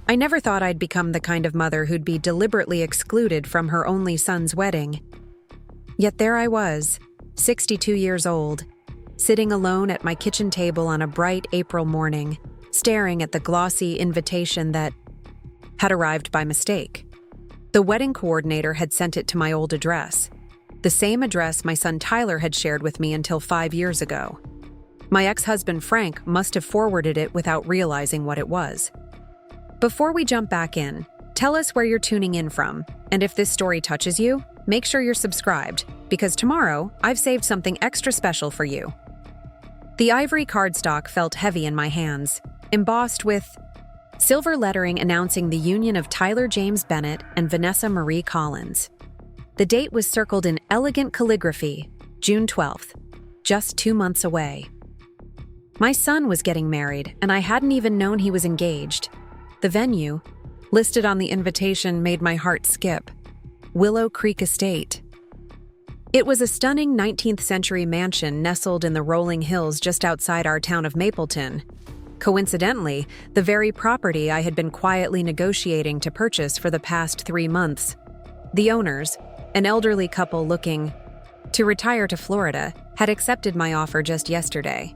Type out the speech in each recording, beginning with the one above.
I never thought I'd become the kind of mother who'd be deliberately excluded from her only son's wedding. Yet there I was, 62 years old, sitting alone at my kitchen table on a bright April morning, staring at the glossy invitation that had arrived by mistake. The wedding coordinator had sent it to my old address, the same address my son Tyler had shared with me until 5 years ago. My ex-husband Frank must have forwarded it without realizing what it was. Before we jump back in, tell us where you're tuning in from, and if this story touches you, make sure you're subscribed, because tomorrow I've saved something extra special for you. The ivory cardstock felt heavy in my hands, embossed with silver lettering announcing the union of Tyler James Bennett and Vanessa Marie Collins. The date was circled in elegant calligraphy, June 12th, just 2 months away. My son was getting married, and I hadn't even known he was engaged. The venue, listed on the invitation, made my heart skip. Willow Creek Estate. It was a stunning 19th-century mansion nestled in the rolling hills just outside our town of Mapleton. Coincidentally, the very property I had been quietly negotiating to purchase for the past 3 months. The owners, an elderly couple looking to retire to Florida, had accepted my offer just yesterday.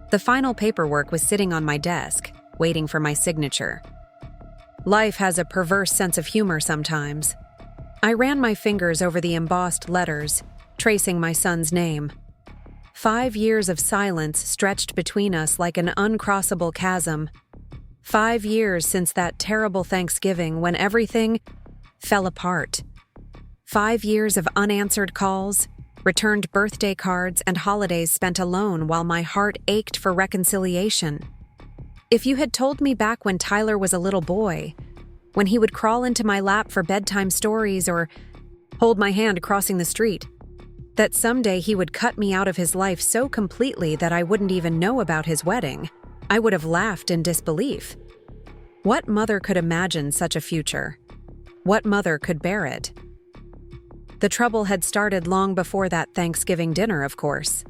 The final paperwork was sitting on my desk, waiting for my signature. Life has a perverse sense of humor sometimes. I ran my fingers over the embossed letters, tracing my son's name. 5 years of silence stretched between us like an uncrossable chasm. 5 years since that terrible Thanksgiving when everything fell apart. 5 years of unanswered calls, returned birthday cards, and holidays spent alone while my heart ached for reconciliation. If you had told me back when Tyler was a little boy, when he would crawl into my lap for bedtime stories or hold my hand crossing the street, that someday he would cut me out of his life so completely that I wouldn't even know about his wedding, I would have laughed in disbelief. What mother could imagine such a future? What mother could bear it? The trouble had started long before that Thanksgiving dinner, of course.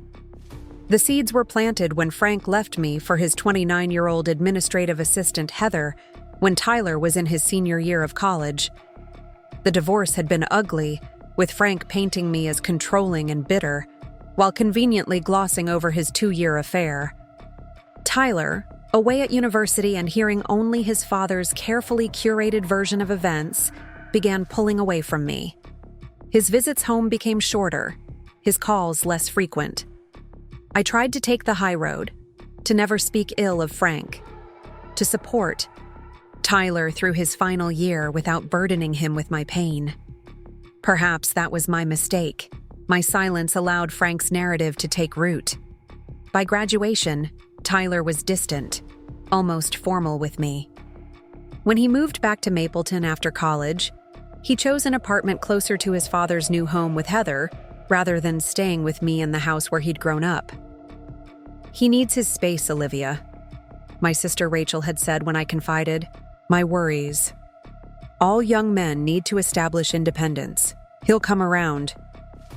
The seeds were planted when Frank left me for his 29-year-old administrative assistant Heather when Tyler was in his senior year of college. The divorce had been ugly, with Frank painting me as controlling and bitter, while conveniently glossing over his 2-year affair. Tyler, away at university and hearing only his father's carefully curated version of events, began pulling away from me. His visits home became shorter, his calls less frequent. I tried to take the high road, to never speak ill of Frank, to support Tyler through his final year without burdening him with my pain. Perhaps that was my mistake. My silence allowed Frank's narrative to take root. By graduation, Tyler was distant, almost formal with me. When he moved back to Mapleton after college, he chose an apartment closer to his father's new home with Heather, rather than staying with me in the house where he'd grown up. "He needs his space, Olivia," my sister Rachel had said when I confided. "My worries. All young men need to establish independence. He'll come around."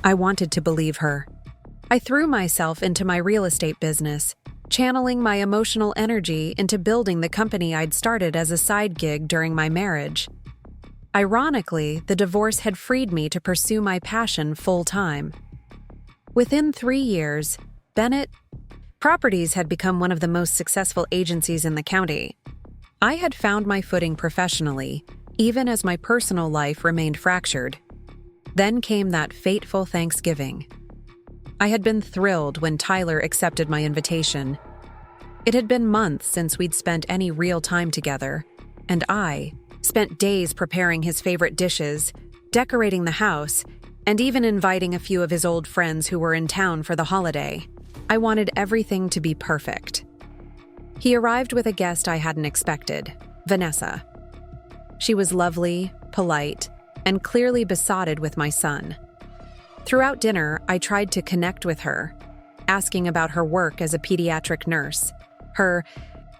I wanted to believe her. I threw myself into my real estate business, channeling my emotional energy into building the company I'd started as a side gig during my marriage. Ironically, the divorce had freed me to pursue my passion full-time. Within 3 years, Bennett Properties had become one of the most successful agencies in the county. I had found my footing professionally, even as my personal life remained fractured. Then came that fateful Thanksgiving. I had been thrilled when Tyler accepted my invitation. It had been months since we'd spent any real time together, and I spent days preparing his favorite dishes, decorating the house, and even inviting a few of his old friends who were in town for the holiday. I wanted everything to be perfect. He arrived with a guest I hadn't expected, Vanessa. She was lovely, polite, and clearly besotted with my son. Throughout dinner, I tried to connect with her, asking about her work as a pediatric nurse, her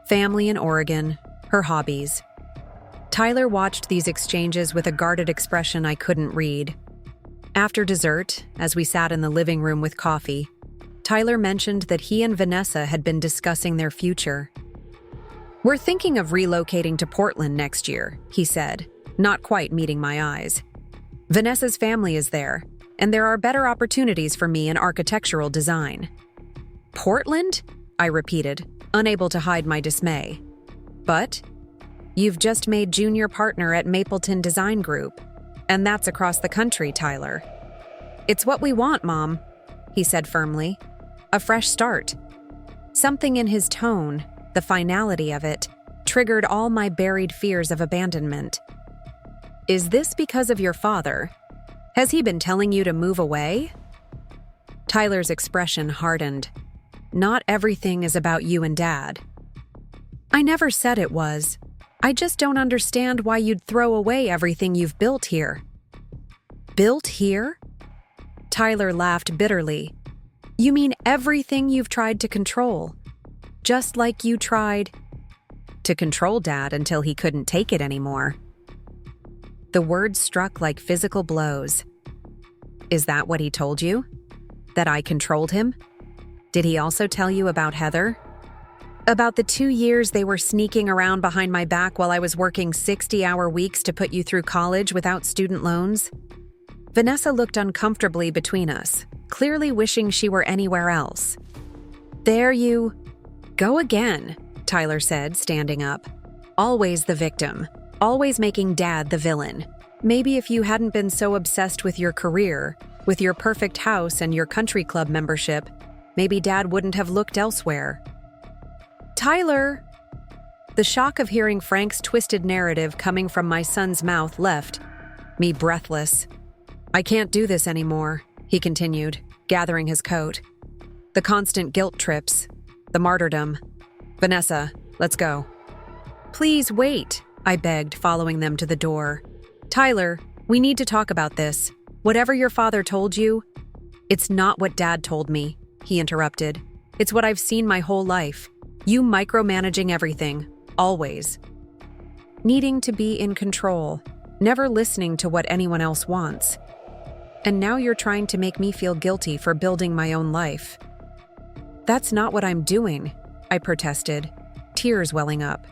family in Oregon, her hobbies. Tyler watched these exchanges with a guarded expression I couldn't read. After dessert, as we sat in the living room with coffee, Tyler mentioned that he and Vanessa had been discussing their future. "We're thinking of relocating to Portland next year," he said, not quite meeting my eyes. "Vanessa's family is there, and there are better opportunities for me in architectural design." "Portland?" I repeated, unable to hide my dismay. "But you've just made junior partner at Mapleton Design Group, and that's across the country, Tyler." "It's what we want, Mom," he said firmly. "A fresh start." Something in his tone, the finality of it, triggered all my buried fears of abandonment. "Is this because of your father? Has he been telling you to move away?" Tyler's expression hardened. "Not everything is about you and Dad." "I never said it was. I just don't understand why you'd throw away everything you've built here." "Built here?" Tyler laughed bitterly. "You mean everything you've tried to control? Just like you tried to control Dad until he couldn't take it anymore." The words struck like physical blows. "Is that what he told you? That I controlled him? Did he also tell you about Heather? About the 2 years they were sneaking around behind my back while I was working 60-hour weeks to put you through college without student loans?" Vanessa looked uncomfortably between us, clearly wishing she were anywhere else. "There you go again," Tyler said, standing up. "Always the victim. Always making Dad the villain. Maybe if you hadn't been so obsessed with your career, with your perfect house and your country club membership, maybe Dad wouldn't have looked elsewhere." "Tyler!" The shock of hearing Frank's twisted narrative coming from my son's mouth left me breathless. "I can't do this anymore," he continued, gathering his coat. "The constant guilt trips, the martyrdom. Vanessa, let's go." "Please wait," I begged, following them to the door. "Tyler, we need to talk about this. Whatever your father told you—" "It's not what Dad told me," he interrupted. "It's what I've seen my whole life. You micromanaging everything, always. Needing to be in control, never listening to what anyone else wants. And now you're trying to make me feel guilty for building my own life." "That's not what I'm doing," I protested, tears welling up.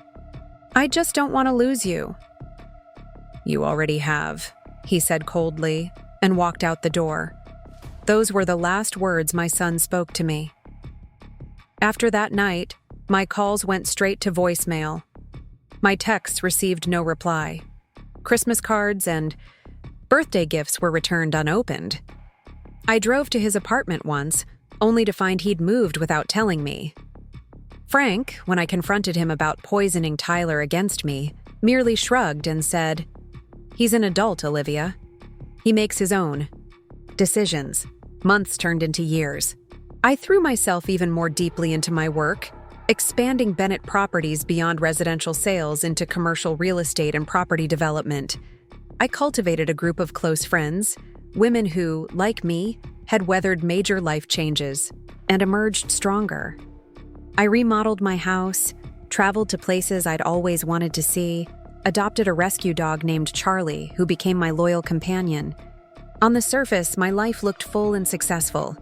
"I just don't want to lose you." "You already have," he said coldly, and walked out the door. Those were the last words my son spoke to me. After that night, my calls went straight to voicemail. My texts received no reply. Christmas cards and birthday gifts were returned unopened. I drove to his apartment once, only to find he'd moved without telling me. Frank, when I confronted him about poisoning Tyler against me, merely shrugged and said, "He's an adult, Olivia. He makes his own decisions." Months turned into years. I threw myself even more deeply into my work, expanding Bennett Properties beyond residential sales into commercial real estate and property development. I cultivated a group of close friends, women who, like me, had weathered major life changes and emerged stronger. I remodeled my house, traveled to places I'd always wanted to see, adopted a rescue dog named Charlie, who became my loyal companion. On the surface, my life looked full and successful,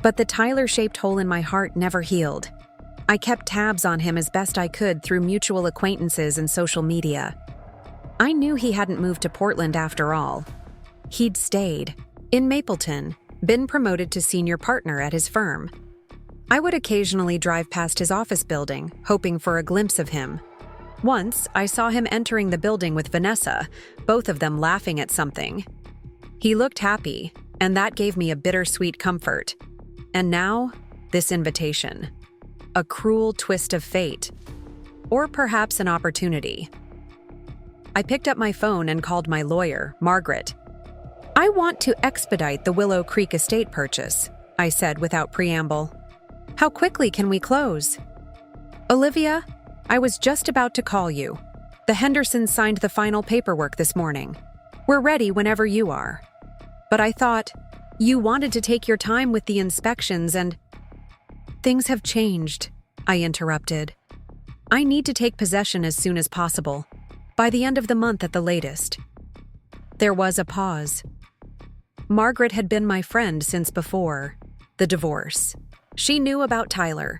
but the Tyler-shaped hole in my heart never healed. I kept tabs on him as best I could through mutual acquaintances and social media. I knew he hadn't moved to Portland after all. He'd stayed in Mapleton, been promoted to senior partner at his firm. I would occasionally drive past his office building, hoping for a glimpse of him. Once, I saw him entering the building with Vanessa, both of them laughing at something. He looked happy, and that gave me a bittersweet comfort. And now, this invitation. A cruel twist of fate. Or perhaps an opportunity. I picked up my phone and called my lawyer, Margaret. "I want to expedite the Willow Creek Estate purchase," I said without preamble. "How quickly can we close?" "Olivia, I was just about to call you. The Hendersons signed the final paperwork this morning. We're ready whenever you are. But I thought you wanted to take your time with the inspections and—" "Things have changed," I interrupted. "I need to take possession as soon as possible, by the end of the month at the latest." There was a pause. Margaret had been my friend since before the divorce. She knew about Tyler.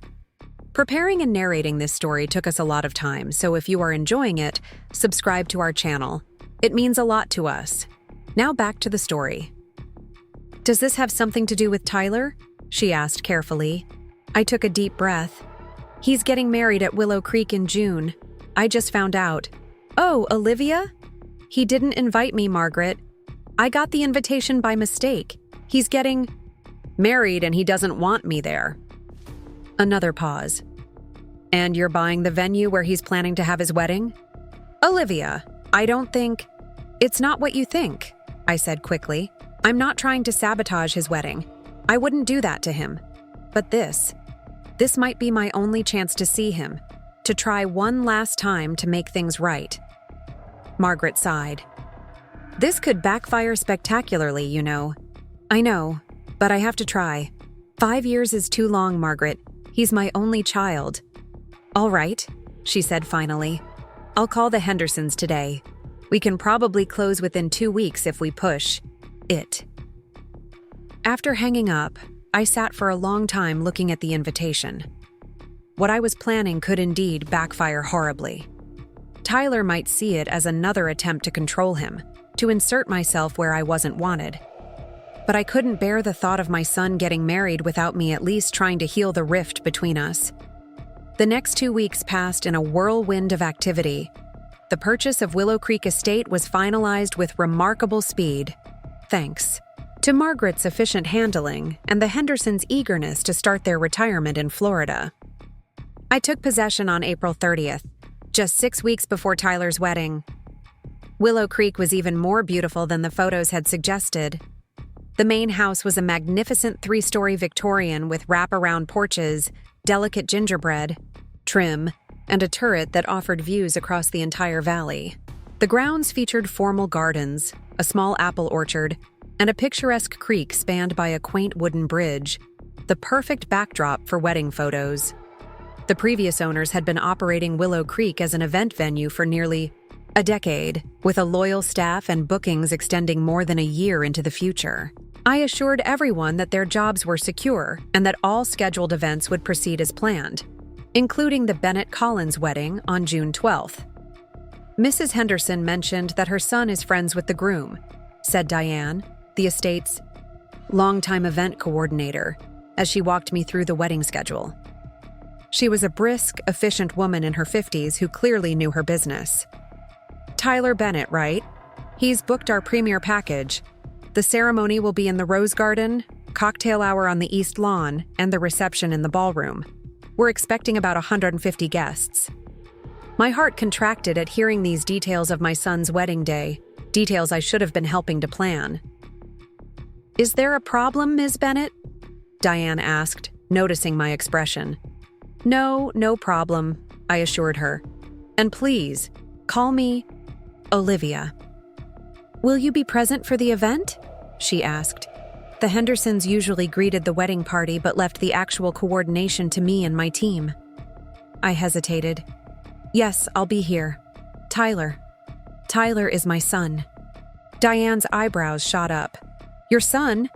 Preparing and narrating this story took us a lot of time, so if you are enjoying it, subscribe to our channel. It means a lot to us. Now back to the story. "Does this have something to do with Tyler?" she asked carefully. I took a deep breath. "He's getting married at Willow Creek in June. I just found out." "Oh, Olivia?" "He didn't invite me, Margaret. I got the invitation by mistake. He's getting married and he doesn't want me there." Another pause. "And you're buying the venue where he's planning to have his wedding?" "Olivia, I don't think—" "It's not what you think," I said quickly. "I'm not trying to sabotage his wedding. I wouldn't do that to him. But this might be my only chance to see him, to try one last time to make things right." Margaret sighed. "This could backfire spectacularly, you know." "I know, but I have to try. 5 years is too long, Margaret. He's my only child." "All right," she said finally. "I'll call the Hendersons today. We can probably close within 2 weeks if we push it." After hanging up, I sat for a long time looking at the invitation. What I was planning could indeed backfire horribly. Tyler might see it as another attempt to control him, to insert myself where I wasn't wanted. But I couldn't bear the thought of my son getting married without me at least trying to heal the rift between us. The next 2 weeks passed in a whirlwind of activity. The purchase of Willow Creek Estate was finalized with remarkable speed, thanks to Margaret's efficient handling and the Hendersons' eagerness to start their retirement in Florida. I took possession on April 30th, just 6 weeks before Tyler's wedding. Willow Creek was even more beautiful than the photos had suggested. The main house was a magnificent 3-story Victorian with wraparound porches, delicate gingerbread trim, and a turret that offered views across the entire valley. The grounds featured formal gardens, a small apple orchard, and a picturesque creek spanned by a quaint wooden bridge, the perfect backdrop for wedding photos. The previous owners had been operating Willow Creek as an event venue for nearly a decade, with a loyal staff and bookings extending more than a year into the future. I assured everyone that their jobs were secure and that all scheduled events would proceed as planned, including the Bennett-Collins wedding on June 12th. Mrs. Henderson mentioned that her son is friends with the groom, said Diane, the estate's longtime event coordinator, as she walked me through the wedding schedule. She was a brisk, efficient woman in her 50s who clearly knew her business. "Tyler Bennett, right? He's booked our premier package. The ceremony will be in the Rose Garden, cocktail hour on the East Lawn, and the reception in the ballroom. We're expecting about 150 guests." My heart contracted at hearing these details of my son's wedding day, details I should have been helping to plan. "Is there a problem, Ms. Bennett?" Diane asked, noticing my expression. "No problem," I assured her. "And please, call me Olivia." "Will you be present for the event?" she asked. The Hendersons usually greeted the wedding party but left the actual coordination to me and my team. I hesitated. "Yes, I'll be here. Tyler is my son." Diane's eyebrows shot up. "Your son?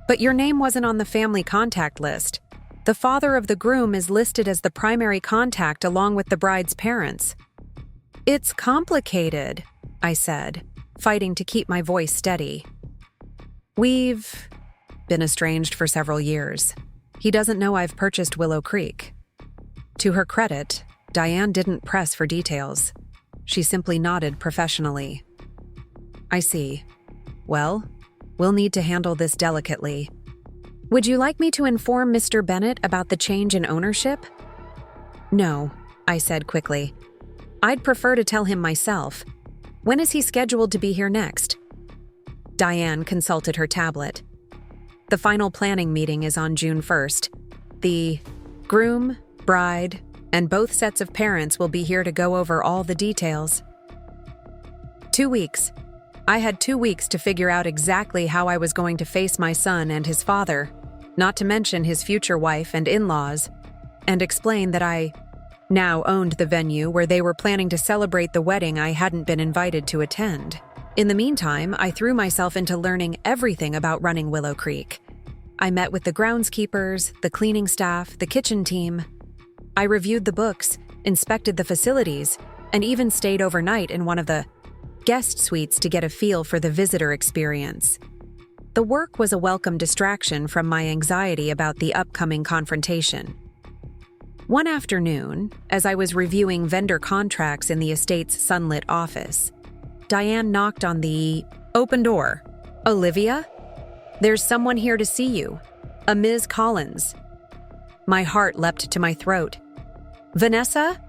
But your name wasn't on the family contact list. The father of the groom is listed as the primary contact along with the bride's parents." "It's complicated," I said, fighting to keep my voice steady. "We've been estranged for several years. He doesn't know I've purchased Willow Creek." To her credit, Diane didn't press for details. She simply nodded professionally. "I see. Well, we'll need to handle this delicately. Would you like me to inform Mr. Bennett about the change in ownership?" "No," I said quickly. "I'd prefer to tell him myself. When is he scheduled to be here next?" Diane consulted her tablet. "The final planning meeting is on June 1st. The groom, bride, and both sets of parents will be here to go over all the details." 2 weeks. I had 2 weeks to figure out exactly how I was going to face my son and his father, not to mention his future wife and in-laws, and explain that I now owned the venue where they were planning to celebrate the wedding I hadn't been invited to attend. In the meantime, I threw myself into learning everything about running Willow Creek. I met with the groundskeepers, the cleaning staff, the kitchen team. I reviewed the books, inspected the facilities, and even stayed overnight in one of the guest suites to get a feel for the visitor experience. The work was a welcome distraction from my anxiety about the upcoming confrontation. One afternoon, as I was reviewing vendor contracts in the estate's sunlit office, Diane knocked on the open door. "Olivia? There's someone here to see you. A Ms. Collins." My heart leapt to my throat. "Vanessa?"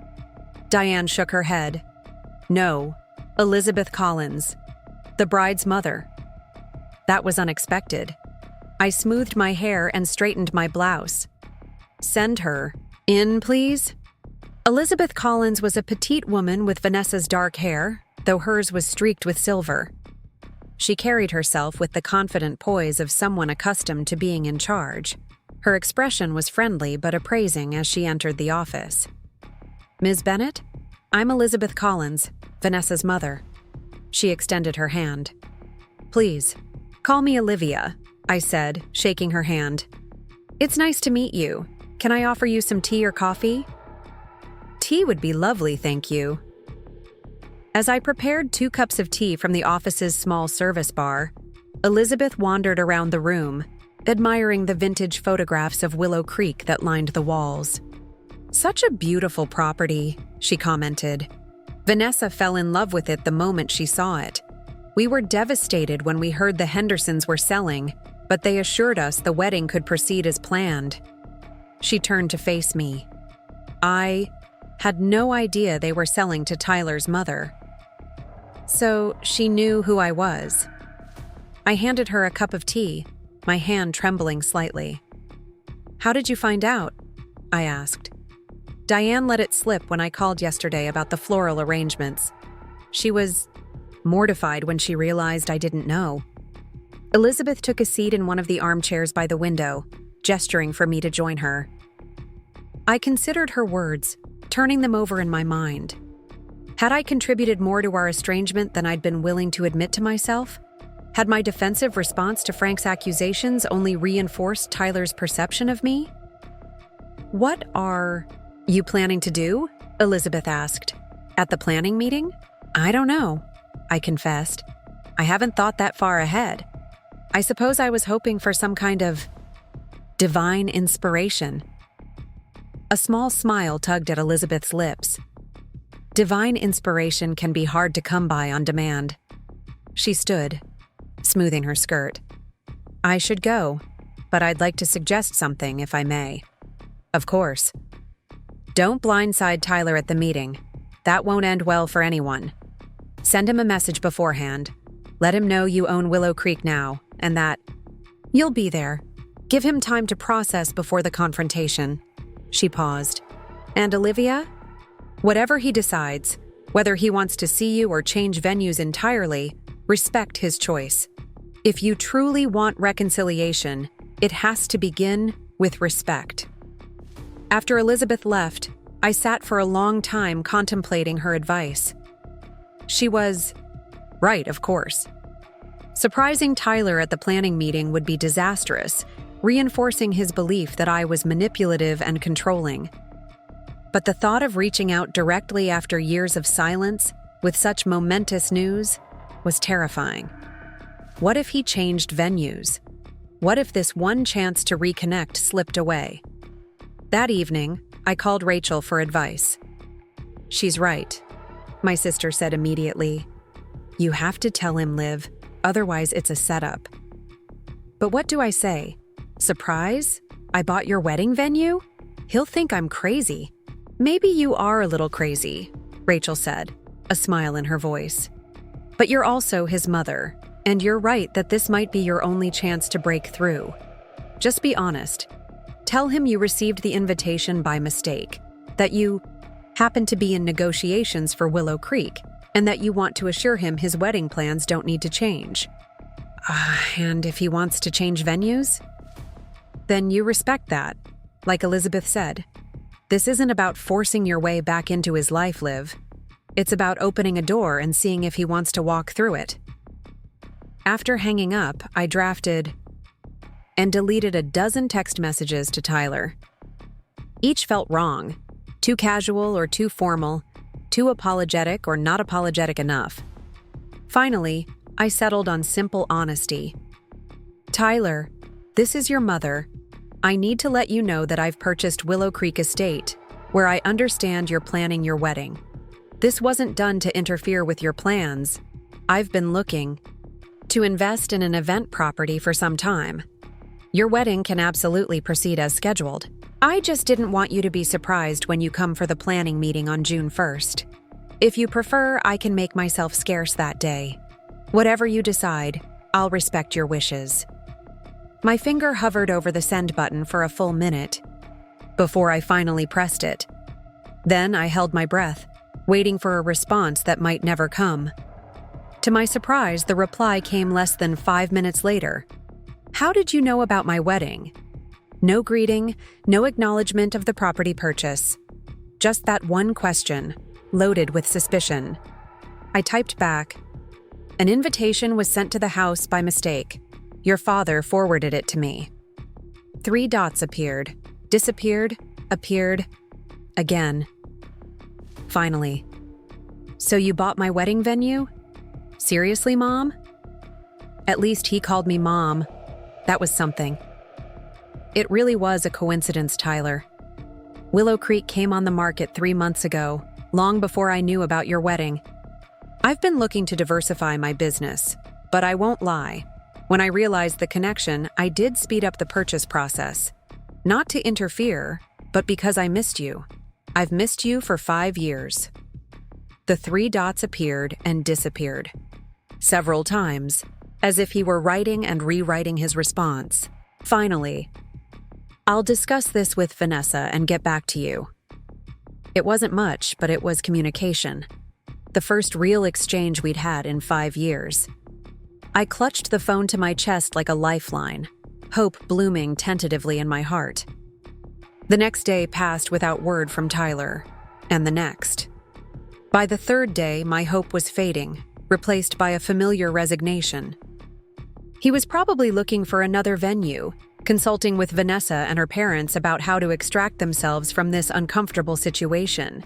Diane shook her head. "No, Elizabeth Collins, the bride's mother." That was unexpected. I smoothed my hair and straightened my blouse. "Send her in, please." Elizabeth Collins was a petite woman with Vanessa's dark hair, though hers was streaked with silver. She carried herself with the confident poise of someone accustomed to being in charge. Her expression was friendly but appraising as she entered the office. "Ms. Bennett? I'm Elizabeth Collins, Vanessa's mother." She extended her hand. "Please, call me Olivia," I said, shaking her hand. "It's nice to meet you. Can I offer you some tea or coffee?" "Tea would be lovely, thank you." As I prepared 2 cups of tea from the office's small service bar, Elizabeth wandered around the room, admiring the vintage photographs of Willow Creek that lined the walls. "Such a beautiful property," she commented. "Vanessa fell in love with it the moment she saw it. We were devastated when we heard the Hendersons were selling, but they assured us the wedding could proceed as planned." She turned to face me. I had no idea they were selling to Tyler's mother. So she knew who I was. I handed her a cup of tea, my hand trembling slightly. "How did you find out?" I asked. Diane let it slip when I called yesterday about the floral arrangements. She was mortified when she realized I didn't know. Elizabeth took a seat in one of the armchairs by the window, gesturing for me to join her. I considered her words, turning them over in my mind. Had I contributed more to our estrangement than I'd been willing to admit to myself? Had my defensive response to Frank's accusations only reinforced Tyler's perception of me? "What are you planning to do?" Elizabeth asked. "At the planning meeting?" "I don't know," I confessed. "I haven't thought that far ahead. I suppose I was hoping for some kind of divine inspiration." A small smile tugged at Elizabeth's lips. Divine inspiration can be hard to come by on demand. She stood, smoothing her skirt. "I should go, but I'd like to suggest something, if I may." "Of course." "Don't blindside Tyler at the meeting. That won't end well for anyone. Send him a message beforehand. Let him know you own Willow Creek now, and that you'll be there. Give him time to process before the confrontation." She paused. "And Olivia? Whatever he decides, whether he wants to see you or change venues entirely, respect his choice. If you truly want reconciliation, it has to begin with respect." After Elizabeth left, I sat for a long time contemplating her advice. She was right, of course. Surprising Tyler at the planning meeting would be disastrous, reinforcing his belief that I was manipulative and controlling. But the thought of reaching out directly after years of silence with such momentous news was terrifying. What if he changed venues? What if this one chance to reconnect slipped away? That evening, I called Rachel for advice. "She's right," my sister said immediately. "You have to tell him, Liv, otherwise it's a setup." "But what do I say? Surprise? I bought your wedding venue? He'll think I'm crazy." "Maybe you are a little crazy," Rachel said, a smile in her voice. "But you're also his mother, and you're right that this might be your only chance to break through. Just be honest. Tell him you received the invitation by mistake, that you happen to be in negotiations for Willow Creek, and that you want to assure him his wedding plans don't need to change. And if he wants to change venues? Then you respect that, like Elizabeth said. This isn't about forcing your way back into his life, Liv. It's about opening a door and seeing if he wants to walk through it." After hanging up, I drafted and deleted a dozen text messages to Tyler. Each felt wrong, Too casual or too formal, too apologetic or not apologetic enough. Finally, I settled on simple honesty. Tyler, this is your mother. I need to let you know that I've purchased Willow Creek Estate, where I understand you're planning your wedding. This wasn't done to interfere with your plans. I've been looking to invest in an event property for some time. Your wedding can absolutely proceed as scheduled. I just didn't want you to be surprised when you come for the planning meeting on June 1st. If you prefer, I can make myself scarce that day. Whatever you decide, I'll respect your wishes. My finger hovered over the send button for a full minute before I finally pressed it. Then I held my breath, waiting for a response that might never come. To my surprise, the reply came less than 5 minutes later. How did you know about my wedding? No greeting, no acknowledgement of the property purchase. Just that one question, loaded with suspicion. I typed back. An invitation was sent to the house by mistake. Your father forwarded it to me. 3 dots appeared, disappeared, appeared, again. Finally. So you bought my wedding venue? Seriously, Mom? At least he called me Mom. That was something. It really was a coincidence, Tyler. Willow Creek came on the market 3 months ago, long before I knew about your wedding. I've been looking to diversify my business, but I won't lie. When I realized the connection, I did speed up the purchase process. Not to interfere, but because I missed you. I've missed you for 5 years. The 3 dots appeared and disappeared. Several times, as if he were writing and rewriting his response. Finally, I'll discuss this with Vanessa and get back to you. It wasn't much, but it was communication. The first real exchange we'd had in 5 years. I clutched the phone to my chest like a lifeline, hope blooming tentatively in my heart. The next day passed without word from Tyler, and the next. By the 3rd day, my hope was fading, replaced by a familiar resignation. He was probably looking for another venue, consulting with Vanessa and her parents about how to extract themselves from this uncomfortable situation.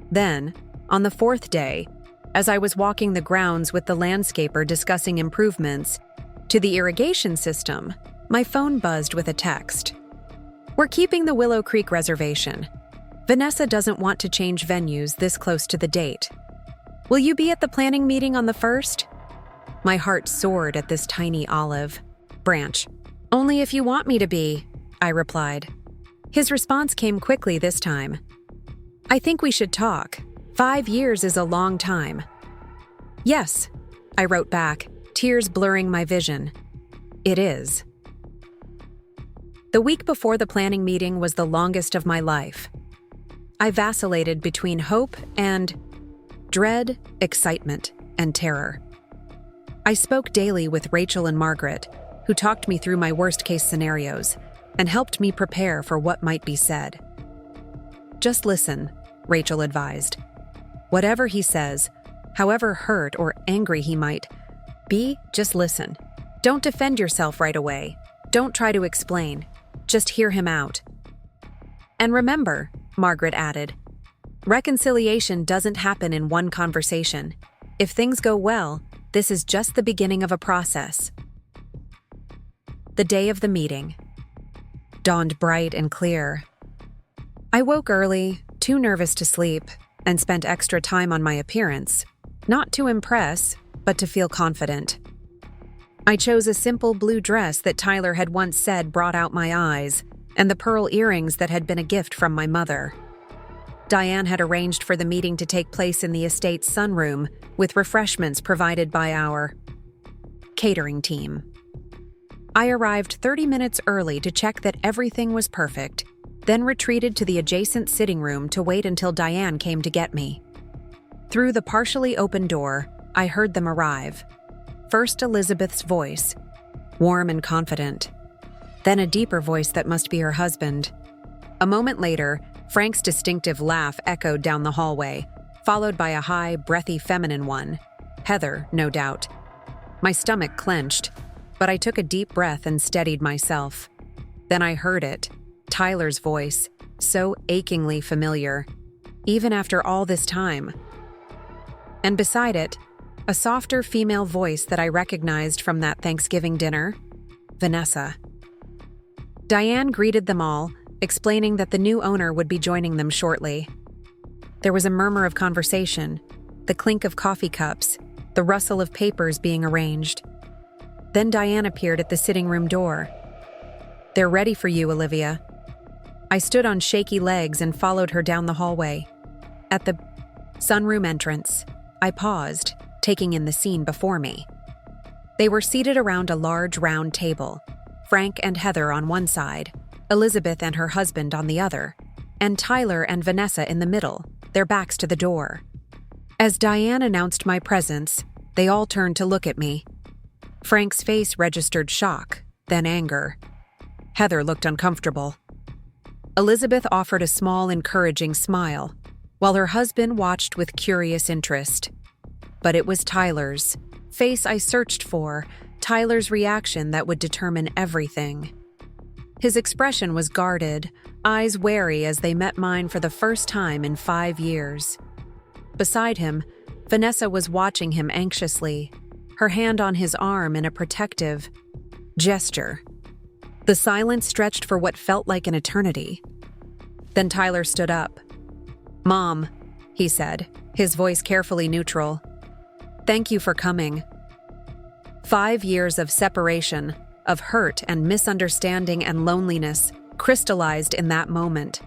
Then, on the 4th day, as I was walking the grounds with the landscaper discussing improvements to the irrigation system, my phone buzzed with a text. We're keeping the Willow Creek reservation. Vanessa doesn't want to change venues this close to the date. Will you be at the planning meeting on the 1st? My heart soared at this tiny olive branch. Only if you want me to be, I replied. His response came quickly this time. I think we should talk. 5 years is a long time. Yes, I wrote back, tears blurring my vision. It is. The week before the planning meeting was the longest of my life. I vacillated between hope and dread, excitement, and terror. I spoke daily with Rachel and Margaret, who talked me through my worst-case scenarios and helped me prepare for what might be said. Just listen, Rachel advised. Whatever he says, however hurt or angry he might be, just listen. Don't defend yourself right away. Don't try to explain. Just hear him out. And remember, Margaret added, reconciliation doesn't happen in one conversation. If things go well, this is just the beginning of a process. The day of the meeting dawned bright and clear. I woke early, too nervous to sleep, and spent extra time on my appearance, not to impress, but to feel confident. I chose a simple blue dress that Tyler had once said brought out my eyes, and the pearl earrings that had been a gift from my mother. Diane had arranged for the meeting to take place in the estate's sunroom, with refreshments provided by our catering team. I arrived 30 minutes early to check that everything was perfect, then retreated to the adjacent sitting room to wait until Diane came to get me. Through the partially open door, I heard them arrive. First Elizabeth's voice, warm and confident. Then a deeper voice that must be her husband. A moment later, Frank's distinctive laugh echoed down the hallway, followed by a high, breathy feminine one. Heather, no doubt. My stomach clenched, but I took a deep breath and steadied myself. Then I heard it, Tyler's voice, so achingly familiar, even after all this time. And beside it, a softer female voice that I recognized from that Thanksgiving dinner, Vanessa. Diane greeted them all, explaining that the new owner would be joining them shortly. There was a murmur of conversation, the clink of coffee cups, the rustle of papers being arranged. Then Diane appeared at the sitting room door. "They're ready for you, Olivia." I stood on shaky legs and followed her down the hallway. At the sunroom entrance, I paused, taking in the scene before me. They were seated around a large round table, Frank and Heather on one side, Elizabeth and her husband on the other, and Tyler and Vanessa in the middle, their backs to the door. As Diane announced my presence, they all turned to look at me. Frank's face registered shock, then anger. Heather looked uncomfortable. Elizabeth offered a small, encouraging smile, while her husband watched with curious interest. But it was Tyler's face I searched for, Tyler's reaction that would determine everything. His expression was guarded, eyes wary as they met mine for the first time in 5 years. Beside him, Vanessa was watching him anxiously, her hand on his arm in a protective gesture. The silence stretched for what felt like an eternity. Then Tyler stood up. "Mom," he said, his voice carefully neutral. "Thank you for coming." 5 years of separation, of hurt and misunderstanding and loneliness, crystallized in that moment.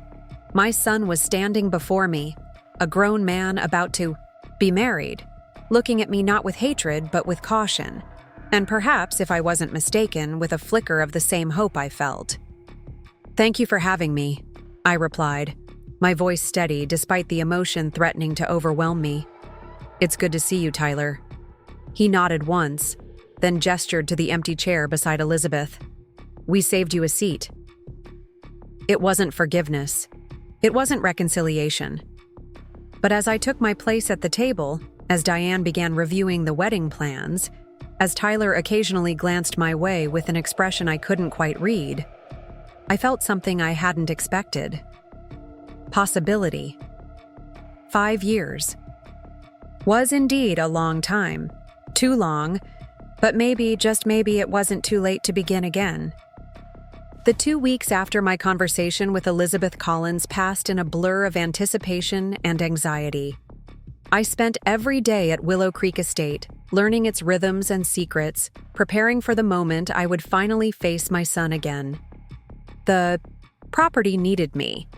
My son was standing before me, a grown man about to be married, looking at me not with hatred but with caution, and perhaps, if I wasn't mistaken, with a flicker of the same hope I felt. "Thank you for having me," I replied, my voice steady despite the emotion threatening to overwhelm me. "It's good to see you, Tyler." He nodded once, then gestured to the empty chair beside Elizabeth. "We saved you a seat." It wasn't forgiveness. It wasn't reconciliation. But as I took my place at the table, as Diane began reviewing the wedding plans, as Tyler occasionally glanced my way with an expression I couldn't quite read, I felt something I hadn't expected. Possibility. 5 years. Was indeed a long time. Too long, but maybe, just maybe, it wasn't too late to begin again. The 2 weeks after my conversation with Elizabeth Collins passed in a blur of anticipation and anxiety. I spent every day at Willow Creek Estate, learning its rhythms and secrets, preparing for the moment I would finally face my son again. The property needed me.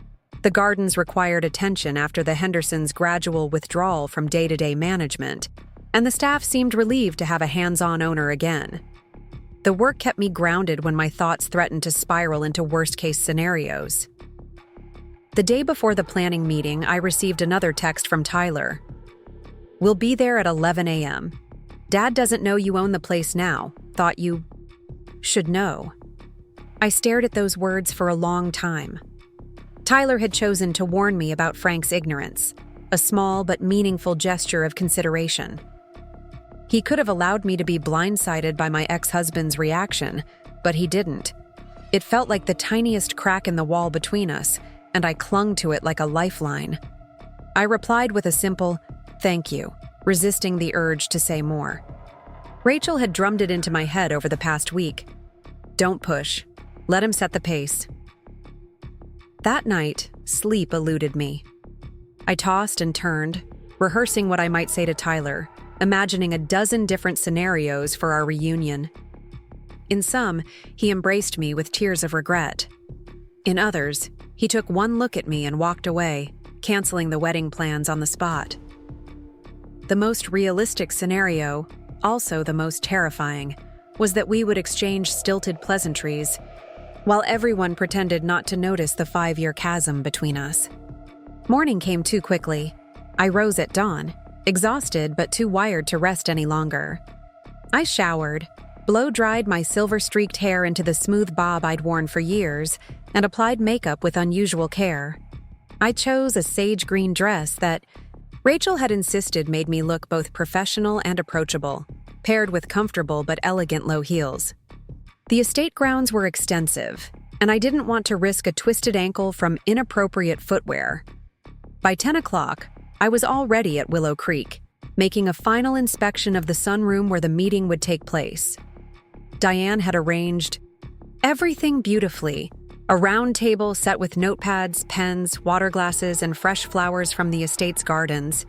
The gardens required attention after the Hendersons' gradual withdrawal from day-to-day management, and the staff seemed relieved to have a hands-on owner again. The work kept me grounded when my thoughts threatened to spiral into worst-case scenarios. The day before the planning meeting, I received another text from Tyler. "We'll be there at 11 a.m. Dad doesn't know you own the place now. Thought you should know." I stared at those words for a long time. Tyler had chosen to warn me about Frank's ignorance, a small but meaningful gesture of consideration. He could have allowed me to be blindsided by my ex-husband's reaction, but he didn't. It felt like the tiniest crack in the wall between us, and I clung to it like a lifeline. I replied with a simple, "Thank you," resisting the urge to say more. Rachel had drummed it into my head over the past week. "Don't push. Let him set the pace." That night, sleep eluded me. I tossed and turned, rehearsing what I might say to Tyler, imagining a dozen different scenarios for our reunion. In some, he embraced me with tears of regret. In others, he took one look at me and walked away, canceling the wedding plans on the spot. The most realistic scenario, also the most terrifying, was that we would exchange stilted pleasantries, while everyone pretended not to notice the 5-year chasm between us. Morning came too quickly. I rose at dawn, exhausted but too wired to rest any longer. I showered, blow-dried my silver-streaked hair into the smooth bob I'd worn for years, and applied makeup with unusual care. I chose a sage green dress that Rachel had insisted made me look both professional and approachable, paired with comfortable but elegant low heels. The estate grounds were extensive, and I didn't want to risk a twisted ankle from inappropriate footwear. By 10 o'clock, I was already at Willow Creek, making a final inspection of the sunroom where the meeting would take place. Diane had arranged everything beautifully. A round table set with notepads, pens, water glasses, and fresh flowers from the estate's gardens.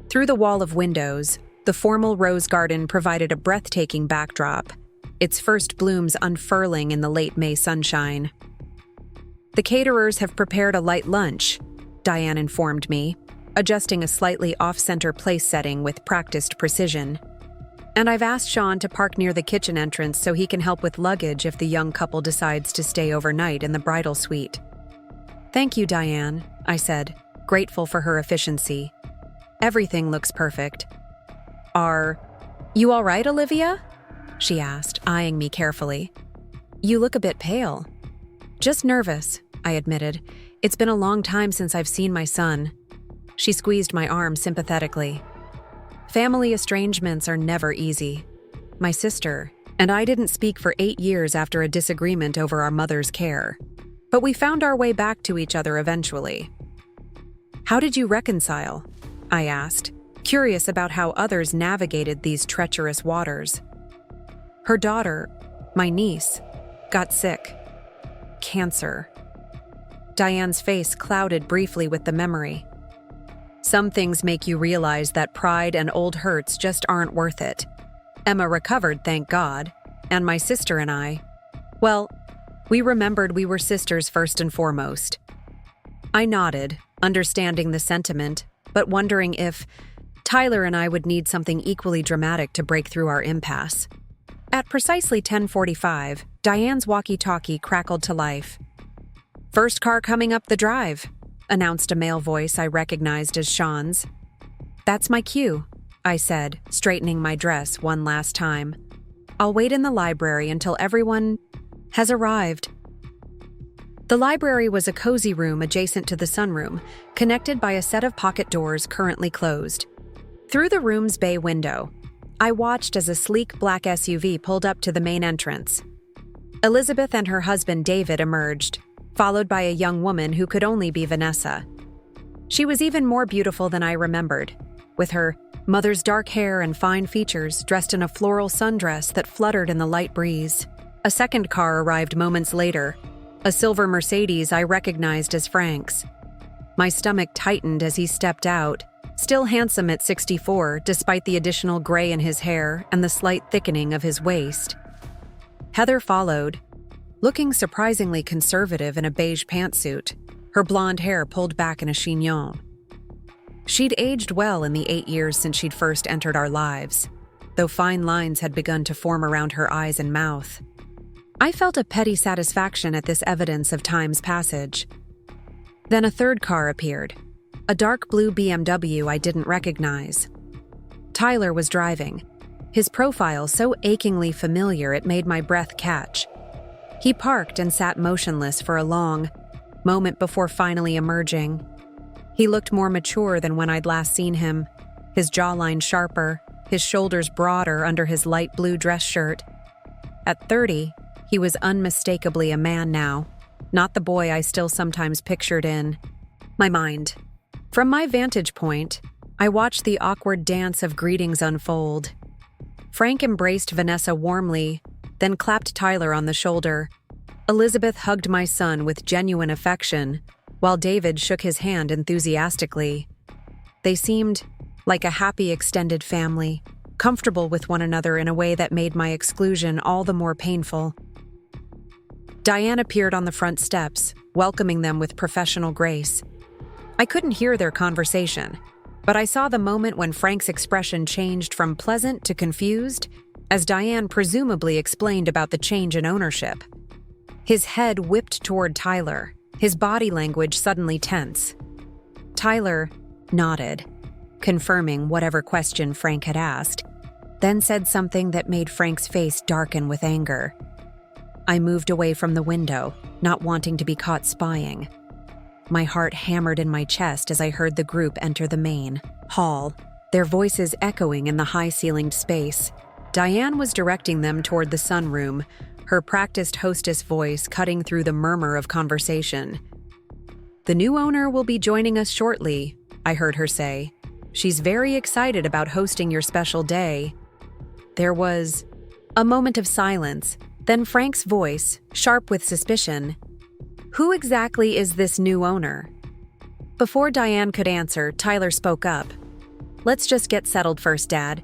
Through the wall of windows, the formal rose garden provided a breathtaking backdrop, its first blooms unfurling in the late May sunshine. "The caterers have prepared a light lunch," Diane informed me, adjusting a slightly off-center place setting with practiced precision. "And I've asked Sean to park near the kitchen entrance so he can help with luggage if the young couple decides to stay overnight in the bridal suite." "Thank you, Diane," I said, grateful for her efficiency. "Everything looks perfect." "Are you all right, Olivia?" she asked, eyeing me carefully. "You look a bit pale." "Just nervous," I admitted. "It's been a long time since I've seen my son." She squeezed my arm sympathetically. "Family estrangements are never easy. My sister and I didn't speak for 8 years after a disagreement over our mother's care. But we found our way back to each other eventually." "How did you reconcile?" I asked, curious about how others navigated these treacherous waters. "Her daughter, my niece, got sick. Cancer." Diane's face clouded briefly with the memory. "Some things make you realize that pride and old hurts just aren't worth it. Emma recovered, thank God, and my sister and I, well, we remembered we were sisters first and foremost." I nodded, understanding the sentiment, but wondering if Tyler and I would need something equally dramatic to break through our impasse. At precisely 10:45, Diane's walkie-talkie crackled to life. "First car coming up the drive," announced a male voice I recognized as Sean's. "That's my cue," I said, straightening my dress one last time. "I'll wait in the library until everyone has arrived." The library was a cozy room adjacent to the sunroom, connected by a set of pocket doors currently closed. Through the room's bay window, I watched as a sleek black SUV pulled up to the main entrance. Elizabeth and her husband David emerged, followed by a young woman who could only be Vanessa. She was even more beautiful than I remembered, with her mother's dark hair and fine features dressed in a floral sundress that fluttered in the light breeze. A second car arrived moments later, a silver Mercedes I recognized as Frank's. My stomach tightened as he stepped out, still handsome at 64 despite the additional gray in his hair and the slight thickening of his waist. Heather followed, looking surprisingly conservative in a beige pantsuit, her blonde hair pulled back in a chignon. She'd aged well in the 8 years since she'd first entered our lives, though fine lines had begun to form around her eyes and mouth. I felt a petty satisfaction at this evidence of time's passage. Then a third car appeared, a dark blue BMW I didn't recognize. Tyler was driving, his profile so achingly familiar it made my breath catch. He parked and sat motionless for a long moment before finally emerging. He looked more mature than when I'd last seen him, his jawline sharper, his shoulders broader under his light blue dress shirt. At 30, he was unmistakably a man now, not the boy I still sometimes pictured in my mind. From my vantage point, I watched the awkward dance of greetings unfold. Frank embraced Vanessa warmly, then clapped Tyler on the shoulder. Elizabeth hugged my son with genuine affection, while David shook his hand enthusiastically. They seemed like a happy extended family, comfortable with one another in a way that made my exclusion all the more painful. Diane appeared on the front steps, welcoming them with professional grace. I couldn't hear their conversation, but I saw the moment when Frank's expression changed from pleasant to confused, as Diane presumably explained about the change in ownership. His head whipped toward Tyler, his body language suddenly tense. Tyler nodded, confirming whatever question Frank had asked, then said something that made Frank's face darken with anger. I moved away from the window, not wanting to be caught spying. My heart hammered in my chest as I heard the group enter the main hall, their voices echoing in the high-ceilinged space. Diane was directing them toward the sunroom, her practiced hostess voice cutting through the murmur of conversation. "The new owner will be joining us shortly," I heard her say. "She's very excited about hosting your special day." There was a moment of silence, then Frank's voice, sharp with suspicion. "Who exactly is this new owner?" Before Diane could answer, Tyler spoke up. "Let's just get settled first, Dad."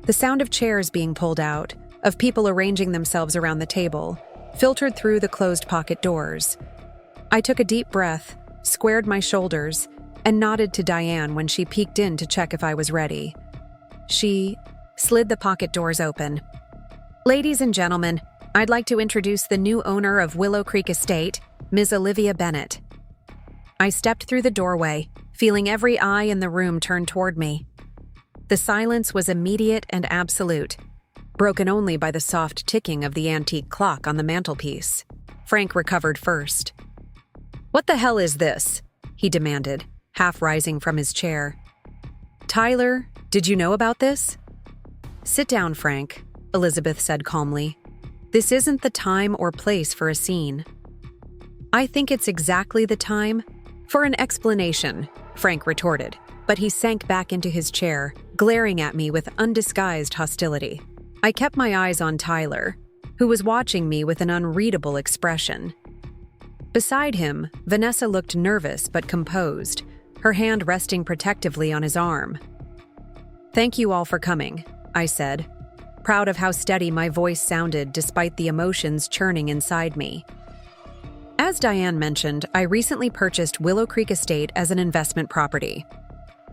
The sound of chairs being pulled out, of people arranging themselves around the table, filtered through the closed pocket doors. I took a deep breath, squared my shoulders, and nodded to Diane when she peeked in to check if I was ready. She slid the pocket doors open. "Ladies and gentlemen, I'd like to introduce the new owner of Willow Creek Estate, Ms. Olivia Bennett." I stepped through the doorway, feeling every eye in the room turn toward me. The silence was immediate and absolute, broken only by the soft ticking of the antique clock on the mantelpiece. Frank recovered first. "What the hell is this?" he demanded, half rising from his chair. "Tyler, did you know about this?" "Sit down, Frank," Elizabeth said calmly. "This isn't the time or place for a scene." "I think it's exactly the time for an explanation," Frank retorted, but he sank back into his chair, glaring at me with undisguised hostility. I kept my eyes on Tyler, who was watching me with an unreadable expression. Beside him, Vanessa looked nervous but composed, her hand resting protectively on his arm. "Thank you all for coming," I said, proud of how steady my voice sounded despite the emotions churning inside me. As Diane mentioned, I recently purchased Willow Creek Estate as an investment property.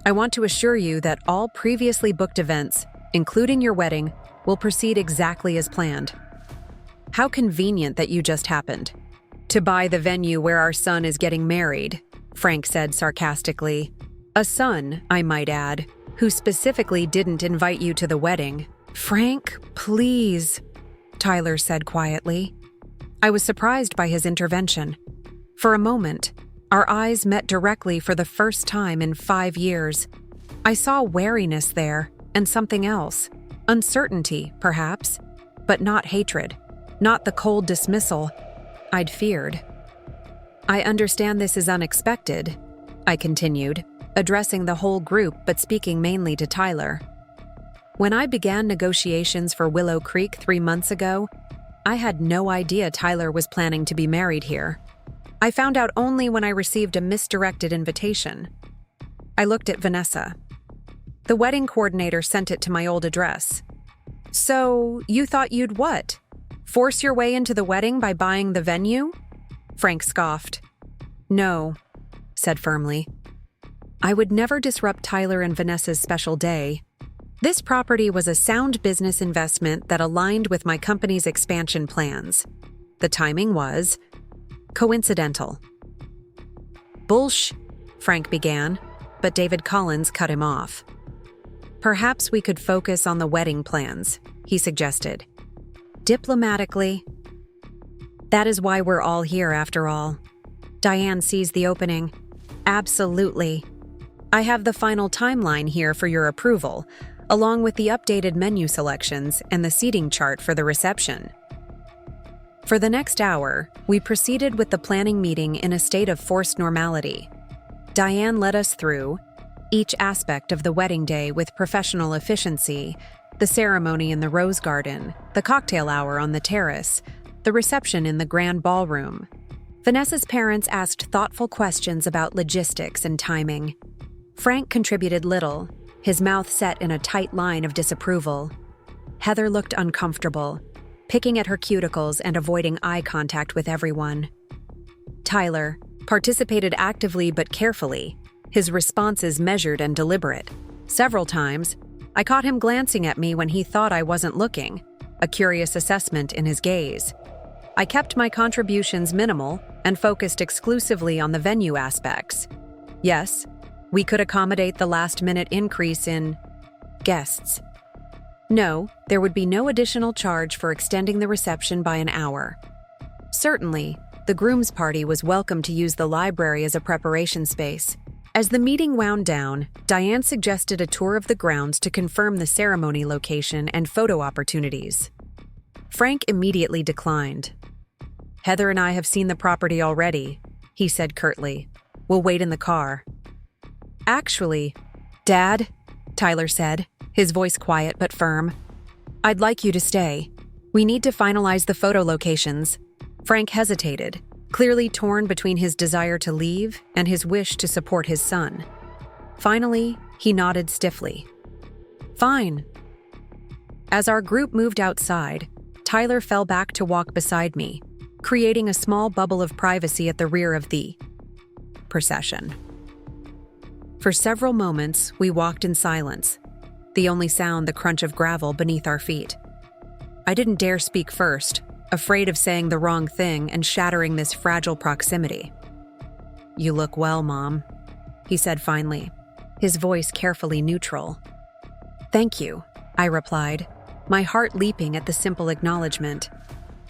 I want to assure you that all previously booked events, including your wedding, will proceed exactly as planned. How convenient that you just happened to buy the venue where our son is getting married, Frank said sarcastically. "A son, I might add, who specifically didn't invite you to the wedding." "Frank, please," Tyler said quietly. I was surprised by his intervention. For a moment, our eyes met directly for the first time in 5 years. I saw wariness there, and something else. Uncertainty, perhaps, but not hatred, not the cold dismissal I'd feared. "I understand this is unexpected," I continued, addressing the whole group but speaking mainly to Tyler. "When I began negotiations for Willow Creek 3 months ago, I had no idea Tyler was planning to be married here. I found out only when I received a misdirected invitation." I looked at Vanessa. "The wedding coordinator sent it to my old address." "So, you thought you'd what? Force your way into the wedding by buying the venue?" Frank scoffed. "No," said firmly. "I would never disrupt Tyler and Vanessa's special day. This property was a sound business investment that aligned with my company's expansion plans. The timing was coincidental." Frank began, but David Collins cut him off. "Perhaps we could focus on the wedding plans," he suggested. Diplomatically. "That is why we're all here, after all." Diane seized the opening. "Absolutely. I have the final timeline here for your approval, along with the updated menu selections and the seating chart for the reception." For the next hour, we proceeded with the planning meeting in a state of forced normality. Diane led us through each aspect of the wedding day with professional efficiency: the ceremony in the rose garden, the cocktail hour on the terrace, the reception in the grand ballroom. Vanessa's parents asked thoughtful questions about logistics and timing. Frank contributed little, his mouth set in a tight line of disapproval. Heather looked uncomfortable, picking at her cuticles and avoiding eye contact with everyone. Tyler participated actively but carefully, his responses measured and deliberate. Several times, I caught him glancing at me when he thought I wasn't looking, a curious assessment in his gaze. I kept my contributions minimal and focused exclusively on the venue aspects. Yes, we could accommodate the last-minute increase in guests. No, there would be no additional charge for extending the reception by an hour. Certainly, the groom's party was welcome to use the library as a preparation space. As the meeting wound down, Diane suggested a tour of the grounds to confirm the ceremony location and photo opportunities. Frank immediately declined. "Heather and I have seen the property already," he said curtly. "We'll wait in the car." "Actually, Dad," Tyler said, his voice quiet but firm, "I'd like you to stay. We need to finalize the photo locations." Frank hesitated, clearly torn between his desire to leave and his wish to support his son. Finally, he nodded stiffly. "Fine." As our group moved outside, Tyler fell back to walk beside me, creating a small bubble of privacy at the rear of the procession. For several moments, we walked in silence, the only sound the crunch of gravel beneath our feet. I didn't dare speak first, afraid of saying the wrong thing and shattering this fragile proximity. "You look well, Mom," he said finally, his voice carefully neutral. "Thank you," I replied, my heart leaping at the simple acknowledgement.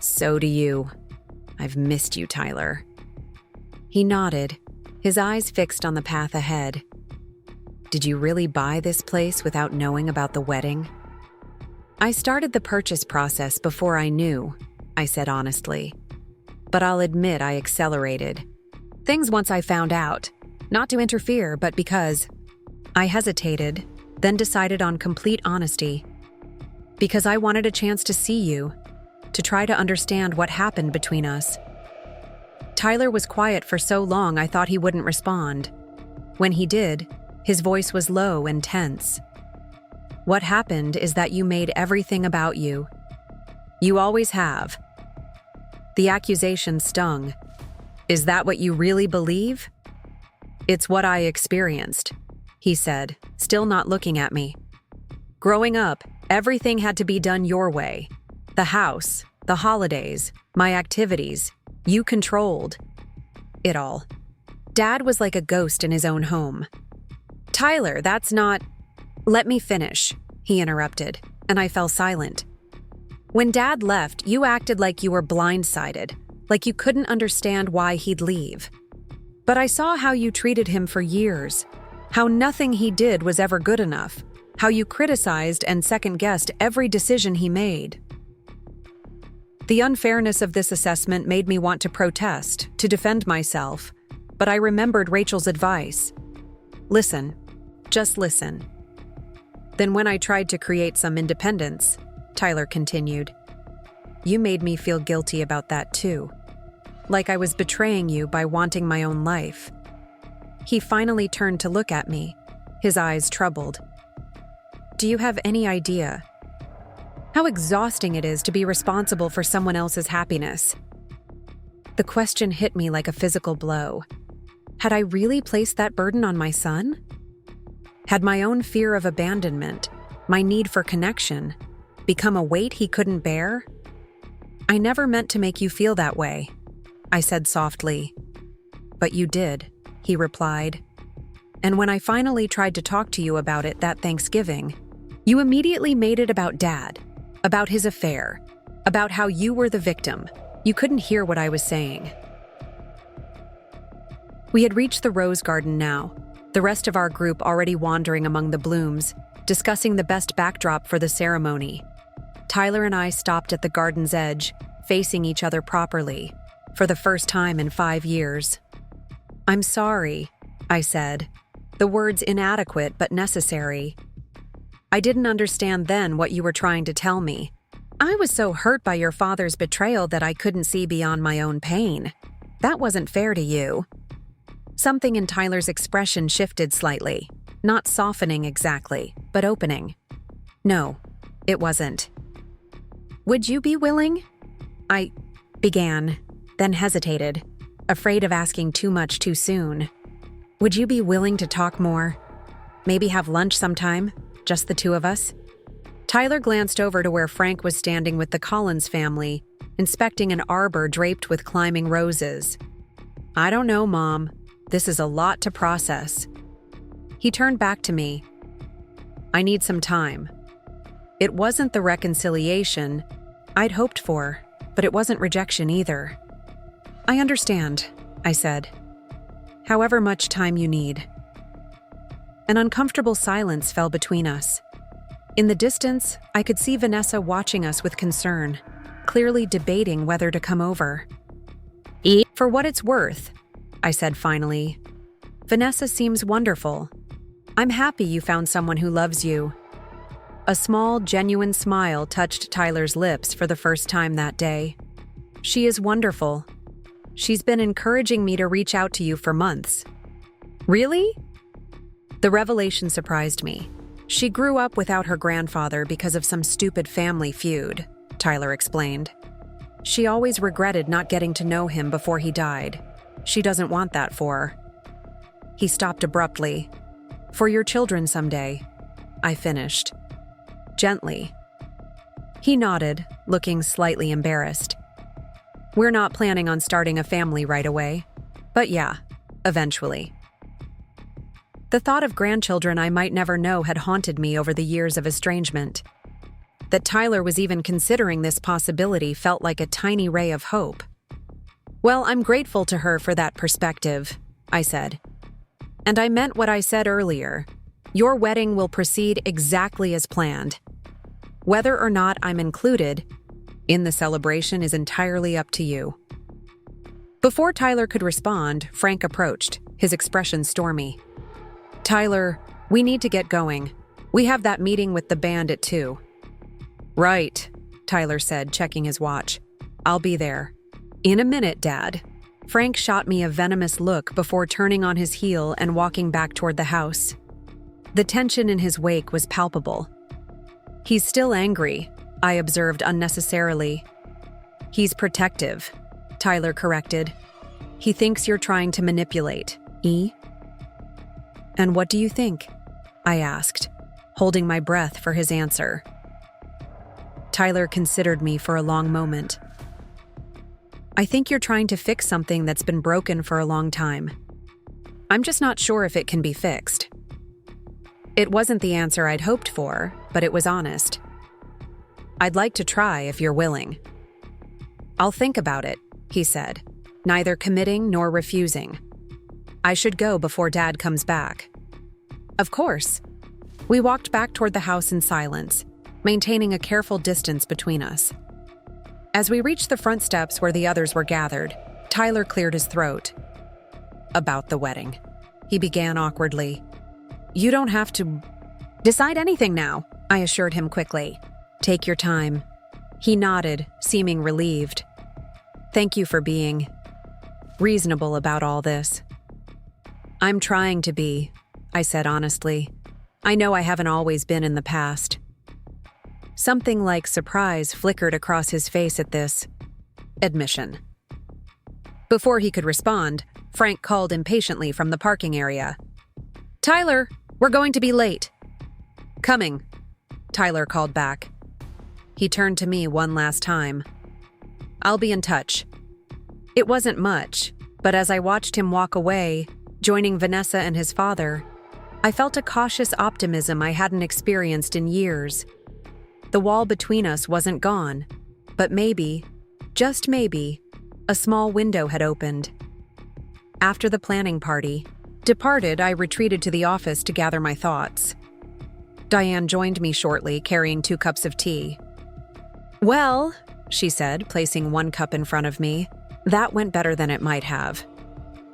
"So do you. I've missed you, Tyler." He nodded, his eyes fixed on the path ahead. "Did you really buy this place without knowing about the wedding?" "I started the purchase process before I knew," I said honestly. "But I'll admit I accelerated things once I found out, not to interfere, but because—" I hesitated, then decided on complete honesty. "Because I wanted a chance to see you, to try to understand what happened between us." Tyler was quiet for so long I thought he wouldn't respond. When he did, his voice was low and tense. "What happened is that you made everything about you. You always have." The accusation stung. "Is that what you really believe?" "It's what I experienced," he said, still not looking at me. "Growing up, everything had to be done your way. The house, the holidays, my activities. You controlled it all. Dad was like a ghost in his own home." "Tyler, that's not—" "Let me finish," he interrupted, and I fell silent. "When Dad left, you acted like you were blindsided, like you couldn't understand why he'd leave. But I saw how you treated him for years, how nothing he did was ever good enough, how you criticized and second-guessed every decision he made." The unfairness of this assessment made me want to protest, to defend myself, but I remembered Rachel's advice. "Listen. Just listen." Then when I tried to create some independence, Tyler continued, "You made me feel guilty about that too. Like I was betraying you by wanting my own life." He finally turned to look at me, his eyes troubled. "Do you have any idea how exhausting it is to be responsible for someone else's happiness?" The question hit me like a physical blow. Had I really placed that burden on my son? Had my own fear of abandonment, my need for connection, become a weight he couldn't bear? "I never meant to make you feel that way," I said softly. "But you did," he replied. "And when I finally tried to talk to you about it that Thanksgiving, you immediately made it about Dad, about his affair, about how you were the victim. You couldn't hear what I was saying." We had reached the rose garden now, the rest of our group already wandering among the blooms, discussing the best backdrop for the ceremony. Tyler and I stopped at the garden's edge, facing each other properly, for the first time in 5 years. "I'm sorry," I said, the words inadequate but necessary. "I didn't understand then what you were trying to tell me. I was so hurt by your father's betrayal that I couldn't see beyond my own pain. That wasn't fair to you." Something in Tyler's expression shifted slightly, not softening exactly, but opening. "No, it wasn't." "Would you be willing?" I began, then hesitated, afraid of asking too much too soon. "Would you be willing to talk more? Maybe have lunch sometime, just the two of us?" Tyler glanced over to where Frank was standing with the Collins family, inspecting an arbor draped with climbing roses. "I don't know, Mom. This is a lot to process." He turned back to me. "I need some time." It wasn't the reconciliation I'd hoped for, but it wasn't rejection either. "I understand," I said. "However much time you need." An uncomfortable silence fell between us. In the distance, I could see Vanessa watching us with concern. clearly debating whether to come over. For what it's worth, I said finally, Vanessa seems wonderful. I'm happy you found someone who loves you. A small, genuine smile touched Tyler's lips for the first time that day. She is wonderful. She's been encouraging me to reach out to you for months. Really? The revelation surprised me. She grew up without her grandfather because of some stupid family feud, Tyler explained. She always regretted not getting to know him before he died. She doesn't want that for her. He stopped abruptly. For your children someday, I finished. Gently. He nodded, looking slightly embarrassed. We're not planning on starting a family right away, but yeah, eventually. The thought of grandchildren I might never know had haunted me over the years of estrangement. That Tyler was even considering this possibility felt like a tiny ray of hope. Well, I'm grateful to her for that perspective, I said. And I meant what I said earlier. Your wedding will proceed exactly as planned. Whether or not I'm included in the celebration is entirely up to you. Before Tyler could respond, Frank approached, his expression stormy. Tyler, we need to get going. We have that meeting with the band at 2. Right, Tyler said, checking his watch. I'll be there. In a minute, Dad. Frank shot me a venomous look before turning on his heel and walking back toward the house. The tension in his wake was palpable. He's still angry, I observed unnecessarily. He's protective, Tyler corrected. He thinks you're trying to manipulate. And what do you think? I asked, holding my breath for his answer. Tyler considered me for a long moment. I think you're trying to fix something that's been broken for a long time. I'm just not sure if it can be fixed. It wasn't the answer I'd hoped for, but it was honest. I'd like to try if you're willing. I'll think about it, he said, neither committing nor refusing. I should go before Dad comes back. Of course. We walked back toward the house in silence, maintaining a careful distance between us. As we reached the front steps where the others were gathered, Tyler cleared his throat. About the wedding, he began awkwardly. You don't have to decide anything now, I assured him quickly. Take your time. He nodded, seeming relieved. Thank you for being reasonable about all this. I'm trying to be, I said honestly. I know I haven't always been in the past. Something like surprise flickered across his face at this admission. Before he could respond, Frank called impatiently from the parking area. Tyler, we're going to be late. Coming, Tyler called back. He turned to me one last time. I'll be in touch. It wasn't much, but as I watched him walk away, joining Vanessa and his father, I felt a cautious optimism I hadn't experienced in years. The wall between us wasn't gone, but maybe, just maybe, a small window had opened. After the planning party departed, I retreated to the office to gather my thoughts. Diane joined me shortly, carrying 2 cups of tea. Well, she said, placing 1 cup in front of me, that went better than it might have.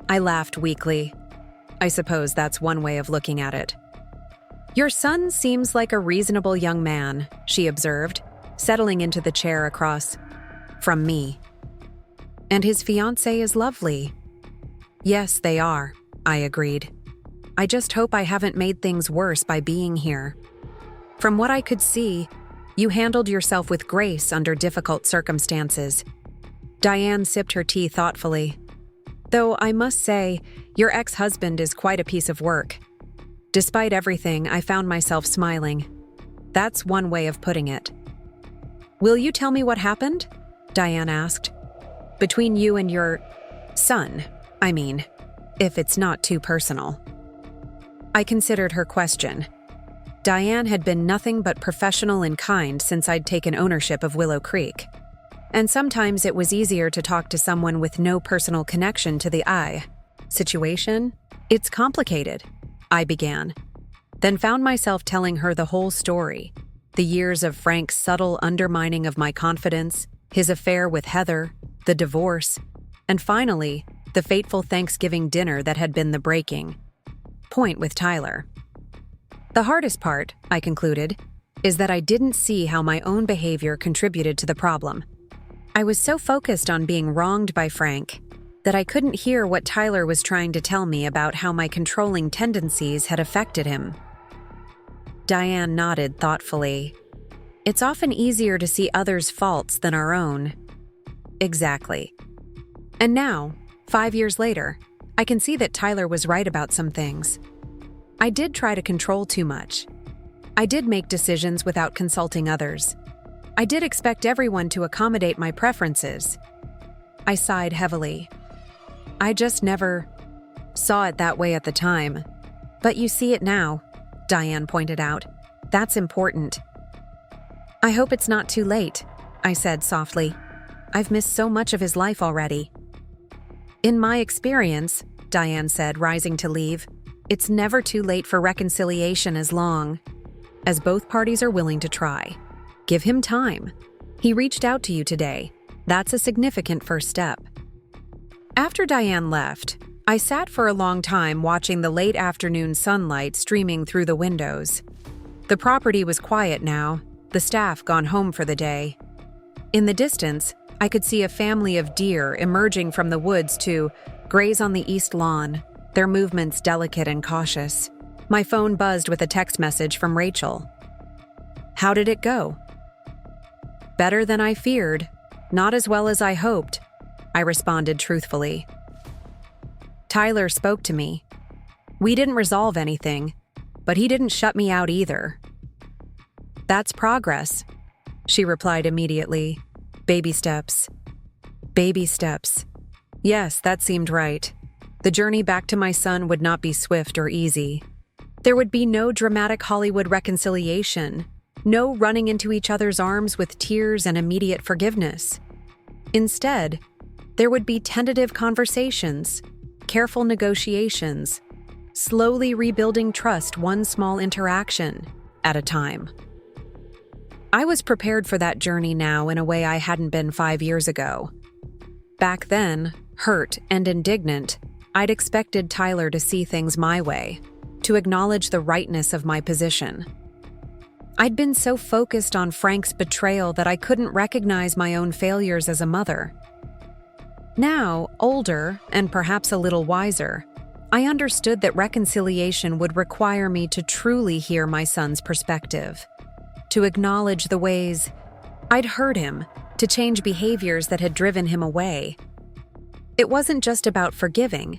I laughed weakly. I suppose that's one way of looking at it. Your son seems like a reasonable young man, she observed, settling into the chair across from me. And his fiancée is lovely. Yes, they are, I agreed. I just hope I haven't made things worse by being here. From what I could see, you handled yourself with grace under difficult circumstances. Diane sipped her tea thoughtfully. Though I must say, your ex-husband is quite a piece of work. Despite everything, I found myself smiling. That's one way of putting it. Will you tell me what happened? Diane asked. Between you and your son, I mean, if it's not too personal. I considered her question. Diane had been nothing but professional and kind since I'd taken ownership of Willow Creek. And sometimes it was easier to talk to someone with no personal connection to the situation. It's complicated, I began, then found myself telling her the whole story, the years of Frank's subtle undermining of my confidence, His affair with Heather, the divorce, and finally, the fateful Thanksgiving dinner that had been the breaking point with Tyler. The hardest part, I concluded, is that I didn't see how my own behavior contributed to the problem. I was so focused on being wronged by Frank that I couldn't hear what Tyler was trying to tell me about how my controlling tendencies had affected him. Diane nodded thoughtfully. It's often easier to see others' faults than our own. Exactly. And now, 5 years later, I can see that Tyler was right about some things. I did try to control too much. I did make decisions without consulting others. I did expect everyone to accommodate my preferences. I sighed heavily. I just never saw it that way at the time. But you see it now, Diane pointed out. That's important. I hope it's not too late, I said softly. I've missed so much of his life already. In my experience, Diane said, rising to leave, it's never too late for reconciliation as long as both parties are willing to try. Give him time. He reached out to you today. That's a significant first step. After Diane left, I sat for a long time watching the late afternoon sunlight streaming through the windows. The property was quiet now, the staff gone home for the day. In the distance, I could see a family of deer emerging from the woods to graze on the east lawn, their movements delicate and cautious. My phone buzzed with a text message from Rachel. How did it go? Better than I feared. Not as well as I hoped, I responded truthfully. Tyler spoke to me. We didn't resolve anything, but he didn't shut me out either. That's progress, she replied immediately. Baby steps. Baby steps. Yes, that seemed right. The journey back to my son would not be swift or easy. There would be no dramatic Hollywood reconciliation, no running into each other's arms with tears and immediate forgiveness. Instead, there would be tentative conversations, careful negotiations, slowly rebuilding trust one small interaction at a time. I was prepared for that journey now in a way I hadn't been 5 years ago. Back then, hurt and indignant, I'd expected Tyler to see things my way, to acknowledge the rightness of my position. I'd been so focused on Frank's betrayal that I couldn't recognize my own failures as a mother. Now, older and perhaps a little wiser, I understood that reconciliation would require me to truly hear my son's perspective, to acknowledge the ways I'd hurt him, to change behaviors that had driven him away. It wasn't just about forgiving.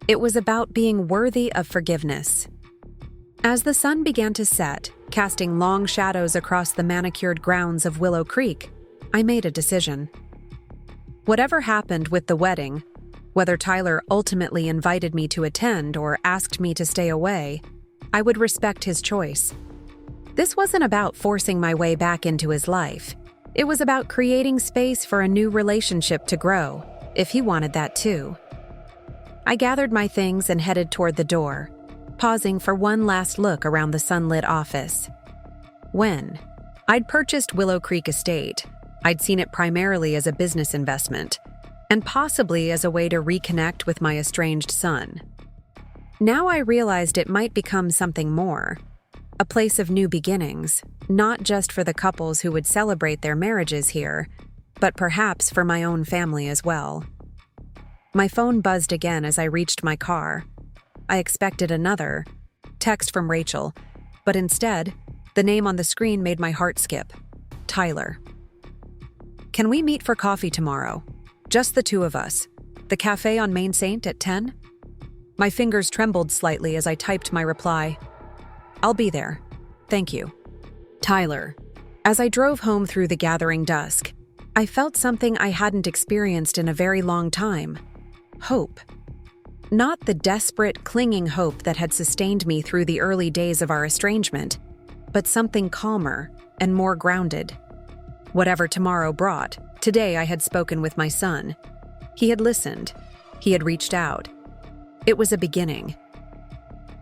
It was about being worthy of forgiveness. As the sun began to set, casting long shadows across the manicured grounds of Willow Creek, I made a decision. Whatever happened with the wedding, whether Tyler ultimately invited me to attend or asked me to stay away, I would respect his choice. This wasn't about forcing my way back into his life. It was about creating space for a new relationship to grow, if he wanted that too. I gathered my things and headed toward the door, pausing for one last look around the sunlit office. When I'd purchased Willow Creek Estate, I'd seen it primarily as a business investment, and possibly as a way to reconnect with my estranged son. Now I realized it might become something more, a place of new beginnings, not just for the couples who would celebrate their marriages here, but perhaps for my own family as well. My phone buzzed again as I reached my car. I expected another text from Rachel, but instead, the name on the screen made my heart skip. Tyler. Can we meet for coffee tomorrow? Just the two of us. The cafe on Main Saint at 10? My fingers trembled slightly as I typed my reply. I'll be there. Thank you. Tyler. As I drove home through the gathering dusk, I felt something I hadn't experienced in a very long time. Hope. Not the desperate, clinging hope that had sustained me through the early days of our estrangement, but something calmer and more grounded. Whatever tomorrow brought, today I had spoken with my son. He had listened. He had reached out. It was a beginning.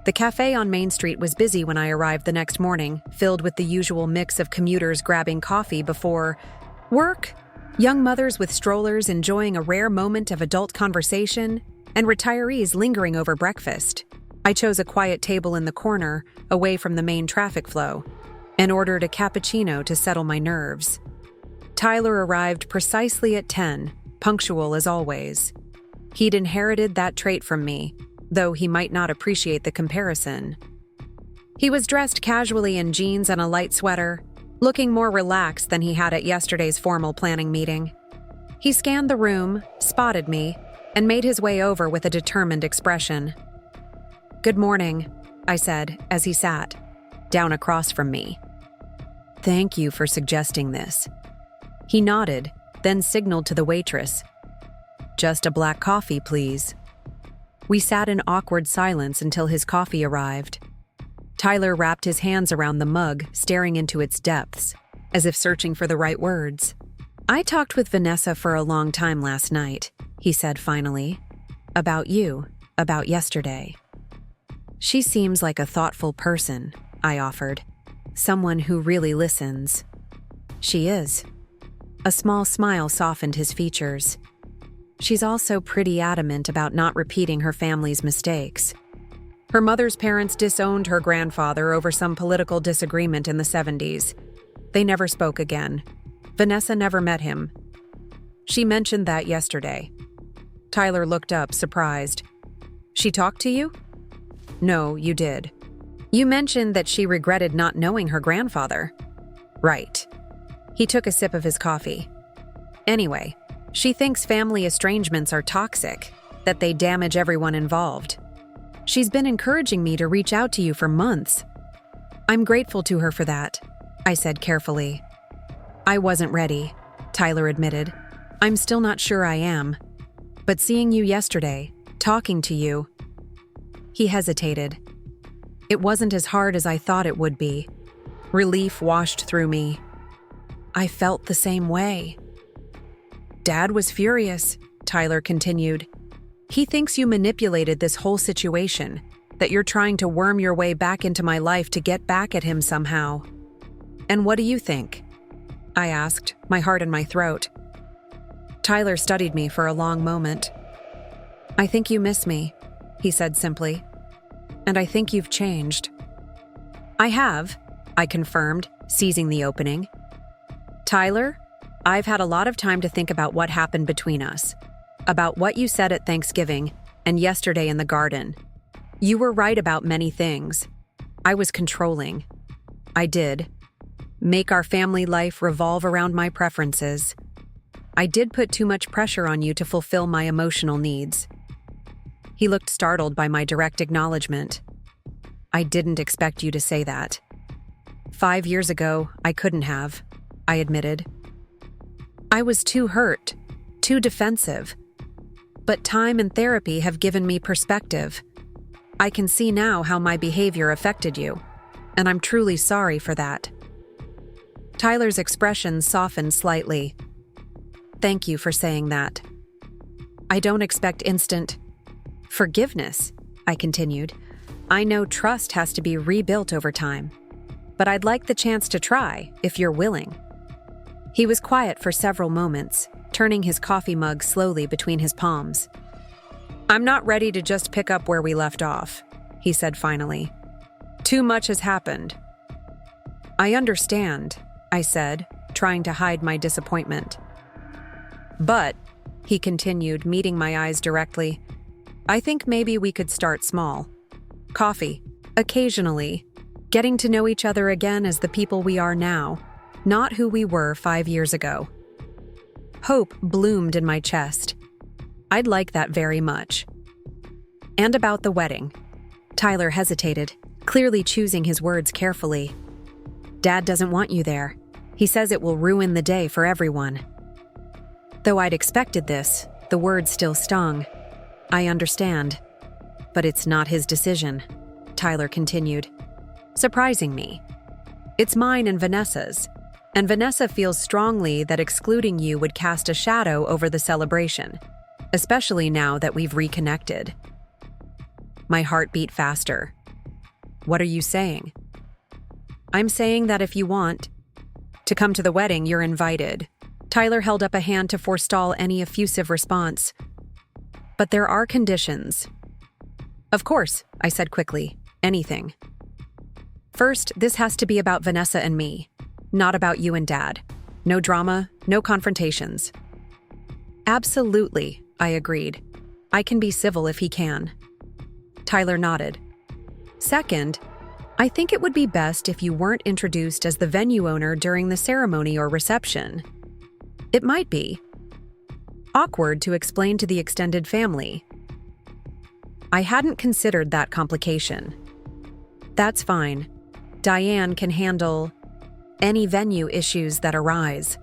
The cafe on Main Street was busy when I arrived the next morning, filled with the usual mix of commuters grabbing coffee before work Young mothers with strollers enjoying a rare moment of adult conversation, and retirees lingering over breakfast. I chose a quiet table in the corner, away from the main traffic flow, and ordered a cappuccino to settle my nerves. Tyler arrived precisely at 10, punctual as always. He'd inherited that trait from me, though he might not appreciate the comparison. He was dressed casually in jeans and a light sweater, looking more relaxed than he had at yesterday's formal planning meeting. He scanned the room, spotted me, and made his way over with a determined expression. "Good morning," I said as he sat, down across from me. "Thank you for suggesting this." He nodded, then signaled to the waitress. "Just a black coffee, please." We sat in awkward silence until his coffee arrived. Tyler wrapped his hands around the mug, staring into its depths, as if searching for the right words. "I talked with Vanessa for a long time last night," he said finally. "About you, about yesterday." "She seems like a thoughtful person," I offered. "Someone who really listens." "She is." A small smile softened his features. "She's also pretty adamant about not repeating her family's mistakes. Her mother's parents disowned her grandfather over some political disagreement in the 70s. They never spoke again. Vanessa never met him. She mentioned that yesterday." Tyler looked up, surprised. "She talked to you?" "No, you did. You mentioned that she regretted not knowing her grandfather." "Right." He took a sip of his coffee. "Anyway, she thinks family estrangements are toxic, that they damage everyone involved. She's been encouraging me to reach out to you for months." "I'm grateful to her for that," I said carefully. "I wasn't ready," Tyler admitted. "I'm still not sure I am. But seeing you yesterday, talking to you..." He hesitated. "It wasn't as hard as I thought it would be." Relief washed through me. I felt the same way. "Dad was furious," Tyler continued. "He thinks you manipulated this whole situation, that you're trying to worm your way back into my life to get back at him somehow." "And what do you think?" I asked, my heart in my throat. Tyler studied me for a long moment. "I think you miss me," he said simply. "And I think you've changed." "I have," I confirmed, seizing the opening. "Tyler, I've had a lot of time to think about what happened between us. About what you said at Thanksgiving and yesterday in the garden. You were right about many things. I was controlling. I did. Make our family life revolve around my preferences. I did put too much pressure on you to fulfill my emotional needs." He looked startled by my direct acknowledgement. "I didn't expect you to say that. 5 years ago, I couldn't have," I admitted. "I was too hurt, too defensive. But time and therapy have given me perspective. I can see now how my behavior affected you, and I'm truly sorry for that." Tyler's expression softened slightly. "Thank you for saying that. I don't expect instant forgiveness," I continued. "I know trust has to be rebuilt over time, but I'd like the chance to try, if you're willing." He was quiet for several moments, turning his coffee mug slowly between his palms. "I'm not ready to just pick up where we left off," he said finally. "Too much has happened." "I understand," I said, trying to hide my disappointment. "But," he continued, meeting my eyes directly, "I think maybe we could start small. Coffee, occasionally, getting to know each other again as the people we are now, not who we were 5 years ago." Hope bloomed in my chest. I'd like that very much. "And about the wedding." Tyler hesitated, clearly choosing his words carefully. "Dad doesn't want you there. He says it will ruin the day for everyone." Though I'd expected this, the words still stung. "I understand. But it's not his decision," Tyler continued, surprising me. "It's mine and Vanessa's. And Vanessa feels strongly that excluding you would cast a shadow over the celebration, especially now that we've reconnected." My heart beat faster. "What are you saying?" "I'm saying that if you want to come to the wedding, you're invited. Tyler held up a hand to forestall any effusive response. But there are conditions. Of course, I said quickly. Anything. First, this has to be about Vanessa and me, not about you and Dad. No drama, no confrontations. Absolutely, I agreed. I can be civil if he can. Tyler nodded. Second, I think it would be best if you weren't introduced as the venue owner during the ceremony or reception. It might be awkward to explain to the extended family. I hadn't considered that complication. That's fine. Diane can handle any venue issues that arise.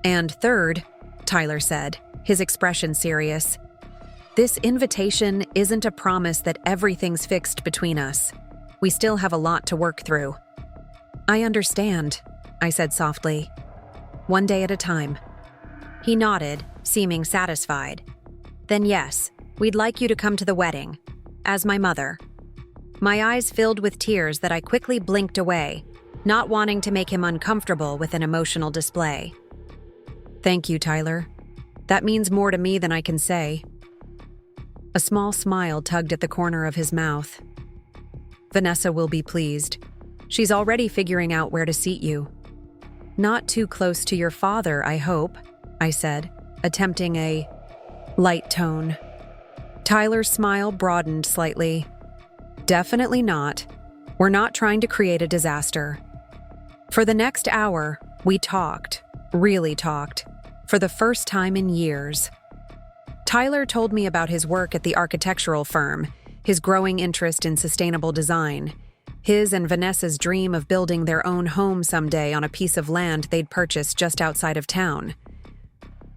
And third, Tyler said, his expression serious, this invitation isn't a promise that everything's fixed between us. We still have a lot to work through. I understand, I said softly. One day at a time. He nodded, seeming satisfied. Then yes, we'd like you to come to the wedding, as my mother. My eyes filled with tears that I quickly blinked away, not wanting to make him uncomfortable with an emotional display. Thank you, Tyler. That means more to me than I can say. A small smile tugged at the corner of his mouth. Vanessa will be pleased. She's already figuring out where to seat you. Not too close to your father, I hope, I said, attempting a light tone. Tyler's smile broadened slightly. Definitely not. We're not trying to create a disaster. For the next hour, we talked, really talked, for the first time in years. Tyler told me about his work at the architectural firm, his growing interest in sustainable design, his and Vanessa's dream of building their own home someday on a piece of land they'd purchased just outside of town.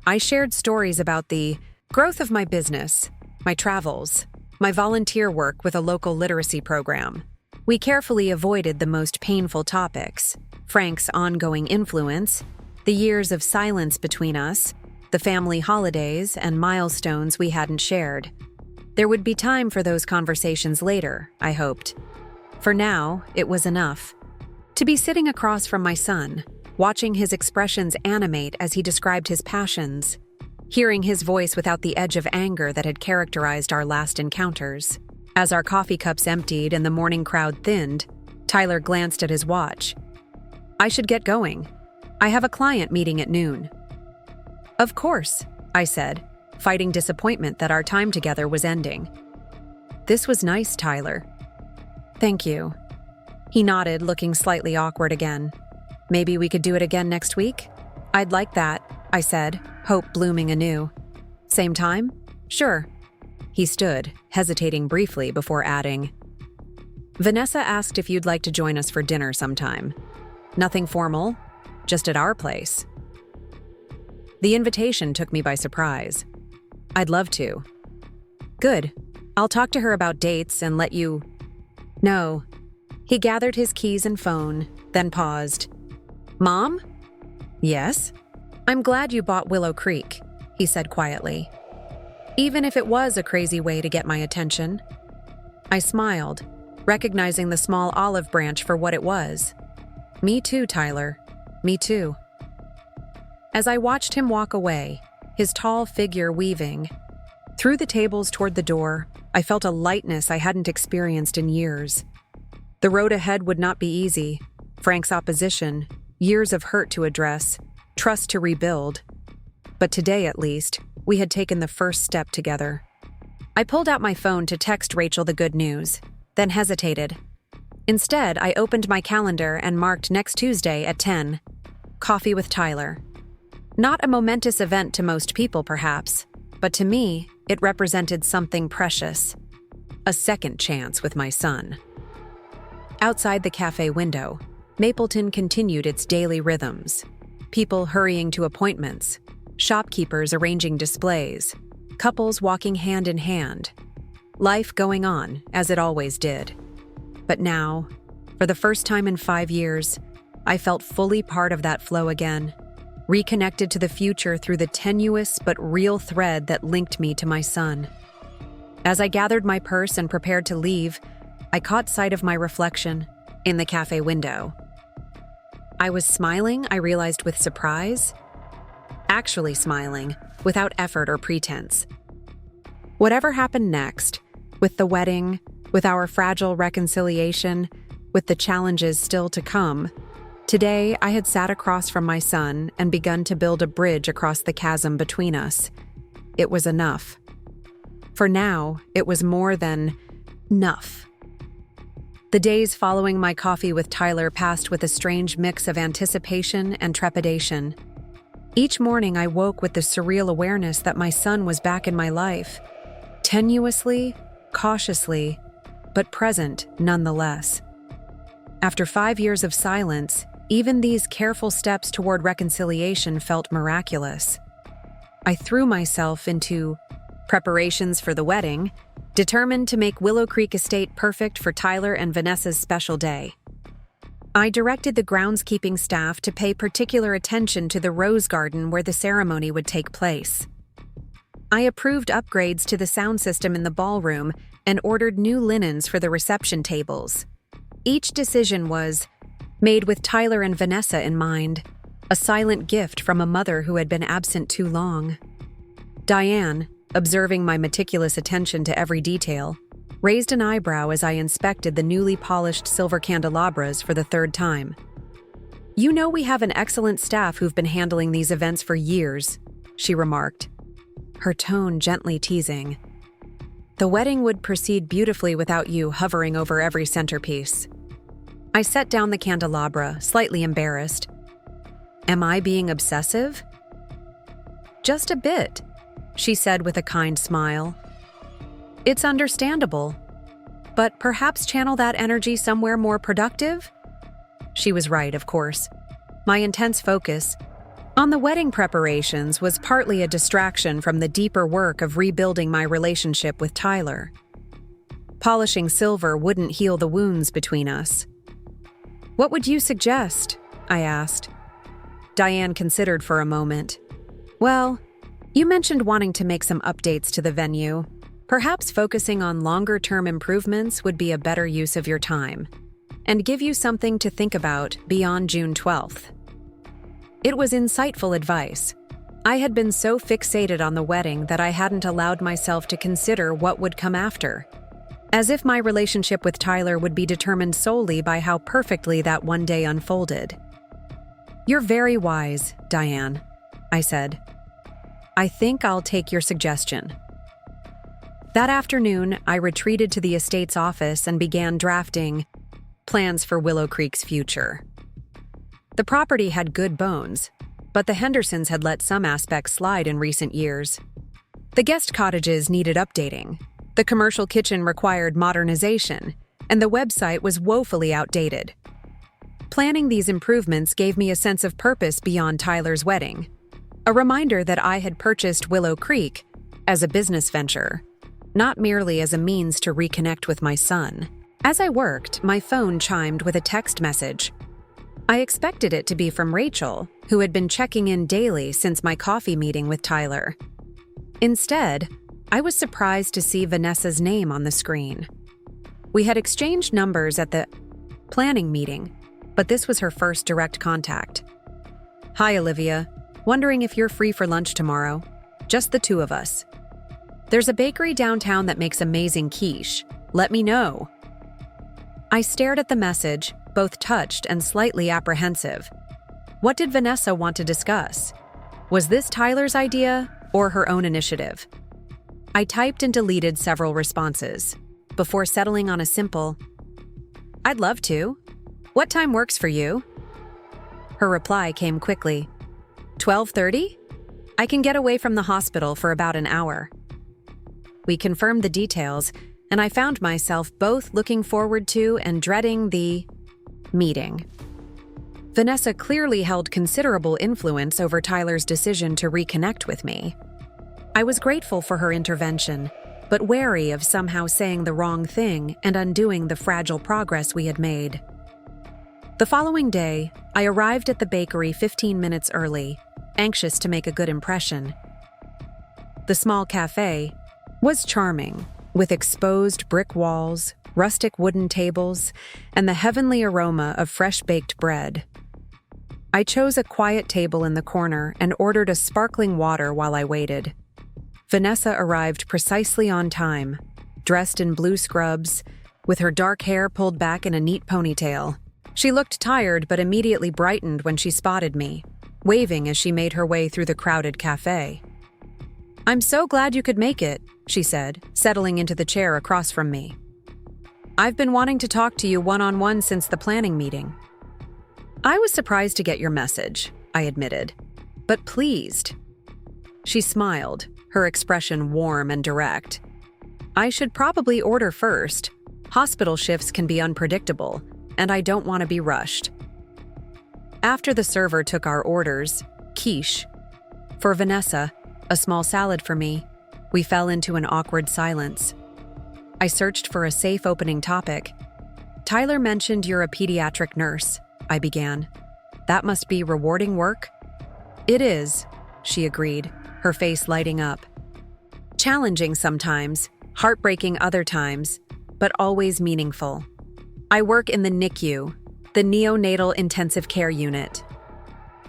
I shared stories about the growth of my business, my travels, my volunteer work with a local literacy program. We carefully avoided the most painful topics, Frank's ongoing influence, the years of silence between us, the family holidays and milestones we hadn't shared. There would be time for those conversations later, I hoped. For now, it was enough. To be sitting across from my son, watching his expressions animate as he described his passions, hearing his voice without the edge of anger that had characterized our last encounters. As our coffee cups emptied and the morning crowd thinned, Tyler glanced at his watch. I should get going. I have a client meeting at noon. Of course, I said, fighting disappointment that our time together was ending. This was nice, Tyler. Thank you. He nodded, looking slightly awkward again. Maybe we could do it again next week? I'd like that, I said, hope blooming anew. Same time? Sure. He stood, hesitating briefly before adding, Vanessa asked if you'd like to join us for dinner sometime. Nothing formal, just at our place. The invitation took me by surprise. I'd love to. Good. I'll talk to her about dates and let you know. He gathered his keys and phone, then paused. Mom? Yes? I'm glad you bought Willow Creek, he said quietly. Even if it was a crazy way to get my attention. I smiled, recognizing the small olive branch for what it was. Me too, Tyler. Me too. As I watched him walk away, his tall figure weaving through the tables toward the door, I felt a lightness I hadn't experienced in years. The road ahead would not be easy. Frank's opposition, years of hurt to address, trust to rebuild. But today, at least, we had taken the first step together. I pulled out my phone to text Rachel the good news, then hesitated. Instead, I opened my calendar and marked next Tuesday at 10. Coffee with Tyler. Not a momentous event to most people, perhaps, but to me, it represented something precious. A second chance with my son. Outside the cafe window, Mapleton continued its daily rhythms. People hurrying to appointments, shopkeepers arranging displays, couples walking hand in hand. Life going on, as it always did. But now, for the first time in 5 years, I felt fully part of that flow again, reconnected to the future through the tenuous but real thread that linked me to my son. As I gathered my purse and prepared to leave, I caught sight of my reflection in the cafe window. I was smiling, I realized with surprise. actually smiling, without effort or pretense. Whatever happened next, with the wedding, with our fragile reconciliation, with the challenges still to come, today I had sat across from my son and begun to build a bridge across the chasm between us. It was enough. For now, it was more than enough. The days following my coffee with Tyler passed with a strange mix of anticipation and trepidation. Each morning I woke with the surreal awareness that my son was back in my life, tenuously, cautiously, but present nonetheless. After 5 years of silence, even these careful steps toward reconciliation felt miraculous. I threw myself into preparations for the wedding, determined to make Willow Creek Estate perfect for Tyler and Vanessa's special day. I directed the groundskeeping staff to pay particular attention to the rose garden where the ceremony would take place. I approved upgrades to the sound system in the ballroom and ordered new linens for the reception tables. Each decision was made with Tyler and Vanessa in mind, a silent gift from a mother who had been absent too long. Diane, observing my meticulous attention to every detail, raised an eyebrow as I inspected the newly polished silver candelabras for the third time. "You know we have an excellent staff who've been handling these events for years," she remarked, her tone gently teasing. "The wedding would proceed beautifully without you hovering over every centerpiece." I set down the candelabra, slightly embarrassed. "Am I being obsessive?" "Just a bit," she said with a kind smile. "It's understandable, but perhaps channel that energy somewhere more productive?" She was right, of course. My intense focus on the wedding preparations was partly a distraction from the deeper work of rebuilding my relationship with Tyler. Polishing silver wouldn't heal the wounds between us. "What would you suggest?" I asked. Diane considered for a moment. "Well, you mentioned wanting to make some updates to the venue. Perhaps focusing on longer-term improvements would be a better use of your time, and give you something to think about beyond June 12th. It was insightful advice. I had been so fixated on the wedding that I hadn't allowed myself to consider what would come after, as if my relationship with Tyler would be determined solely by how perfectly that one day unfolded. "You're very wise, Diane," I said. "I think I'll take your suggestion." That afternoon, I retreated to the estate's office and began drafting plans for Willow Creek's future. The property had good bones, but the Hendersons had let some aspects slide in recent years. The guest cottages needed updating, the commercial kitchen required modernization, and the website was woefully outdated. Planning these improvements gave me a sense of purpose beyond Tyler's wedding, a reminder that I had purchased Willow Creek as a business venture, not merely as a means to reconnect with my son. As I worked, my phone chimed with a text message. I expected it to be from Rachel, who had been checking in daily since my coffee meeting with Tyler. Instead, I was surprised to see Vanessa's name on the screen. We had exchanged numbers at the planning meeting, but this was her first direct contact. "Hi, Olivia. Wondering if you're free for lunch tomorrow. Just the two of us. There's a bakery downtown that makes amazing quiche. Let me know." I stared at the message, both touched and slightly apprehensive. What did Vanessa want to discuss? Was this Tyler's idea or her own initiative? I typed and deleted several responses before settling on a simple, "I'd love to. What time works for you?" Her reply came quickly. 12:30? I can get away from the hospital for about an hour. We confirmed the details, and I found myself both looking forward to and dreading the meeting. Vanessa clearly held considerable influence over Tyler's decision to reconnect with me. I was grateful for her intervention, but wary of somehow saying the wrong thing and undoing the fragile progress we had made. The following day, I arrived at the bakery 15 minutes early, anxious to make a good impression. The small cafe was charming, with exposed brick walls, rustic wooden tables, and the heavenly aroma of fresh-baked bread. I chose a quiet table in the corner and ordered a sparkling water while I waited. Vanessa arrived precisely on time, dressed in blue scrubs, with her dark hair pulled back in a neat ponytail. She looked tired but immediately brightened when she spotted me, waving as she made her way through the crowded cafe. "I'm so glad you could make it," she said, settling into the chair across from me. "I've been wanting to talk to you one-on-one since the planning meeting." "I was surprised to get your message," I admitted, "but pleased." She smiled, her expression warm and direct. "I should probably order first. Hospital shifts can be unpredictable, and I don't want to be rushed." After the server took our orders, quiche for Vanessa, a small salad for me, we fell into an awkward silence. I searched for a safe opening topic. "Tyler mentioned you're a pediatric nurse," I began. "That must be rewarding work?" "It is," she agreed, her face lighting up. "Challenging sometimes, heartbreaking other times, but always meaningful. I work in the NICU, the Neonatal Intensive Care Unit,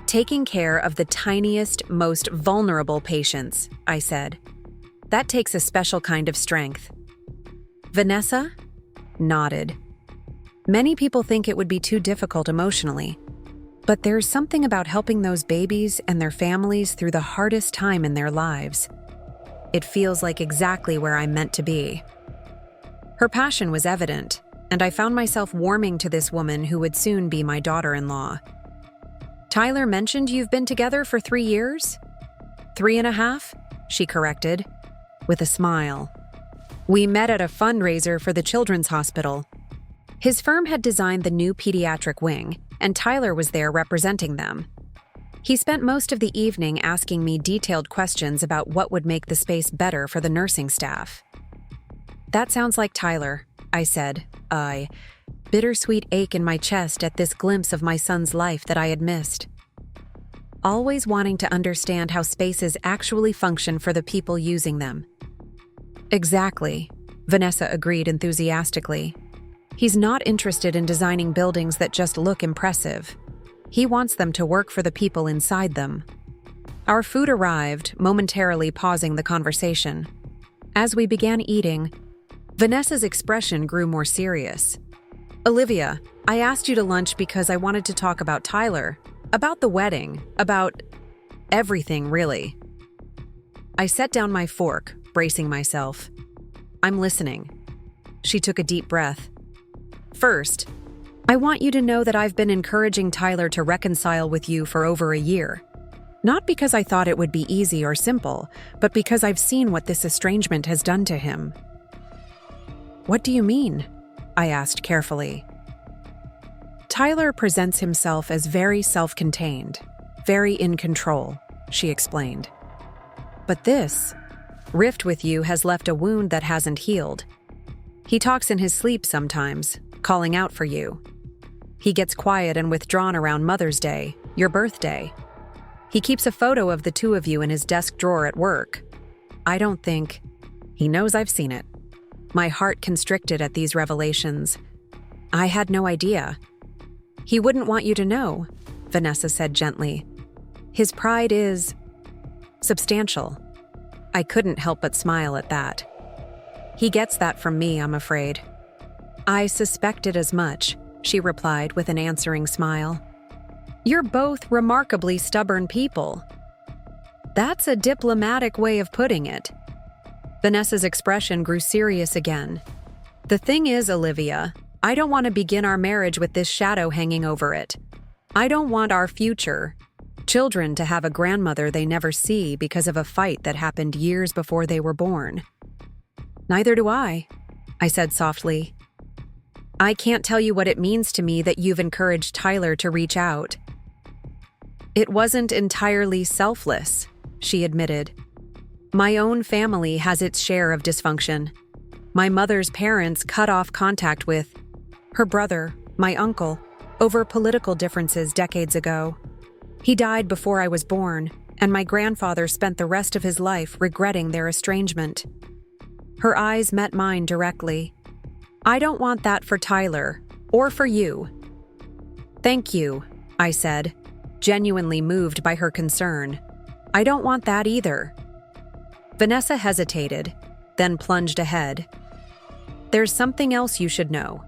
taking care of the tiniest, most vulnerable patients," I said. "That takes a special kind of strength." Vanessa nodded. "Many people think it would be too difficult emotionally, but there's something about helping those babies and their families through the hardest time in their lives. It feels like exactly where I'm meant to be." Her passion was evident, and I found myself warming to this woman who would soon be my daughter-in-law. "Tyler mentioned you've been together for 3 years?" 3.5, she corrected, with a smile. "We met at a fundraiser for the Children's Hospital. His firm had designed the new pediatric wing, and Tyler was there representing them. He spent most of the evening asking me detailed questions about what would make the space better for the nursing staff." "That sounds like Tyler," I said, bittersweet ache in my chest at this glimpse of my son's life that I had missed. Always wanting to understand how spaces actually function for the people using them. "Exactly," Vanessa agreed enthusiastically. "He's not interested in designing buildings that just look impressive. He wants them to work for the people inside them." Our food arrived, momentarily pausing the conversation. As we began eating, Vanessa's expression grew more serious. "Olivia, I asked you to lunch because I wanted to talk about Tyler, about the wedding, about everything, really." I set down my fork, bracing myself. "I'm listening." She took a deep breath. "First, I want you to know that I've been encouraging Tyler to reconcile with you for over a year. Not because I thought it would be easy or simple, but because I've seen what this estrangement has done to him." "What do you mean?" I asked carefully. "Tyler presents himself as very self-contained, very in control," she explained. "But this rift with you has left a wound that hasn't healed. He talks in his sleep sometimes, calling out for you. He gets quiet and withdrawn around Mother's Day, your birthday. He keeps a photo of the two of you in his desk drawer at work. I don't think he knows I've seen it." My heart constricted at these revelations. I had no idea. "He wouldn't want you to know," Vanessa said gently. "His pride is substantial." I couldn't help but smile at that. "He gets that from me, I'm afraid." "I suspected as much," she replied with an answering smile. "You're both remarkably stubborn people." "That's a diplomatic way of putting it." Vanessa's expression grew serious again. "The thing is, Olivia, I don't want to begin our marriage with this shadow hanging over it. I don't want our future children to have a grandmother they never see because of a fight that happened years before they were born." "Neither do I said softly. "I can't tell you what it means to me that you've encouraged Tyler to reach out." "It wasn't entirely selfless," she admitted. "My own family has its share of dysfunction. My mother's parents cut off contact with her brother, my uncle, over political differences decades ago. He died before I was born, and my grandfather spent the rest of his life regretting their estrangement." Her eyes met mine directly. "I don't want that for Tyler, or for you." "Thank you," I said, genuinely moved by her concern. I don't want that either. Vanessa hesitated, then plunged ahead. There's something else you should know.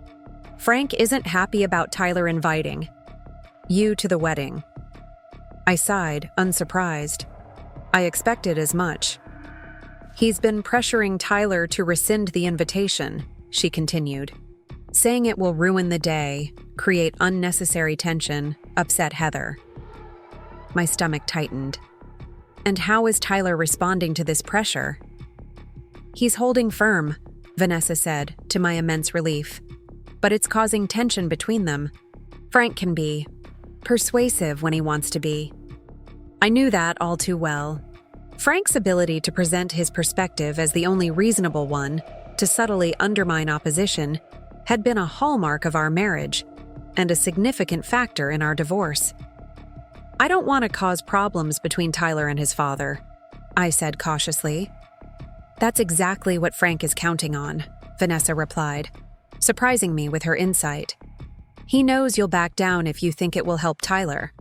Frank isn't happy about Tyler inviting you to the wedding. I sighed, unsurprised. I expected as much. He's been pressuring Tyler to rescind the invitation, she continued, saying it will ruin the day, create unnecessary tension, upset Heather. My stomach tightened. And how is Tyler responding to this pressure? He's holding firm, Vanessa said, to my immense relief. But it's causing tension between them. Frank can be persuasive when he wants to be. I knew that all too well. Frank's ability to present his perspective as the only reasonable one, to subtly undermine opposition, had been a hallmark of our marriage and a significant factor in our divorce. I don't want to cause problems between Tyler and his father, I said cautiously. That's exactly what Frank is counting on, Vanessa replied, surprising me with her insight. He knows you'll back down if you think it will help Tyler.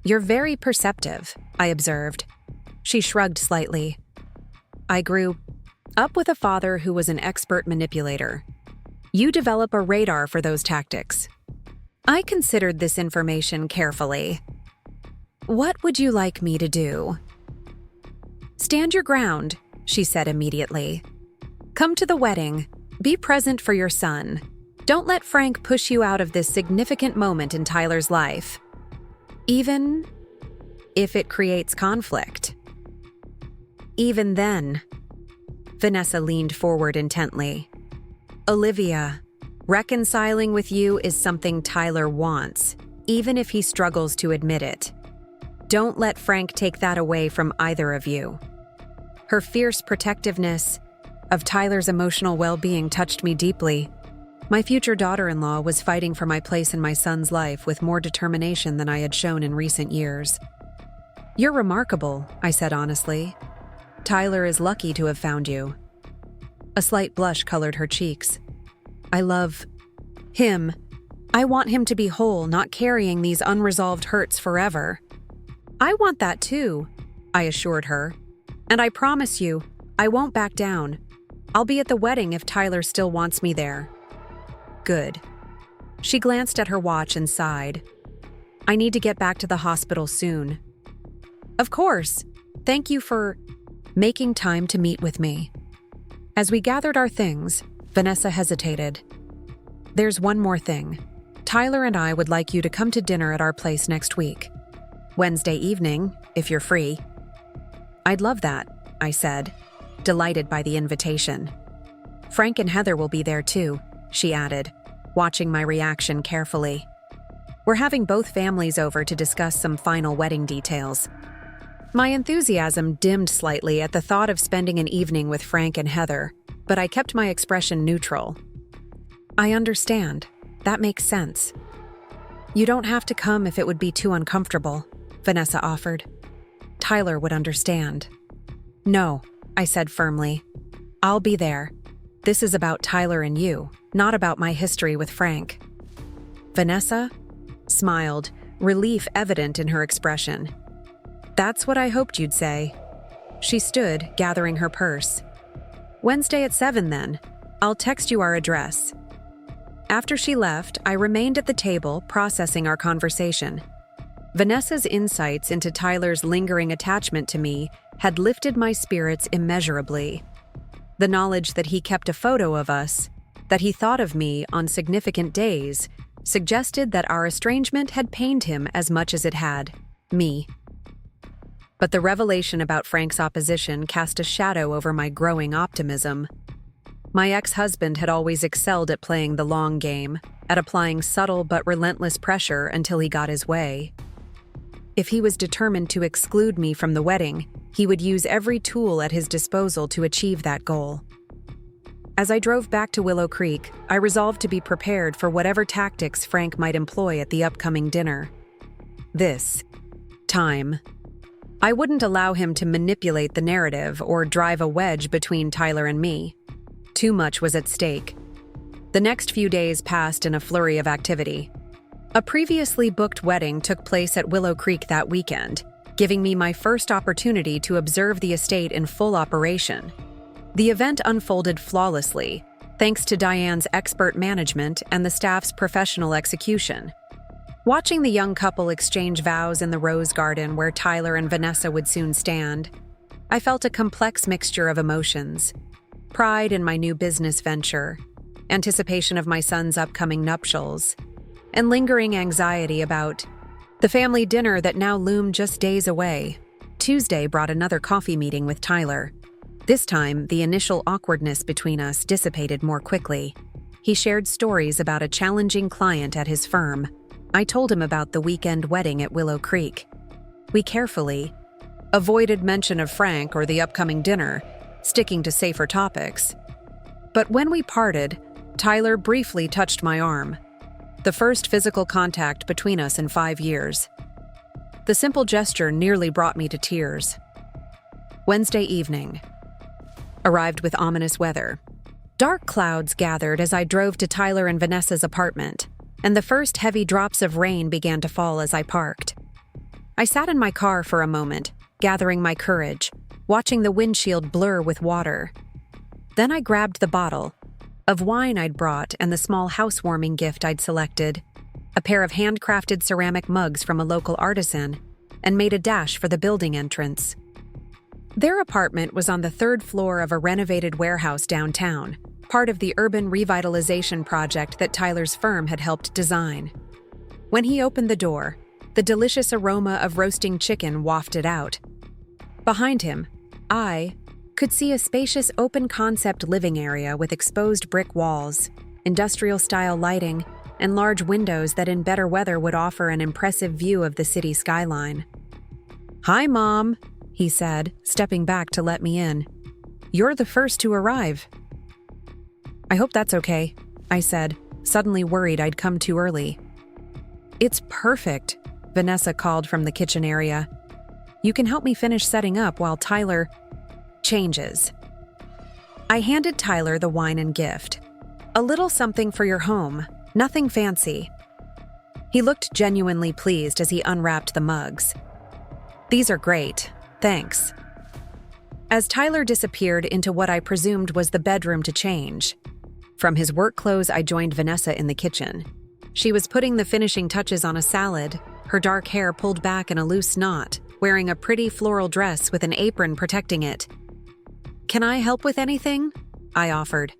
You're very perceptive, I observed. She shrugged slightly. I grew up with a father who was an expert manipulator. You develop a radar for those tactics. I considered this information carefully. What would you like me to do? Stand your ground, she said immediately. Come to the wedding. Be present for your son. Don't let Frank push you out of this significant moment in Tyler's life, even if it creates conflict. Even then, Vanessa leaned forward intently. Olivia, reconciling with you is something Tyler wants, even if he struggles to admit it. Don't let Frank take that away from either of you. Her fierce protectiveness of Tyler's emotional well-being touched me deeply. My future daughter-in-law was fighting for my place in my son's life with more determination than I had shown in recent years. You're remarkable, I said honestly. Tyler is lucky to have found you. A slight blush colored her cheeks. I love him. I want him to be whole, not carrying these unresolved hurts forever. I want that too, I assured her. And I promise you, I won't back down. I'll be at the wedding if Tyler still wants me there. Good. She glanced at her watch and sighed. I need to get back to the hospital soon. Of course. Thank you for making time to meet with me. As we gathered our things, Vanessa hesitated. There's one more thing. Tyler and I would like you to come to dinner at our place next week. Wednesday evening, if you're free. I'd love that, I said, delighted by the invitation. Frank and Heather will be there too, she added, watching my reaction carefully. We're having both families over to discuss some final wedding details. My enthusiasm dimmed slightly at the thought of spending an evening with Frank and Heather, but I kept my expression neutral. I understand. That makes sense. You don't have to come if it would be too uncomfortable, Vanessa offered. Tyler would understand. No, I said firmly. I'll be there. This is about Tyler and you, not about my history with Frank. Vanessa smiled, relief evident in her expression. That's what I hoped you'd say. She stood, gathering her purse. Wednesday at 7 then. I'll text you our address. After she left, I remained at the table, processing our conversation. Vanessa's insights into Tyler's lingering attachment to me had lifted my spirits immeasurably. The knowledge that he kept a photo of us, that he thought of me on significant days, suggested that our estrangement had pained him as much as it had me. But the revelation about Frank's opposition cast a shadow over my growing optimism. My ex-husband had always excelled at playing the long game, at applying subtle but relentless pressure until he got his way. If he was determined to exclude me from the wedding, he would use every tool at his disposal to achieve that goal. As I drove back to Willow Creek, I resolved to be prepared for whatever tactics Frank might employ at the upcoming dinner. This time, I wouldn't allow him to manipulate the narrative or drive a wedge between Tyler and me. Too much was at stake. The next few days passed in a flurry of activity. A previously booked wedding took place at Willow Creek that weekend, giving me my first opportunity to observe the estate in full operation. The event unfolded flawlessly, thanks to Diane's expert management and the staff's professional execution. Watching the young couple exchange vows in the rose garden where Tyler and Vanessa would soon stand, I felt a complex mixture of emotions: pride in my new business venture, anticipation of my son's upcoming nuptials, and lingering anxiety about the family dinner that now loomed just days away. Tuesday brought another coffee meeting with Tyler. This time, the initial awkwardness between us dissipated more quickly. He shared stories about a challenging client at his firm. I told him about the weekend wedding at Willow Creek. We carefully avoided mention of Frank or the upcoming dinner, sticking to safer topics. But when we parted, Tyler briefly touched my arm, the first physical contact between us in 5 years. The simple gesture nearly brought me to tears. Wednesday evening arrived with ominous weather. Dark clouds gathered as I drove to Tyler and Vanessa's apartment, and the first heavy drops of rain began to fall as I parked. I sat in my car for a moment, gathering my courage, watching the windshield blur with water. Then I grabbed the bottle of wine I'd brought and the small housewarming gift I'd selected, a pair of handcrafted ceramic mugs from a local artisan, and made a dash for the building entrance. Their apartment was on the 3rd floor of a renovated warehouse downtown, part of the urban revitalization project that Tyler's firm had helped design. When he opened the door, the delicious aroma of roasting chicken wafted out. Behind him, I could see a spacious open-concept living area with exposed brick walls, industrial-style lighting, and large windows that in better weather would offer an impressive view of the city skyline. "Hi, Mom," he said, stepping back to let me in. "You're the first to arrive." "I hope that's okay," I said, suddenly worried I'd come too early. "It's perfect," Vanessa called from the kitchen area. "You can help me finish setting up while Tyler changes." I handed Tyler the wine and gift. "A little something for your home, nothing fancy." He looked genuinely pleased as he unwrapped the mugs. "These are great, thanks." As Tyler disappeared into what I presumed was the bedroom to change. From his work clothes, I joined Vanessa in the kitchen. She was putting the finishing touches on a salad, her dark hair pulled back in a loose knot, wearing a pretty floral dress with an apron protecting it. "Can I help with anything?" I offered.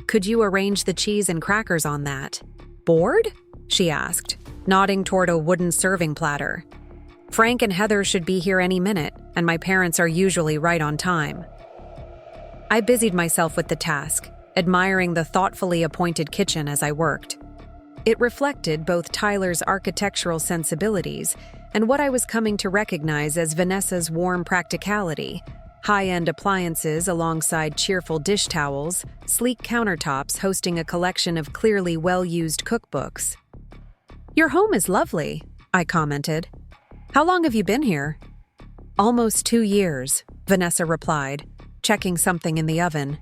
"Could you arrange the cheese and crackers on that?" "Board?" she asked, nodding toward a wooden serving platter. "Frank and Heather should be here any minute, and my parents are usually right on time." I busied myself with the task, admiring the thoughtfully appointed kitchen as I worked. It reflected both Tyler's architectural sensibilities and what I was coming to recognize as Vanessa's warm practicality: high-end appliances alongside cheerful dish towels, sleek countertops hosting a collection of clearly well-used cookbooks. "Your home is lovely," I commented. "How long have you been here?" "Almost 2 years," Vanessa replied, checking something in the oven.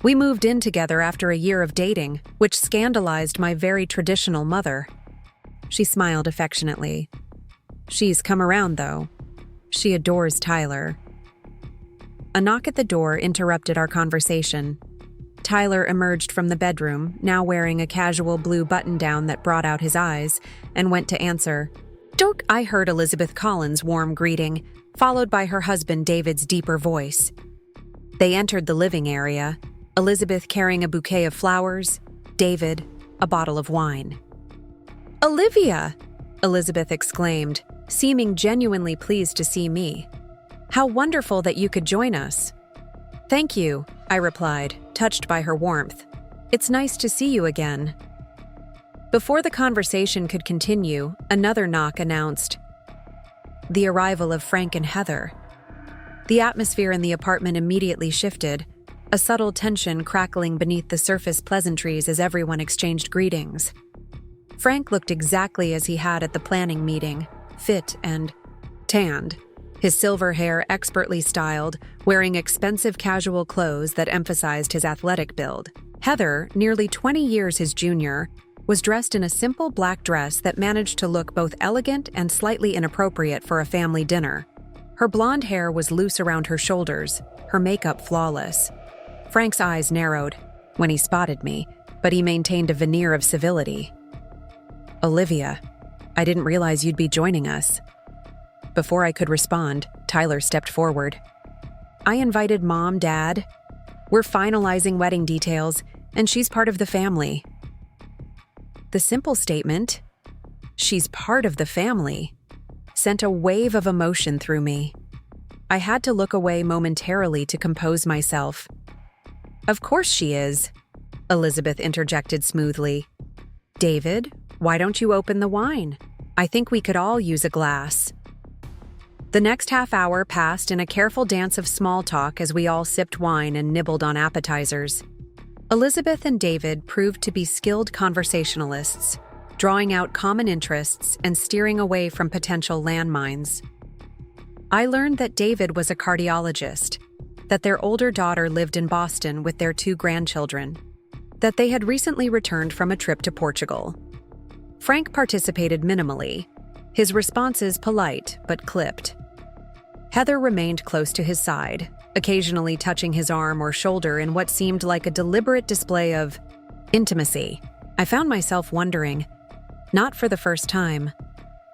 "We moved in together after a year of dating, which scandalized my very traditional mother." She smiled affectionately. "She's come around, though. She adores Tyler." A knock at the door interrupted our conversation. Tyler emerged from the bedroom, now wearing a casual blue button-down that brought out his eyes, and went to answer. "Dirk," I heard Elizabeth Collins' warm greeting, followed by her husband David's deeper voice. They entered the living area, Elizabeth carrying a bouquet of flowers, David a bottle of wine. "Olivia!" Elizabeth exclaimed, seeming genuinely pleased to see me. "How wonderful that you could join us." "Thank you," I replied, touched by her warmth. "It's nice to see you again." Before the conversation could continue, another knock announced the arrival of Frank and Heather. The atmosphere in the apartment immediately shifted, a subtle tension crackling beneath the surface pleasantries as everyone exchanged greetings. Frank looked exactly as he had at the planning meeting, fit and tanned, his silver hair expertly styled, wearing expensive casual clothes that emphasized his athletic build. Heather, nearly 20 years his junior, was dressed in a simple black dress that managed to look both elegant and slightly inappropriate for a family dinner. Her blonde hair was loose around her shoulders, her makeup flawless. Frank's eyes narrowed when he spotted me, but he maintained a veneer of civility. "Olivia, I didn't realize you'd be joining us." Before I could respond, Tyler stepped forward. "I invited Mom, Dad. We're finalizing wedding details, and she's part of the family." The simple statement, "she's part of the family," sent a wave of emotion through me. I had to look away momentarily to compose myself. "Of course she is," Elizabeth interjected smoothly. "David, why don't you open the wine? I think we could all use a glass." The next half hour passed in a careful dance of small talk as we all sipped wine and nibbled on appetizers. Elizabeth and David proved to be skilled conversationalists, drawing out common interests and steering away from potential landmines. I learned that David was a cardiologist, that their older daughter lived in Boston with their 2 grandchildren, that they had recently returned from a trip to Portugal. Frank participated minimally, his responses polite but clipped. Heather remained close to his side, occasionally touching his arm or shoulder in what seemed like a deliberate display of intimacy. I found myself wondering, not for the first time,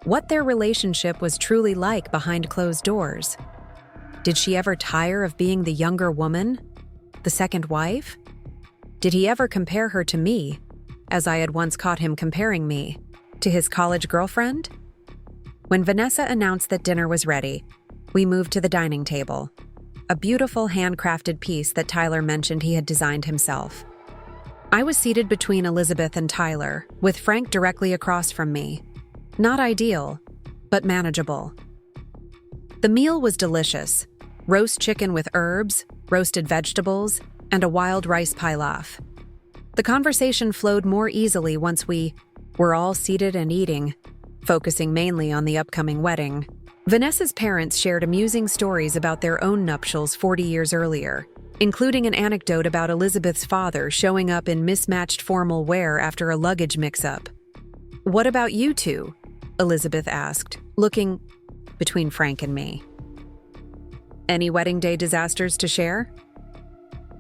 what their relationship was truly like behind closed doors. Did she ever tire of being the younger woman, the second wife? Did he ever compare her to me, as I had once caught him comparing me, to his college girlfriend? When Vanessa announced that dinner was ready, we moved to the dining table, a beautiful handcrafted piece that Tyler mentioned he had designed himself. I was seated between Elizabeth and Tyler, with Frank directly across from me. Not ideal, but manageable. The meal was delicious: roast chicken with herbs, roasted vegetables, and a wild rice pilaf. The conversation flowed more easily once we were all seated and eating, focusing mainly on the upcoming wedding. Vanessa's parents shared amusing stories about their own nuptials 40 years earlier, including an anecdote about Elizabeth's father showing up in mismatched formal wear after a luggage mix-up. "What about you two?" Elizabeth asked, looking between Frank and me. "Any wedding day disasters to share?"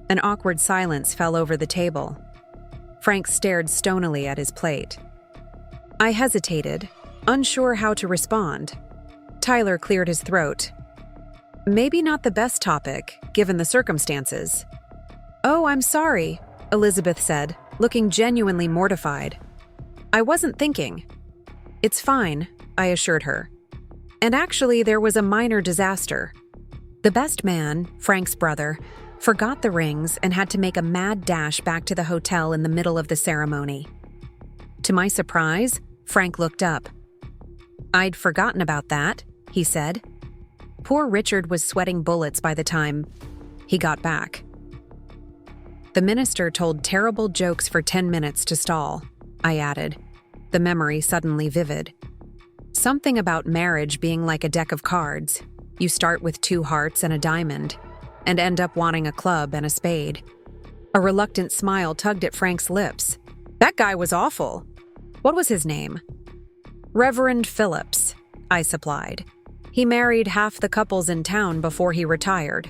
An awkward silence fell over the table. Frank stared stonily at his plate. I hesitated, unsure how to respond. Tyler cleared his throat. "Maybe not the best topic, given the circumstances." "Oh, I'm sorry," Elizabeth said, looking genuinely mortified. "I wasn't thinking." "It's fine," I assured her. And actually, there was a minor disaster. The best man, Frank's brother, forgot the rings and had to make a mad dash back to the hotel in the middle of the ceremony. To my surprise, Frank looked up. "I'd forgotten about that," he said. Poor Richard was sweating bullets by the time he got back. "The minister told terrible jokes for 10 minutes to stall," I added, the memory suddenly vivid. "Something about marriage being like a deck of cards. You start with 2 hearts and a diamond, and end up wanting a club and a spade." A reluctant smile tugged at Frank's lips. "That guy was awful. What was his name?" "Reverend Phillips," I supplied. "He married half the couples in town before he retired."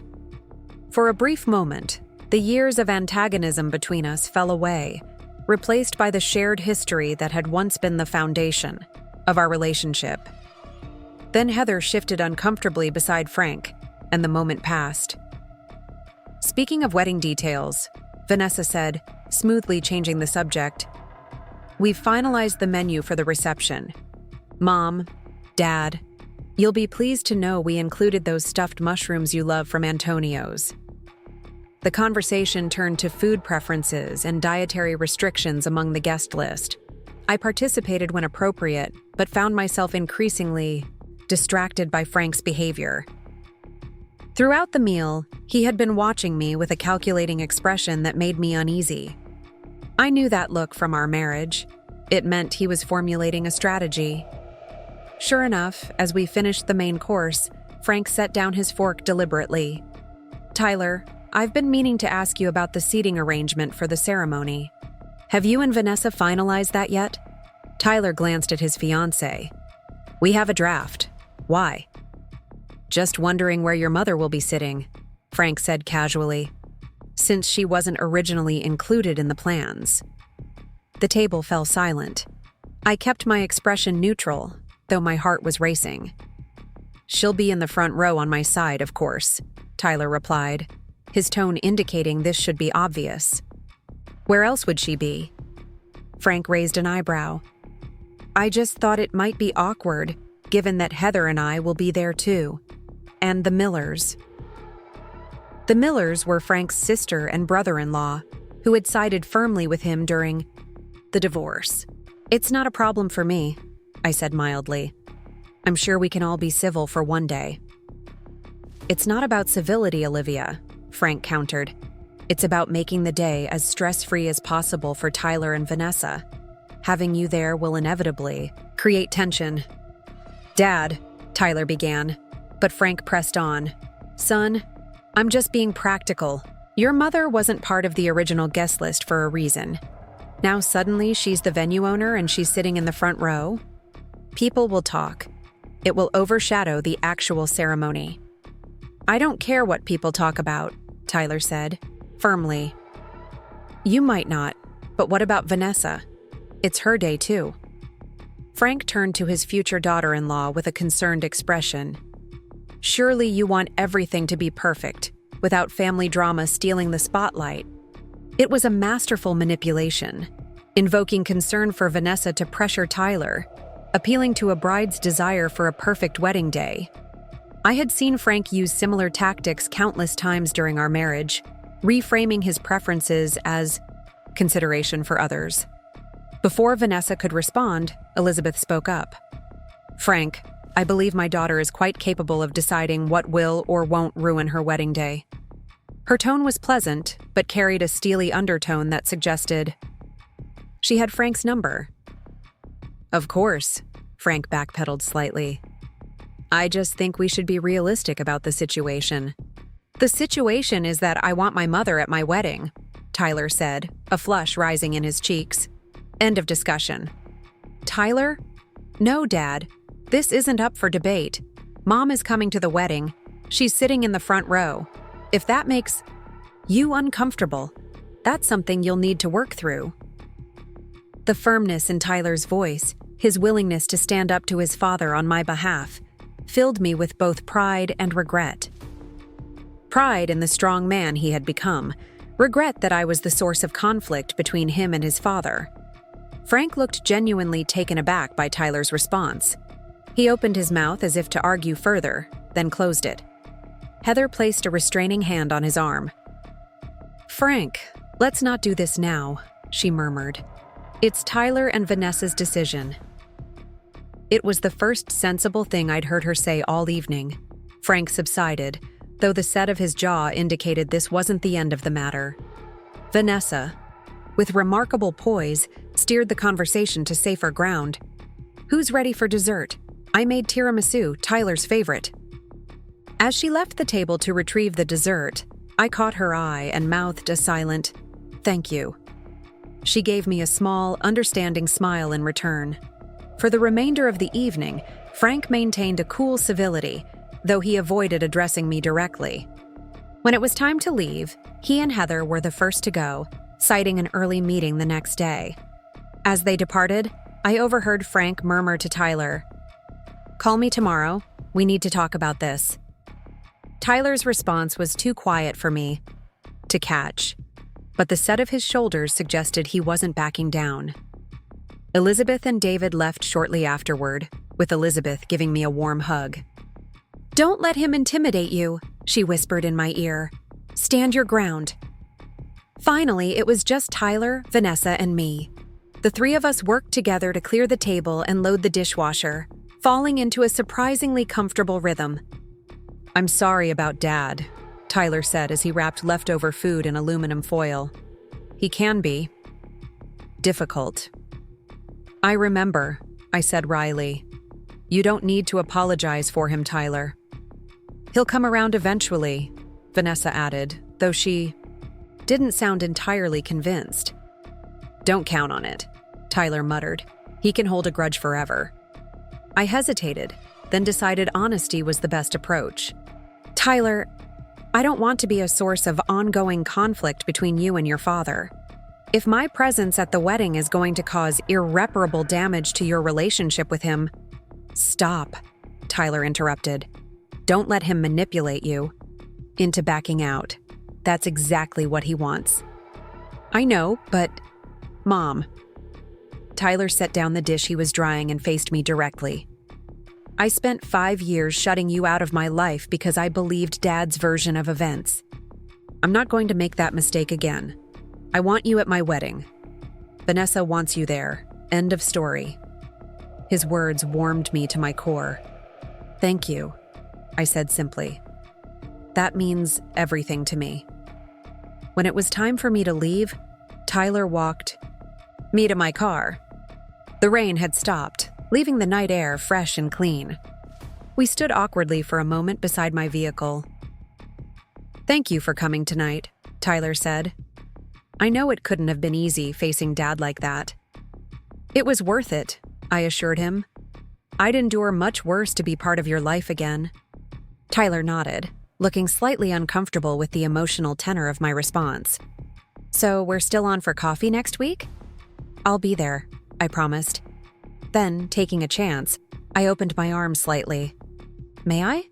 For a brief moment, the years of antagonism between us fell away, replaced by the shared history that had once been the foundation of our relationship. Then Heather shifted uncomfortably beside Frank, and the moment passed. "Speaking of wedding details," Vanessa said, smoothly changing the subject, "we've finalized the menu for the reception. Mom, Dad, you'll be pleased to know we included those stuffed mushrooms you love from Antonio's." The conversation turned to food preferences and dietary restrictions among the guest list. I participated when appropriate, but found myself increasingly distracted by Frank's behavior. Throughout the meal, he had been watching me with a calculating expression that made me uneasy. I knew that look from our marriage. It meant he was formulating a strategy. Sure enough, as we finished the main course, Frank set down his fork deliberately. "Tyler, I've been meaning to ask you about the seating arrangement for the ceremony. Have you and Vanessa finalized that yet? Tyler glanced at his fiancée. We have a draft. Why? Just wondering where your mother will be sitting, Frank said casually, since she wasn't originally included in the plans. The table fell silent. I kept my expression neutral, though my heart was racing. She'll be in the front row on my side, of course, Tyler replied, his tone indicating this should be obvious. Where else would she be? Frank raised an eyebrow. I just thought it might be awkward, given that Heather and I will be there too. And the Millers. The Millers were Frank's sister and brother-in-law, who had sided firmly with him during the divorce. It's not a problem for me, I said mildly. I'm sure we can all be civil for one day. It's not about civility, Olivia, Frank countered. It's about making the day as stress-free as possible for Tyler and Vanessa. Having you there will inevitably create tension. Dad, Tyler began, but Frank pressed on. Son, I'm just being practical. Your mother wasn't part of the original guest list for a reason. Now suddenly she's the venue owner and she's sitting in the front row? People will talk. It will overshadow the actual ceremony. I don't care what people talk about, Tyler said, firmly. You might not, but what about Vanessa? It's her day too. Frank turned to his future daughter-in-law with a concerned expression. Surely you want everything to be perfect, without family drama stealing the spotlight. It was a masterful manipulation, invoking concern for Vanessa to pressure Tyler, appealing to a bride's desire for a perfect wedding day. I had seen Frank use similar tactics countless times during our marriage, reframing his preferences as consideration for others. Before Vanessa could respond, Elizabeth spoke up. Frank, I believe my daughter is quite capable of deciding what will or won't ruin her wedding day. Her tone was pleasant, but carried a steely undertone that suggested she had Frank's number. Of course, Frank backpedaled slightly. I just think we should be realistic about the situation. The situation is that I want my mother at my wedding, Tyler said, a flush rising in his cheeks. End of discussion. Tyler? No, Dad. This isn't up for debate. Mom is coming to the wedding. She's sitting in the front row. If that makes you uncomfortable, that's something you'll need to work through. The firmness in Tyler's voice, his willingness to stand up to his father on my behalf, filled me with both pride and regret. Pride in the strong man he had become, regret that I was the source of conflict between him and his father. Frank looked genuinely taken aback by Tyler's response. He opened his mouth as if to argue further, then closed it. Heather placed a restraining hand on his arm. Frank, let's not do this now, she murmured. It's Tyler and Vanessa's decision. It was the first sensible thing I'd heard her say all evening. Frank subsided, though the set of his jaw indicated this wasn't the end of the matter. Vanessa, with remarkable poise, steered the conversation to safer ground. Who's ready for dessert? I made tiramisu, Tyler's favorite. As she left the table to retrieve the dessert, I caught her eye and mouthed a silent, "Thank you." She gave me a small, understanding smile in return. For the remainder of the evening, Frank maintained a cool civility, though he avoided addressing me directly. When it was time to leave, he and Heather were the first to go, citing an early meeting the next day. As they departed, I overheard Frank murmur to Tyler, "Call me tomorrow. We need to talk about this." Tyler's response was too quiet for me to catch, but the set of his shoulders suggested he wasn't backing down. Elizabeth and David left shortly afterward, with Elizabeth giving me a warm hug. "Don't let him intimidate you," she whispered in my ear. "Stand your ground." Finally, it was just Tyler, Vanessa, and me. The three of us worked together to clear the table and load the dishwasher, falling into a surprisingly comfortable rhythm. "I'm sorry about Dad," Tyler said as he wrapped leftover food in aluminum foil. "He can be difficult." "I remember," I said wryly. "You don't need to apologize for him, Tyler." "He'll come around eventually," Vanessa added, though she didn't sound entirely convinced. Don't count on it, Tyler muttered. He can hold a grudge forever. I hesitated, then decided honesty was the best approach. Tyler, I don't want to be a source of ongoing conflict between you and your father. If my presence at the wedding is going to cause irreparable damage to your relationship with him— Stop, Tyler interrupted. Don't let him manipulate you into backing out. That's exactly what he wants. I know, but— Mom. Tyler set down the dish he was drying and faced me directly. I spent 5 years shutting you out of my life because I believed Dad's version of events. I'm not going to make that mistake again. I want you at my wedding. Vanessa wants you there. End of story. His words warmed me to my core. Thank you, I said simply. That means everything to me. When it was time for me to leave, Tyler walked me to my car. The rain had stopped, leaving the night air fresh and clean. We stood awkwardly for a moment beside my vehicle. Thank you for coming tonight, Tyler said. I know it couldn't have been easy facing Dad like that. It was worth it, I assured him. I'd endure much worse to be part of your life again. Tyler nodded, looking slightly uncomfortable with the emotional tenor of my response. So we're still on for coffee next week? I'll be there, I promised. Then, taking a chance, I opened my arms slightly. May I?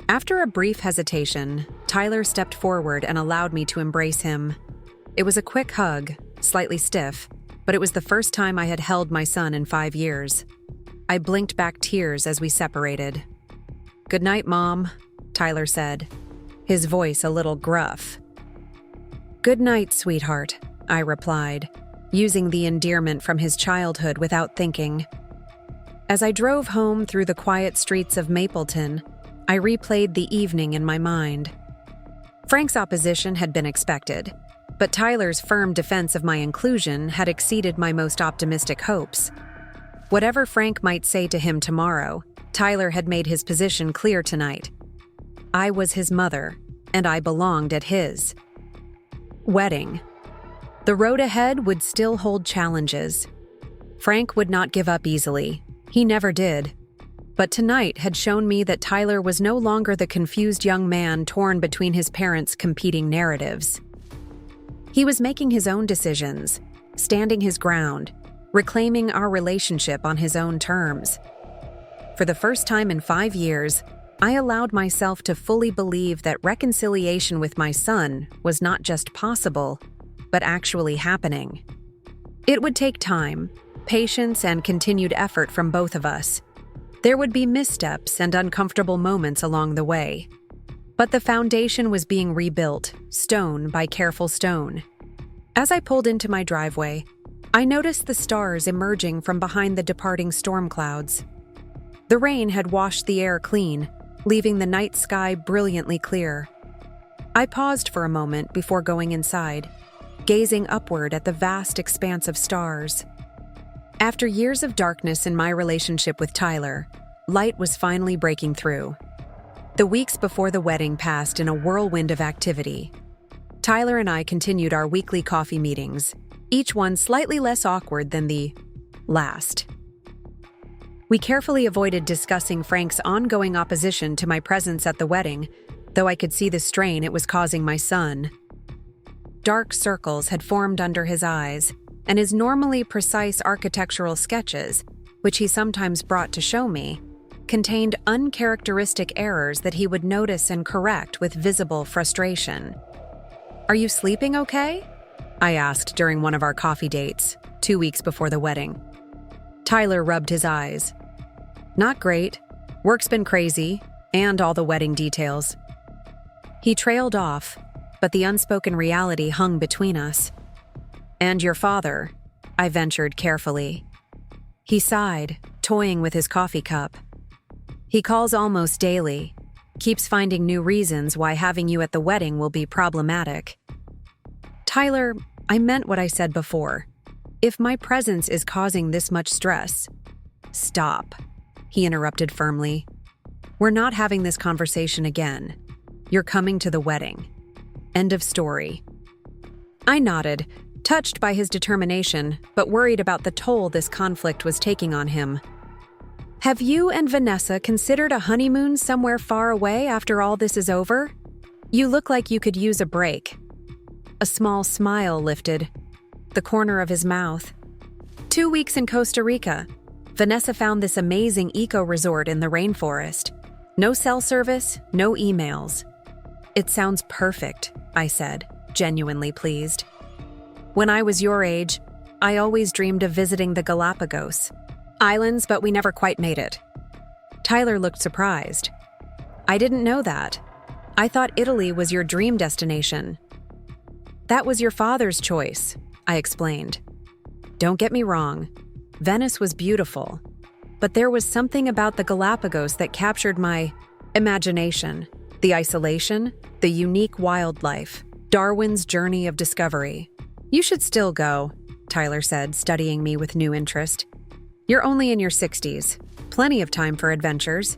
After a brief hesitation, Tyler stepped forward and allowed me to embrace him. It was a quick hug, slightly stiff, but it was the first time I had held my son in 5 years. I blinked back tears as we separated. Good night, Mom, Tyler said, his voice a little gruff. Good night, sweetheart, I replied, using the endearment from his childhood without thinking. As I drove home through the quiet streets of Mapleton, I replayed the evening in my mind. Frank's opposition had been expected, but Tyler's firm defense of my inclusion had exceeded my most optimistic hopes. Whatever Frank might say to him tomorrow, Tyler had made his position clear tonight. I was his mother, and I belonged at his wedding. The road ahead would still hold challenges. Frank would not give up easily. He never did. But tonight had shown me that Tyler was no longer the confused young man torn between his parents' competing narratives. He was making his own decisions, standing his ground, reclaiming our relationship on his own terms. For the first time in 5 years, I allowed myself to fully believe that reconciliation with my son was not just possible, but actually happening. It would take time, patience, and continued effort from both of us. There would be missteps and uncomfortable moments along the way. But the foundation was being rebuilt, stone by careful stone. As I pulled into my driveway, I noticed the stars emerging from behind the departing storm clouds. The rain had washed the air clean, leaving the night sky brilliantly clear. I paused for a moment before going inside, gazing upward at the vast expanse of stars. After years of darkness in my relationship with Tyler, light was finally breaking through. The weeks before the wedding passed in a whirlwind of activity. Tyler and I continued our weekly coffee meetings, each one slightly less awkward than the last. We carefully avoided discussing Frank's ongoing opposition to my presence at the wedding, though I could see the strain it was causing my son. Dark circles had formed under his eyes, and his normally precise architectural sketches, which he sometimes brought to show me, contained uncharacteristic errors that he would notice and correct with visible frustration. "Are you sleeping okay?" I asked during one of our coffee dates, 2 weeks before the wedding. Tyler rubbed his eyes. "Not great. Work's been crazy, and all the wedding details." He trailed off, but the unspoken reality hung between us. "And your father," I ventured carefully. He sighed, toying with his coffee cup. "He calls almost daily, keeps finding new reasons why having you at the wedding will be problematic." "Tyler, I meant what I said before. If my presence is causing this much stress—" "Stop," he interrupted firmly. "We're not having this conversation again. You're coming to the wedding. End of story." I nodded, touched by his determination, but worried about the toll this conflict was taking on him. "Have you and Vanessa considered a honeymoon somewhere far away after all this is over? You look like you could use a break." A small smile lifted the corner of his mouth. 2 weeks in Costa Rica. Vanessa found this amazing eco-resort in the rainforest. No cell service, no emails. "It sounds perfect," I said, genuinely pleased. "When I was your age, I always dreamed of visiting the Galapagos Islands, but we never quite made it." Tyler looked surprised. "I didn't know that. I thought Italy was your dream destination." "That was your father's choice," I explained. "Don't get me wrong, Venice was beautiful, but there was something about the Galapagos that captured my imagination. The isolation, the unique wildlife, Darwin's journey of discovery." "You should still go," Tyler said, studying me with new interest. "You're only in your 60s. Plenty of time for adventures."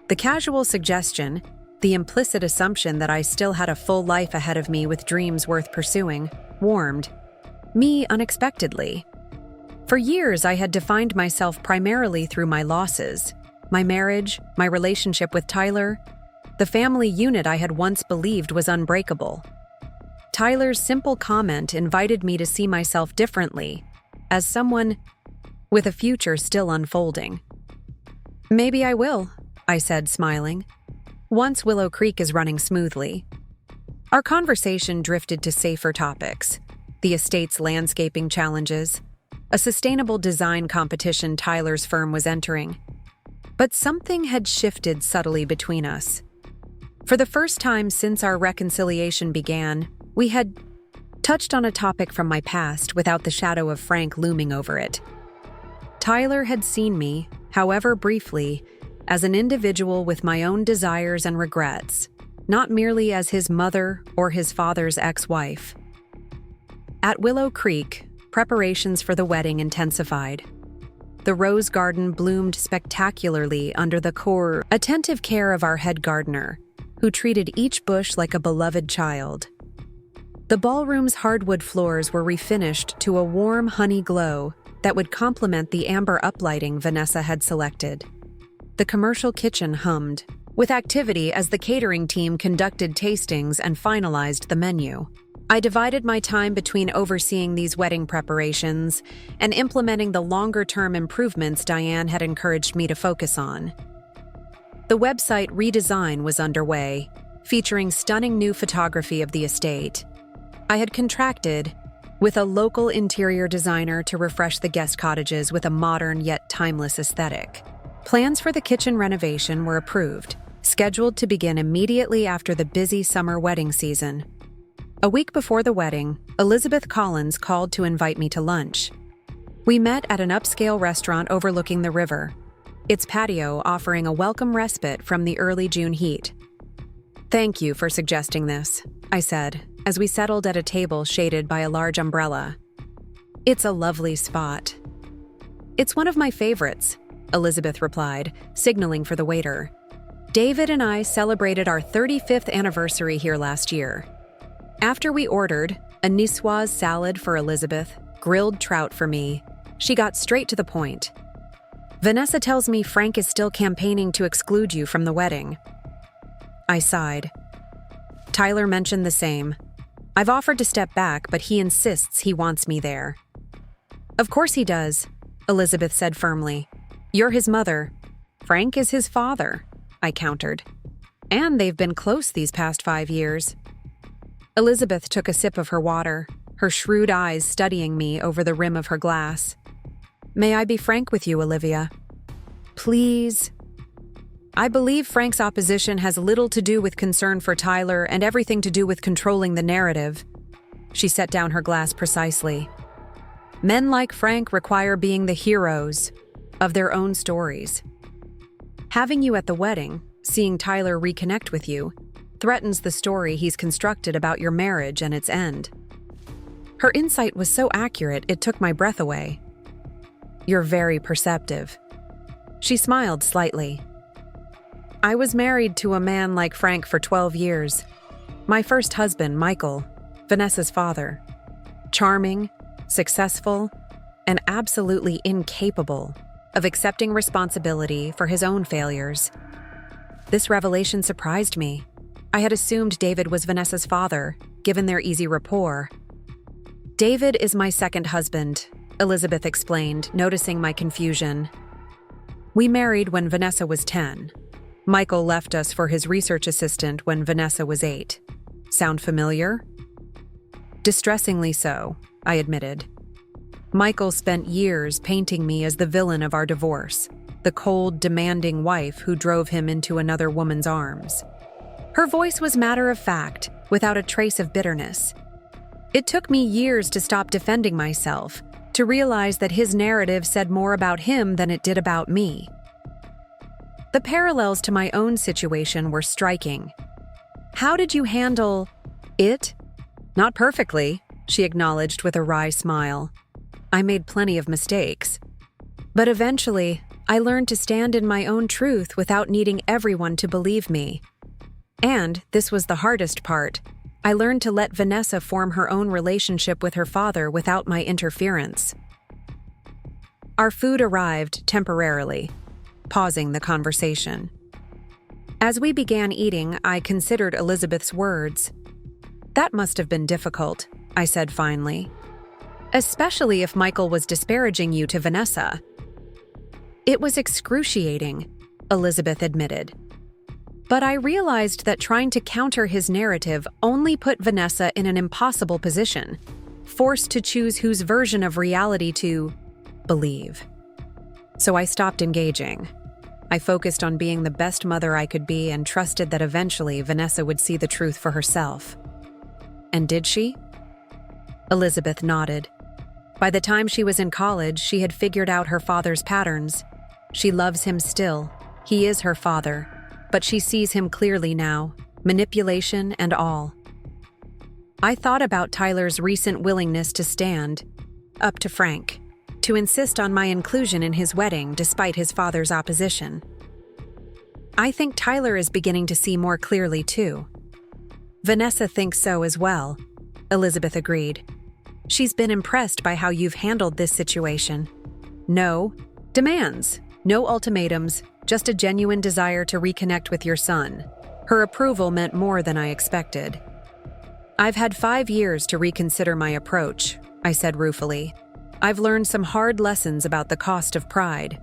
The casual suggestion, the implicit assumption that I still had a full life ahead of me with dreams worth pursuing, warmed me unexpectedly. For years, I had defined myself primarily through my losses, my marriage, my relationship with Tyler, the family unit I had once believed was unbreakable. Tyler's simple comment invited me to see myself differently, as someone with a future still unfolding. "Maybe I will," I said, smiling, "once Willow Creek is running smoothly." Our conversation drifted to safer topics: the estate's landscaping challenges, a sustainable design competition Tyler's firm was entering. But something had shifted subtly between us. For the first time since our reconciliation began, we had touched on a topic from my past without the shadow of Frank looming over it. Tyler had seen me, however briefly, as an individual with my own desires and regrets, not merely as his mother or his father's ex-wife. At Willow Creek, preparations for the wedding intensified. The rose garden bloomed spectacularly under the attentive care of our head gardener, who treated each bush like a beloved child. The ballroom's hardwood floors were refinished to a warm honey glow that would complement the amber uplighting Vanessa had selected. The commercial kitchen hummed with activity as the catering team conducted tastings and finalized the menu. I divided my time between overseeing these wedding preparations and implementing the longer-term improvements Diane had encouraged me to focus on. The website redesign was underway, featuring stunning new photography of the estate. I had contracted with a local interior designer to refresh the guest cottages with a modern yet timeless aesthetic. Plans for the kitchen renovation were approved, scheduled to begin immediately after the busy summer wedding season. A week before the wedding, Elizabeth Collins called to invite me to lunch. We met at an upscale restaurant overlooking the river, its patio offering a welcome respite from the early June heat. "Thank you for suggesting this," I said, as we settled at a table shaded by a large umbrella. "It's a lovely spot." "It's one of my favorites," Elizabeth replied, signaling for the waiter. "David and I celebrated our 35th anniversary here last year." After we ordered a niçoise salad for Elizabeth, grilled trout for me, she got straight to the point. "Vanessa tells me Frank is still campaigning to exclude you from the wedding." I sighed. Tyler mentioned the same. "I've offered to step back, but he insists he wants me there." "Of course he does," Elizabeth said firmly. "You're his mother. Frank is his father," I countered. "And they've been close these past 5 years." Elizabeth took a sip of her water, her shrewd eyes studying me over the rim of her glass. "May I be frank with you, Olivia?" "Please." "I believe Frank's opposition has little to do with concern for Tyler and everything to do with controlling the narrative." She set down her glass precisely. "Men like Frank require being the heroes of their own stories. Having you at the wedding, seeing Tyler reconnect with you, threatens the story he's constructed about your marriage and its end." Her insight was so accurate it took my breath away. "You're very perceptive." She smiled slightly. "I was married to a man like Frank for 12 years. My first husband, Michael, Vanessa's father. charming, successful, and absolutely incapable of accepting responsibility for his own failures. This revelation surprised me. I had assumed David was Vanessa's father, given their easy rapport. "David is my second husband," Elizabeth explained, noticing my confusion. "We married when Vanessa was 10. Michael left us for his research assistant when Vanessa was 8. Sound familiar?" "Distressingly so," I admitted. "Michael spent years painting me as the villain of our divorce, the cold, demanding wife who drove him into another woman's arms." Her voice was matter-of-fact, without a trace of bitterness. It took me years to stop defending myself, to realize that his narrative said more about him than it did about me. The parallels to my own situation were striking. "How did you handle it?" "Not perfectly," she acknowledged with a wry smile. "I made plenty of mistakes. But eventually, I learned to stand in my own truth without needing everyone to believe me. And, this was the hardest part, I learned to let Vanessa form her own relationship with her father without my interference." Our food arrived temporarily, pausing the conversation. As we began eating, I considered Elizabeth's words. "That must have been difficult," I said finally. "Especially if Michael was disparaging you to Vanessa." "It was excruciating," Elizabeth admitted. "But I realized that trying to counter his narrative only put Vanessa in an impossible position, forced to choose whose version of reality to believe. So I stopped engaging. I focused on being the best mother I could be and trusted that eventually Vanessa would see the truth for herself." "And did she?" Elizabeth nodded. "By the time she was in college, she had figured out her father's patterns. She loves him still. He is her father. But she sees him clearly now, manipulation and all." I thought about Tyler's recent willingness to stand up to Frank, to insist on my inclusion in his wedding despite his father's opposition. "I think Tyler is beginning to see more clearly too." "Vanessa thinks so as well," Elizabeth agreed. "She's been impressed by how you've handled this situation. No demands, no ultimatums, just a genuine desire to reconnect with your son." Her approval meant more than I expected. "I've had 5 years to reconsider my approach," I said ruefully. "I've learned some hard lessons about the cost of pride."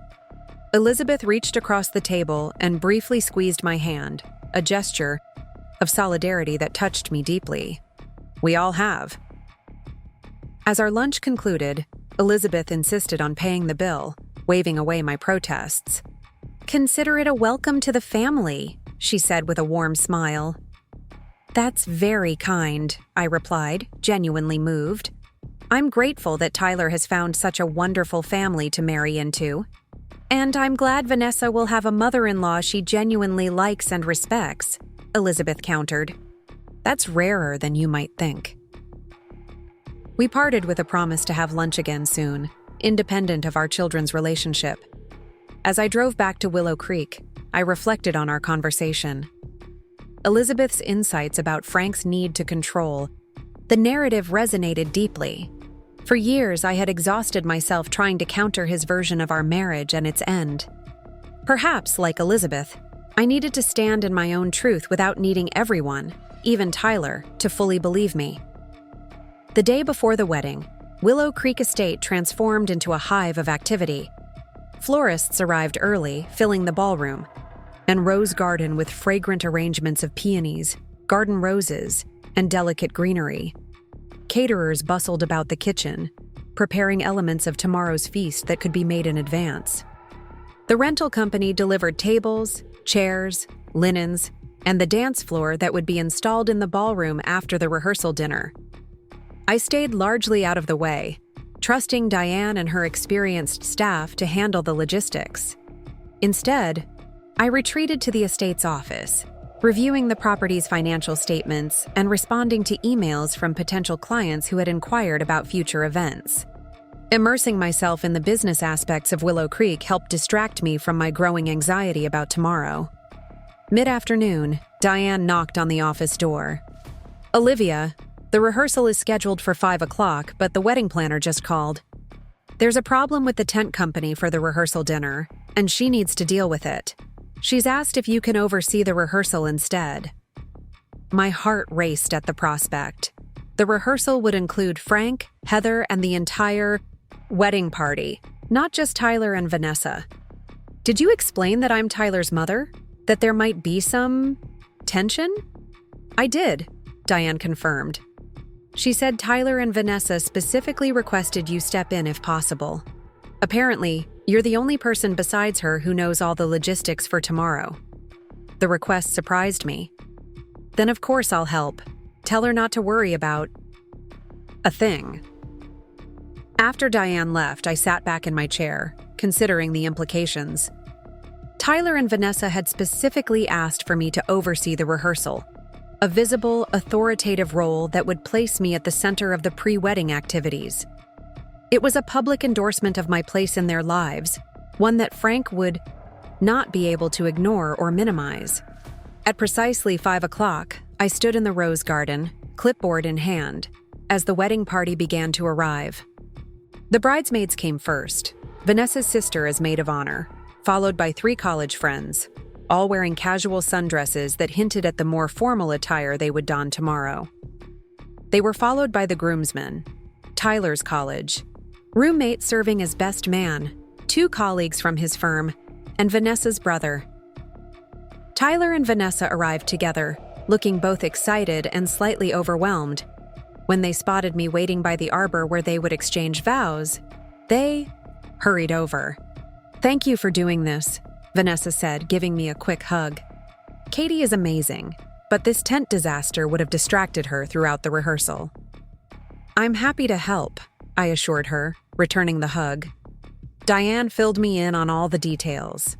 Elizabeth reached across the table and briefly squeezed my hand, a gesture of solidarity that touched me deeply. "We all have." As our lunch concluded, Elizabeth insisted on paying the bill, waving away my protests. "Consider it a welcome to the family," she said with a warm smile. "That's very kind," I replied, genuinely moved. "I'm grateful that Tyler has found such a wonderful family to marry into. And I'm glad Vanessa will have a mother-in-law she genuinely likes and respects," Elizabeth countered. "That's rarer than you might think." We parted with a promise to have lunch again soon, independent of our children's relationship. As I drove back to Willow Creek, I reflected on our conversation. Elizabeth's insights about Frank's need to control the narrative resonated deeply. For years, I had exhausted myself trying to counter his version of our marriage and its end. Perhaps, like Elizabeth, I needed to stand in my own truth without needing everyone, even Tyler, to fully believe me. The day before the wedding, Willow Creek Estate transformed into a hive of activity. Florists arrived early, filling the ballroom, and rose garden with fragrant arrangements of peonies, garden roses, and delicate greenery. Caterers bustled about the kitchen, preparing elements of tomorrow's feast that could be made in advance. The rental company delivered tables, chairs, linens, and the dance floor that would be installed in the ballroom after the rehearsal dinner. I stayed largely out of the way, trusting Diane and her experienced staff to handle the logistics. Instead, I retreated to the estate's office, reviewing the property's financial statements and responding to emails from potential clients who had inquired about future events. Immersing myself in the business aspects of Willow Creek helped distract me from my growing anxiety about tomorrow. Mid-afternoon, Diane knocked on the office door. "Olivia," The rehearsal is scheduled for 5 o'clock, but the wedding planner just called. There's a problem with the tent company for the rehearsal dinner, and she needs to deal with it. She's asked if you can oversee the rehearsal instead. My heart raced at the prospect. The rehearsal would include Frank, Heather, and the entire wedding party, not just Tyler and Vanessa. Did you explain that I'm Tyler's mother? That there might be some tension? I did, Diane confirmed. She said Tyler and Vanessa specifically requested you step in if possible. Apparently, you're the only person besides her who knows all the logistics for tomorrow. The request surprised me. Then of course I'll help. Tell her not to worry about a thing. After Diane left, I sat back in my chair, considering the implications. Tyler and Vanessa had specifically asked for me to oversee the rehearsal, a visible, authoritative role that would place me at the center of the pre-wedding activities. It was a public endorsement of my place in their lives, one that Frank would not be able to ignore or minimize. At precisely 5 o'clock, I stood in the rose garden, clipboard in hand, as the wedding party began to arrive. The bridesmaids came first, Vanessa's sister as maid of honor, followed by 3 college friends, all wearing casual sundresses that hinted at the more formal attire they would don tomorrow. They were followed by the groomsmen, Tyler's college, roommate serving as best man, 2 colleagues from his firm, and Vanessa's brother. Tyler and Vanessa arrived together, looking both excited and slightly overwhelmed. When they spotted me waiting by the arbor where they would exchange vows, they hurried over. "Thank you for doing this," Vanessa said, giving me a quick hug. "Katie is amazing, but this tent disaster would have distracted her throughout the rehearsal." "I'm happy to help," I assured her, returning the hug. Diane filled me in on all the details.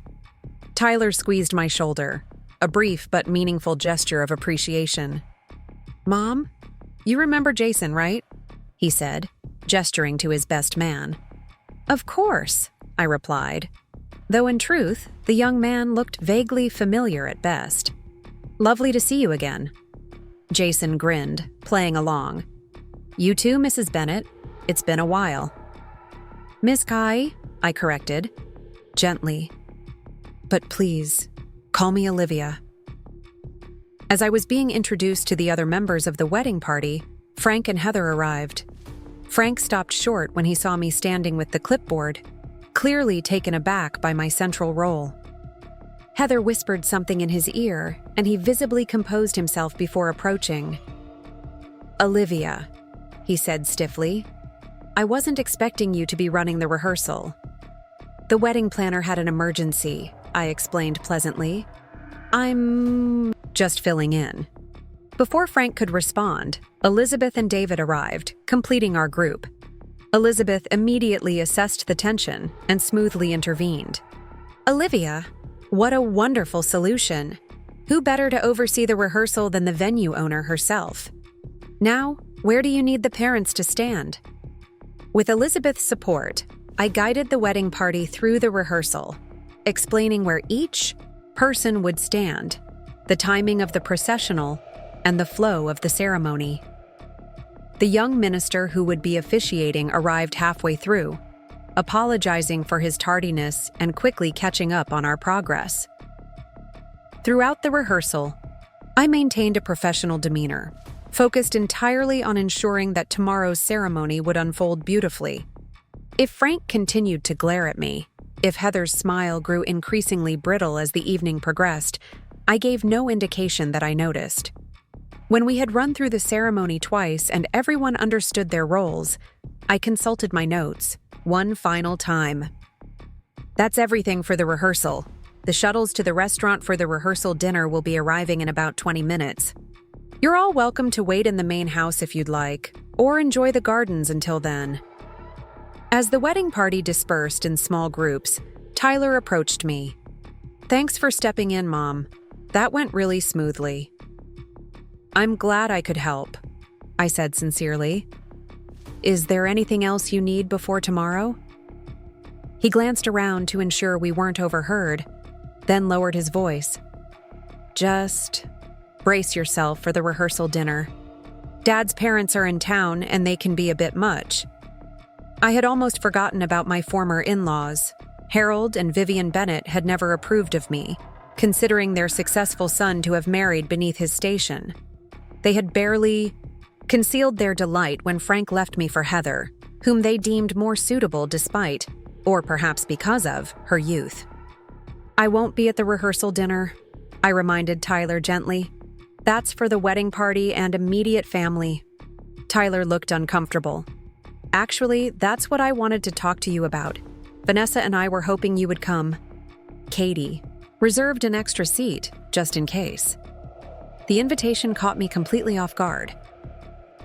Tyler squeezed my shoulder, a brief but meaningful gesture of appreciation. "Mom, you remember Jason, right?" he said, gesturing to his best man. "Of course," I replied, though in truth, the young man looked vaguely familiar at best. "Lovely to see you again." Jason grinned, playing along. "You too, Mrs. Bennett. It's been a while." "Miss Kai," I corrected, gently. "But please, call me Olivia." As I was being introduced to the other members of the wedding party, Frank and Heather arrived. Frank stopped short when he saw me standing with the clipboard, clearly taken aback by my central role. Heather whispered something in his ear, and he visibly composed himself before approaching. "Olivia," he said stiffly, "I wasn't expecting you to be running the rehearsal." "The wedding planner had an emergency," I explained pleasantly. "I'm just filling in." Before Frank could respond, Elizabeth and David arrived, completing our group. Elizabeth immediately assessed the tension and smoothly intervened. "Olivia, what a wonderful solution. Who better to oversee the rehearsal than the venue owner herself? Now, where do you need the parents to stand?" With Elizabeth's support, I guided the wedding party through the rehearsal, explaining where each person would stand, the timing of the processional, and the flow of the ceremony. The young minister who would be officiating arrived halfway through, apologizing for his tardiness and quickly catching up on our progress. Throughout the rehearsal, I maintained a professional demeanor, focused entirely on ensuring that tomorrow's ceremony would unfold beautifully. If Frank continued to glare at me, if Heather's smile grew increasingly brittle as the evening progressed, I gave no indication that I noticed. When we had run through the ceremony twice and everyone understood their roles, I consulted my notes, one final time. "That's everything for the rehearsal. The shuttles to the restaurant for the rehearsal dinner will be arriving in about 20 minutes. You're all welcome to wait in the main house if you'd like, or enjoy the gardens until then." As the wedding party dispersed in small groups, Tyler approached me. "Thanks for stepping in, Mom. That went really smoothly." "I'm glad I could help," I said sincerely. "Is there anything else you need before tomorrow?" He glanced around to ensure we weren't overheard, then lowered his voice. "Just brace yourself for the rehearsal dinner. Dad's parents are in town and they can be a bit much. I had almost forgotten about my former in-laws. Harold and Vivian Bennett had never approved of me, considering their successful son to have married beneath his station. They had barely concealed their delight when Frank left me for Heather, whom they deemed more suitable despite, or perhaps because of, her youth. "I won't be at the rehearsal dinner," I reminded Tyler gently. "That's for the wedding party and immediate family." Tyler looked uncomfortable. "Actually, that's what I wanted to talk to you about. Vanessa and I were hoping you would come." Katie reserved an extra seat, just in case. The invitation caught me completely off guard.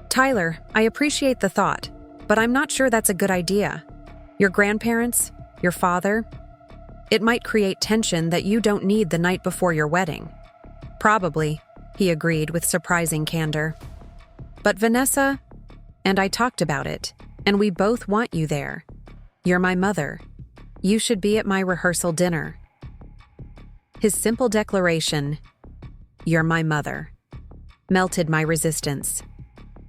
"Tyler, I appreciate the thought, but I'm not sure that's a good idea. Your grandparents, your father, it might create tension that you don't need the night before your wedding." "Probably," he agreed with surprising candor. "But Vanessa and I talked about it, and we both want you there. You're my mother. You should be at my rehearsal dinner." His simple declaration, "You're my mother," melted my resistance.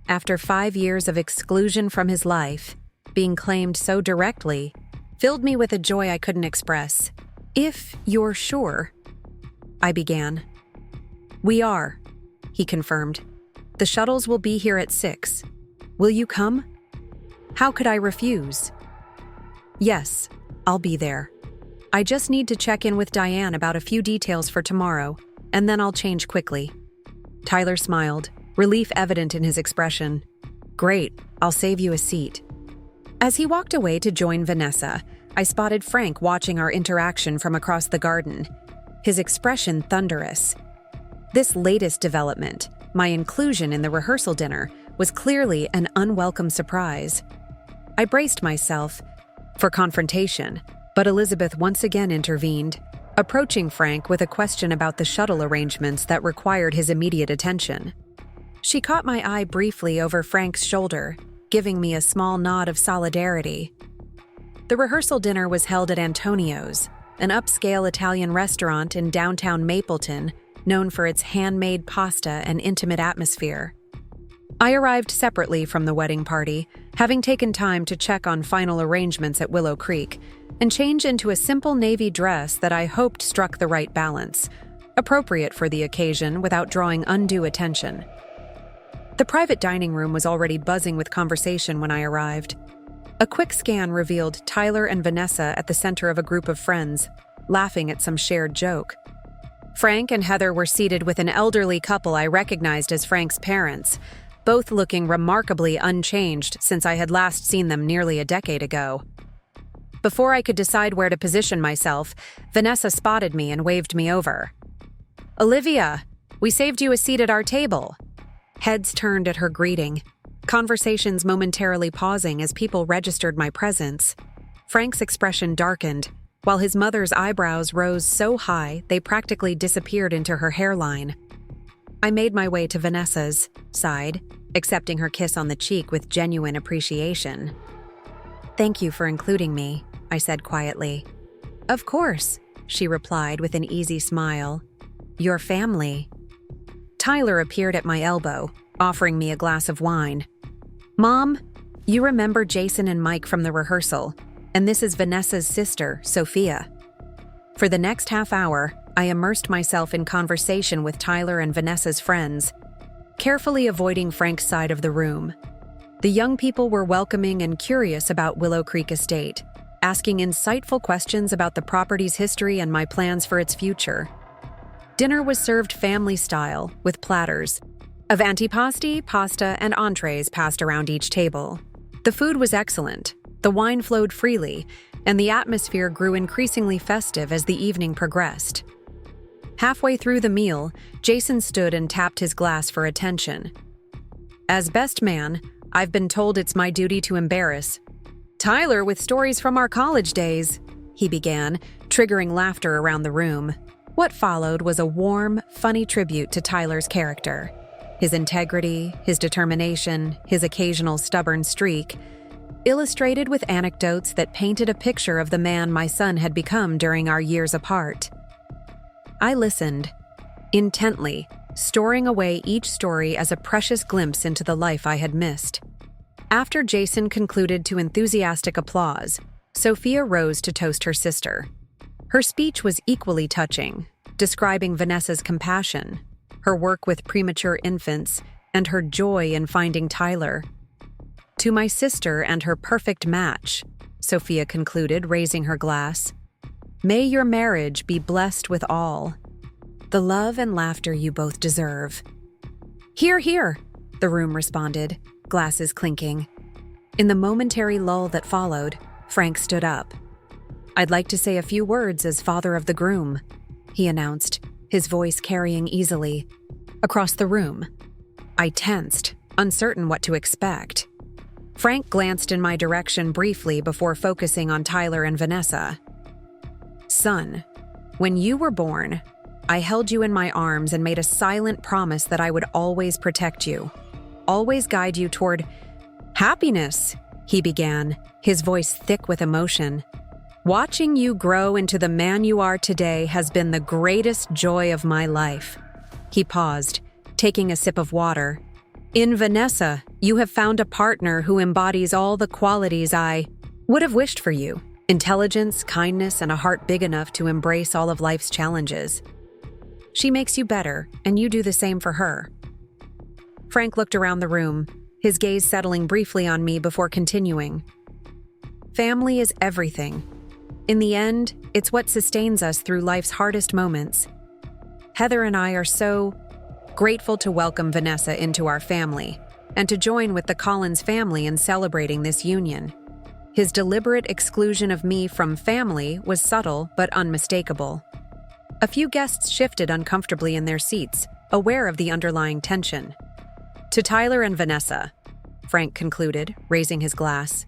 After 5 years of exclusion from his life, being claimed so directly filled me with a joy I couldn't express. "If you're sure," I began. "We are," he confirmed. "The shuttles will be here at 6. Will you come?" How could I refuse? "Yes, I'll be there. I just need to check in with Diane about a few details for tomorrow, and then I'll change quickly." Tyler smiled, relief evident in his expression. "Great, I'll save you a seat." As he walked away to join Vanessa, I spotted Frank watching our interaction from across the garden, his expression thunderous. This latest development, my inclusion in the rehearsal dinner, was clearly an unwelcome surprise. I braced myself for confrontation, but Elizabeth once again intervened, approaching Frank with a question about the shuttle arrangements that required his immediate attention. She caught my eye briefly over Frank's shoulder, giving me a small nod of solidarity. The rehearsal dinner was held at Antonio's, an upscale Italian restaurant in downtown Mapleton, known for its handmade pasta and intimate atmosphere. I arrived separately from the wedding party, having taken time to check on final arrangements at Willow Creek, and change into a simple navy dress that I hoped struck the right balance, appropriate for the occasion without drawing undue attention. The private dining room was already buzzing with conversation when I arrived. A quick scan revealed Tyler and Vanessa at the center of a group of friends, laughing at some shared joke. Frank and Heather were seated with an elderly couple I recognized as Frank's parents, both looking remarkably unchanged since I had last seen them nearly a decade ago. Before I could decide where to position myself, Vanessa spotted me and waved me over. "Olivia, we saved you a seat at our table." Heads turned at her greeting, conversations momentarily pausing as people registered my presence. Frank's expression darkened, while his mother's eyebrows rose so high they practically disappeared into her hairline. I made my way to Vanessa's side, accepting her kiss on the cheek with genuine appreciation. "Thank you for including me," I said quietly. "Of course," she replied with an easy smile. "Your family." Tyler appeared at my elbow, offering me a glass of wine. "Mom, you remember Jason and Mike from the rehearsal, and this is Vanessa's sister, Sophia." For the next half hour, I immersed myself in conversation with Tyler and Vanessa's friends, carefully avoiding Frank's side of the room. The young people were welcoming and curious about Willow Creek Estate, asking insightful questions about the property's history and my plans for its future. Dinner was served family-style, with platters of antipasti, pasta, and entrees passed around each table. The food was excellent, the wine flowed freely, and the atmosphere grew increasingly festive as the evening progressed. Halfway through the meal, Jason stood and tapped his glass for attention. "As best man, I've been told it's my duty to embarrass Tyler with stories from our college days," he began, triggering laughter around the room. What followed was a warm, funny tribute to Tyler's character. His integrity, his determination, his occasional stubborn streak, illustrated with anecdotes that painted a picture of the man my son had become during our years apart. I listened, intently, storing away each story as a precious glimpse into the life I had missed. After Jason concluded to enthusiastic applause, Sophia rose to toast her sister. Her speech was equally touching, describing Vanessa's compassion, her work with premature infants, and her joy in finding Tyler. "To my sister and her perfect match," Sophia concluded, raising her glass. "May your marriage be blessed with all the love and laughter you both deserve." "Hear, hear," the room responded, glasses clinking. In the momentary lull that followed, Frank stood up. "I'd like to say a few words as father of the groom," he announced, his voice carrying easily. Across the room, I tensed, uncertain what to expect. Frank glanced in my direction briefly before focusing on Tyler and Vanessa. "Son, when you were born, I held you in my arms and made a silent promise that I would always protect you, always guide you toward happiness," he began, his voice thick with emotion. "Watching you grow into the man you are today has been the greatest joy of my life." He paused, taking a sip of water. "In Vanessa, you have found a partner who embodies all the qualities I would have wished for you: intelligence, kindness, and a heart big enough to embrace all of life's challenges. She makes you better, and you do the same for her." Frank looked around the room, his gaze settling briefly on me before continuing. "Family is everything. In the end, it's what sustains us through life's hardest moments. Heather and I are so grateful to welcome Vanessa into our family and to join with the Collins family in celebrating this union." His deliberate exclusion of me from family was subtle but unmistakable. A few guests shifted uncomfortably in their seats, aware of the underlying tension. "To Tyler and Vanessa," Frank concluded, raising his glass,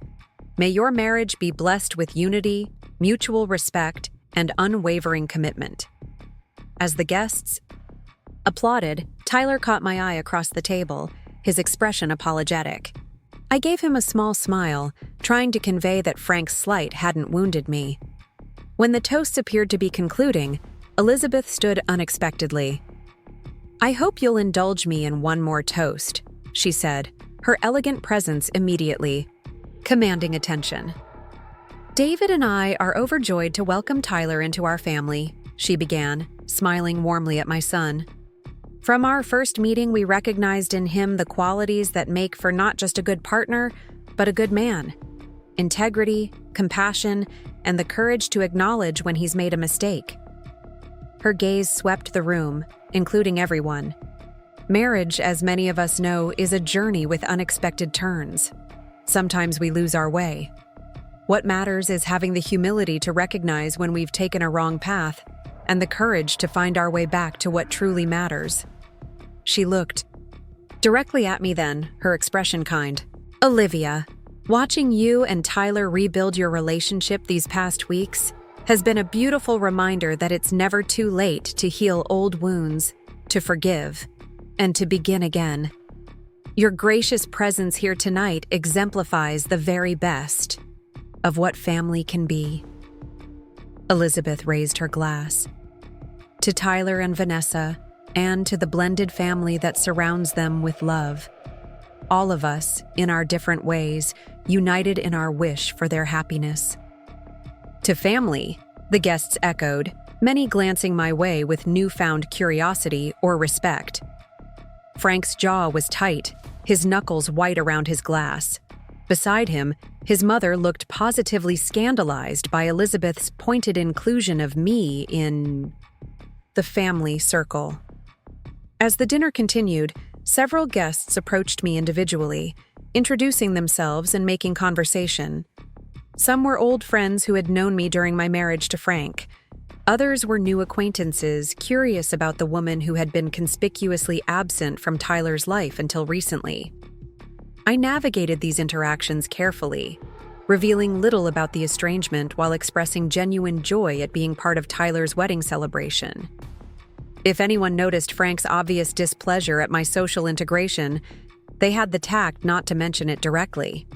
"may your marriage be blessed with unity, mutual respect, and unwavering commitment." As the guests applauded, Tyler caught my eye across the table, his expression apologetic. I gave him a small smile, trying to convey that Frank's slight hadn't wounded me. When the toasts appeared to be concluding, Elizabeth stood unexpectedly. "I hope you'll indulge me in one more toast," she said, her elegant presence immediately commanding attention. "David and I are overjoyed to welcome Tyler into our family," she began, smiling warmly at my son. "From our first meeting, we recognized in him the qualities that make for not just a good partner, but a good man: integrity, compassion, and the courage to acknowledge when he's made a mistake." Her gaze swept the room, including everyone. Marriage, as many of us know, is a journey with unexpected turns. Sometimes we lose our way. What matters is having the humility to recognize when we've taken a wrong path and the courage to find our way back to what truly matters. She looked directly at me then, her expression kind. "Olivia, watching you and Tyler rebuild your relationship these past weeks has been a beautiful reminder that it's never too late to heal old wounds, to forgive, and to begin again. Your gracious presence here tonight exemplifies the very best of what family can be." Elizabeth raised her glass. "To Tyler and Vanessa, and to the blended family that surrounds them with love. All of us, in our different ways, united in our wish for their happiness." "To family," the guests echoed, many glancing my way with newfound curiosity or respect. Frank's jaw was tight, his knuckles white around his glass. Beside him, his mother looked positively scandalized by Elizabeth's pointed inclusion of me in the family circle. As the dinner continued, several guests approached me individually, introducing themselves and making conversation. Some were old friends who had known me during my marriage to Frank. Others were new acquaintances, curious about the woman who had been conspicuously absent from Tyler's life until recently. I navigated these interactions carefully, revealing little about the estrangement while expressing genuine joy at being part of Tyler's wedding celebration. If anyone noticed Frank's obvious displeasure at my social integration, they had the tact not to mention it directly.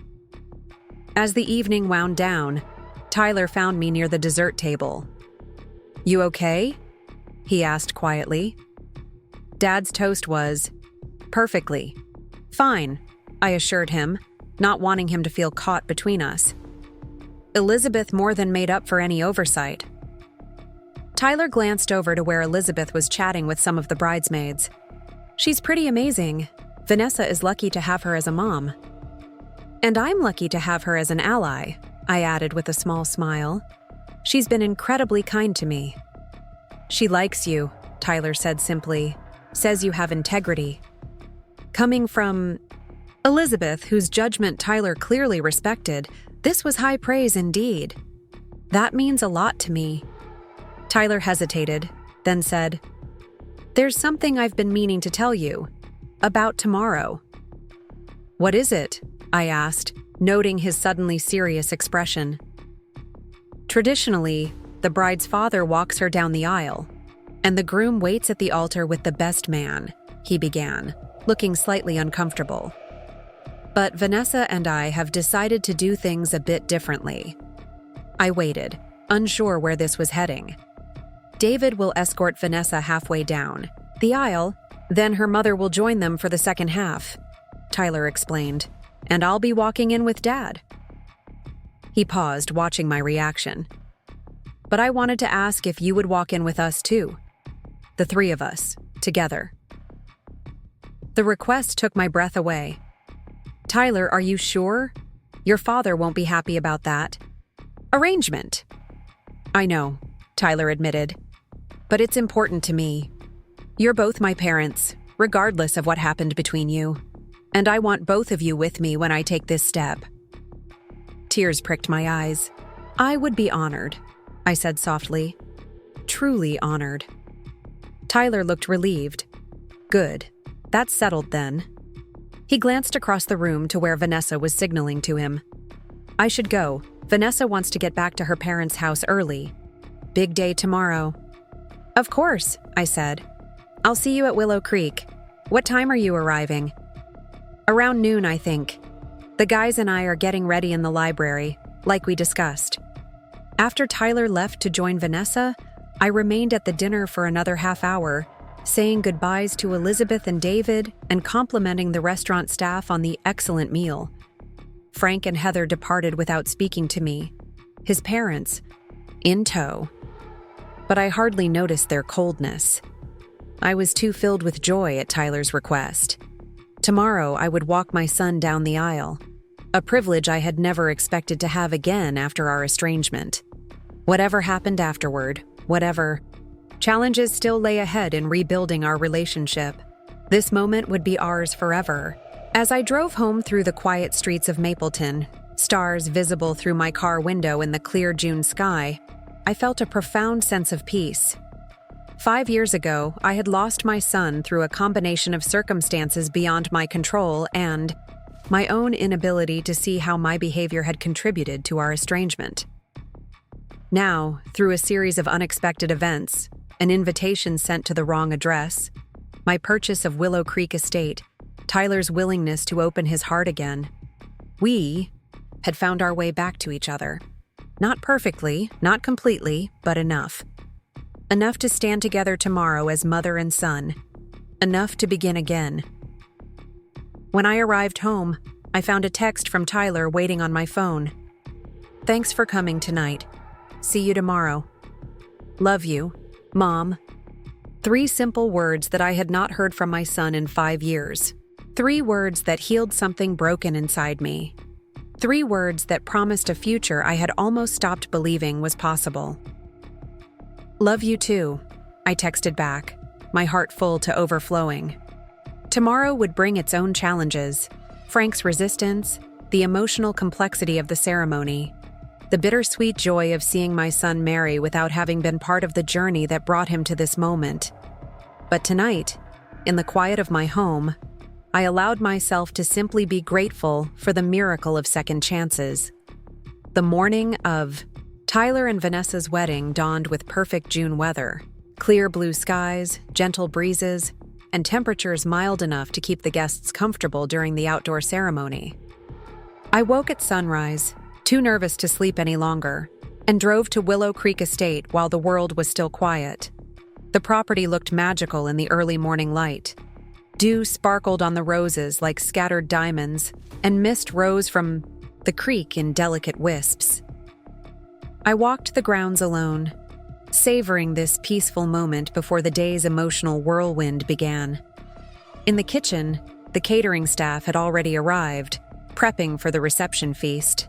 As the evening wound down, Tyler found me near the dessert table. "You okay?" he asked quietly. Dad's toast was, "Perfectly." "Fine," I assured him, not wanting him to feel caught between us. Elizabeth more than made up for any oversight. Tyler glanced over to where Elizabeth was chatting with some of the bridesmaids. "She's pretty amazing. Vanessa is lucky to have her as a mom." "And I'm lucky to have her as an ally," I added with a small smile. "She's been incredibly kind to me." "She likes you," Tyler said simply. "Says you have integrity." Coming from Elizabeth, whose judgment Tyler clearly respected, this was high praise indeed. "That means a lot to me." Tyler hesitated, then said, "There's something I've been meaning to tell you. About tomorrow." "What is it?" I asked, noting his suddenly serious expression. "Traditionally, the bride's father walks her down the aisle, and the groom waits at the altar with the best man," he began, looking slightly uncomfortable. "But Vanessa and I have decided to do things a bit differently." I waited, unsure where this was heading. "David will escort Vanessa halfway down the aisle, then her mother will join them for the second half," Tyler explained, "and I'll be walking in with Dad." He paused, watching my reaction. "But I wanted to ask if you would walk in with us too. The three of us, together." The request took my breath away. "Tyler, are you sure? Your father won't be happy about that." "Arrangement." "I know," Tyler admitted, "but it's important to me. You're both my parents, regardless of what happened between you, and I want both of you with me when I take this step." Tears pricked my eyes. "I would be honored," I said softly. "Truly honored." Tyler looked relieved. "Good. That's settled then." He glanced across the room to where Vanessa was signaling to him. "I should go. Vanessa wants to get back to her parents' house early. Big day tomorrow." "Of course," I said. "I'll see you at Willow Creek. What time are you arriving?" "Around noon, I think. The guys and I are getting ready in the library, like we discussed." After Tyler left to join Vanessa, I remained at the dinner for another half hour, saying goodbyes to Elizabeth and David and complimenting the restaurant staff on the excellent meal. Frank and Heather departed without speaking to me, his parents in tow. But I hardly noticed their coldness. I was too filled with joy at Tyler's request. Tomorrow I would walk my son down the aisle, a privilege I had never expected to have again after our estrangement. Whatever happened afterward, challenges still lay ahead in rebuilding our relationship. This moment would be ours forever. As I drove home through the quiet streets of Mapleton, stars visible through my car window in the clear June sky, I felt a profound sense of peace. 5 years ago, I had lost my son through a combination of circumstances beyond my control and my own inability to see how my behavior had contributed to our estrangement. Now, through a series of unexpected events, an invitation sent to the wrong address, my purchase of Willow Creek Estate, Tyler's willingness to open his heart again, we had found our way back to each other. Not perfectly, not completely, but enough. Enough to stand together tomorrow as mother and son. Enough to begin again. When I arrived home, I found a text from Tyler waiting on my phone. "Thanks for coming tonight. See you tomorrow. Love you, Mom." 3 simple words that I had not heard from my son in 5 years. 3 words that healed something broken inside me. 3 words that promised a future I had almost stopped believing was possible. "Love you too," I texted back, my heart full to overflowing. Tomorrow would bring its own challenges. Frank's resistance, the emotional complexity of the ceremony, the bittersweet joy of seeing my son marry without having been part of the journey that brought him to this moment. But tonight, in the quiet of my home, I allowed myself to simply be grateful for the miracle of second chances. The morning of Tyler and Vanessa's wedding dawned with perfect June weather, clear blue skies, gentle breezes, and temperatures mild enough to keep the guests comfortable during the outdoor ceremony. I woke at sunrise, too nervous to sleep any longer, and drove to Willow Creek Estate while the world was still quiet. The property looked magical in the early morning light. Dew sparkled on the roses like scattered diamonds, and mist rose from the creek in delicate wisps. I walked the grounds alone, savoring this peaceful moment before the day's emotional whirlwind began. In the kitchen, the catering staff had already arrived, prepping for the reception feast.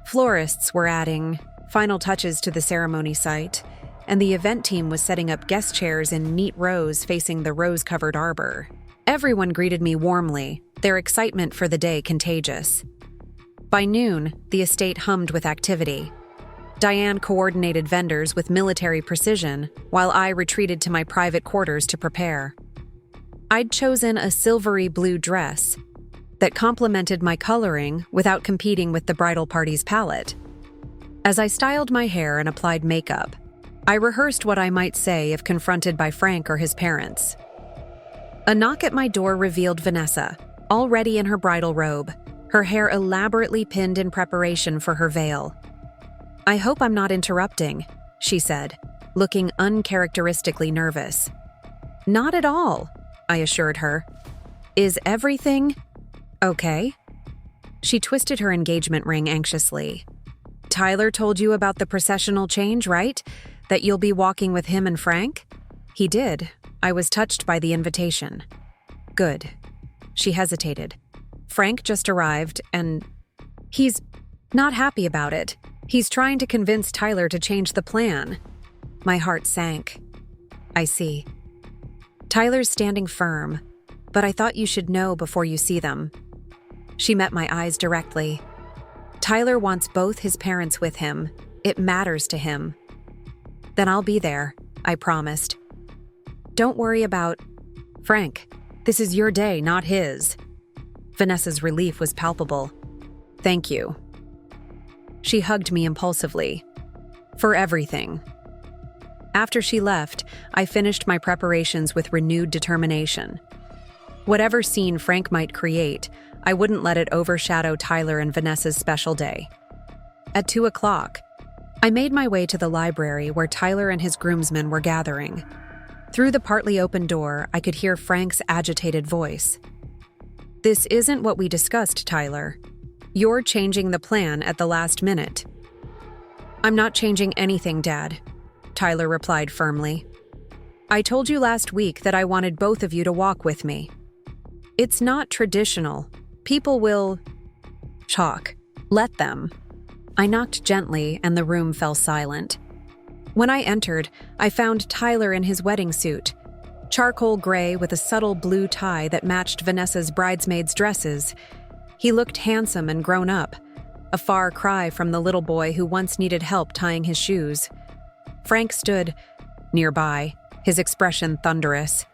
Florists were adding final touches to the ceremony site, and the event team was setting up guest chairs in neat rows facing the rose-covered arbor. Everyone greeted me warmly, their excitement for the day contagious. By noon, the estate hummed with activity. Diane coordinated vendors with military precision, while I retreated to my private quarters to prepare. I'd chosen a silvery blue dress that complemented my coloring without competing with the bridal party's palette. As I styled my hair and applied makeup, I rehearsed what I might say if confronted by Frank or his parents. A knock at my door revealed Vanessa, already in her bridal robe, her hair elaborately pinned in preparation for her veil. "I hope I'm not interrupting," she said, looking uncharacteristically nervous. "Not at all," I assured her. "Is everything okay?" She twisted her engagement ring anxiously. "Tyler told you about the processional change, right? That you'll be walking with him and Frank?" "He did. I was touched by the invitation." "Good." She hesitated. "Frank just arrived, and he's not happy about it. He's trying to convince Tyler to change the plan." My heart sank. "I see. Tyler's standing firm, but I thought you should know before you see them." She met my eyes directly. "Tyler wants both his parents with him. It matters to him." "Then I'll be there," I promised. "Don't worry about Frank. This is your day, not his." Vanessa's relief was palpable. "Thank you." She hugged me impulsively. "For everything." After she left, I finished my preparations with renewed determination. Whatever scene Frank might create, I wouldn't let it overshadow Tyler and Vanessa's special day. At 2:00, I made my way to the library where Tyler and his groomsmen were gathering. Through the partly open door, I could hear Frank's agitated voice. "This isn't what we discussed, Tyler. You're changing the plan at the last minute." "I'm not changing anything, Dad," Tyler replied firmly. "I told you last week that I wanted both of you to walk with me. It's not traditional. People will talk. Let them." I knocked gently, and the room fell silent. When I entered, I found Tyler in his wedding suit, charcoal gray with a subtle blue tie that matched Vanessa's bridesmaids' dresses. He looked handsome and grown up, a far cry from the little boy who once needed help tying his shoes. Frank stood nearby, his expression thunderous.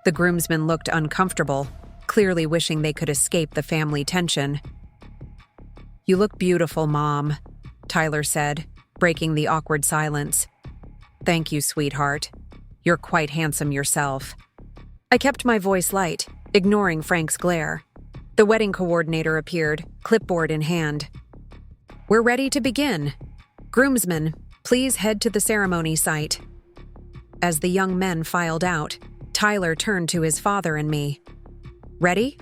The groomsmen looked uncomfortable, clearly wishing they could escape the family tension. "You look beautiful, Mom," Tyler said, breaking the awkward silence. "Thank you, sweetheart. You're quite handsome yourself." I kept my voice light, ignoring Frank's glare. The wedding coordinator appeared, clipboard in hand. "We're ready to begin. Groomsmen, please head to the ceremony site." As the young men filed out, Tyler turned to his father and me. "Ready?"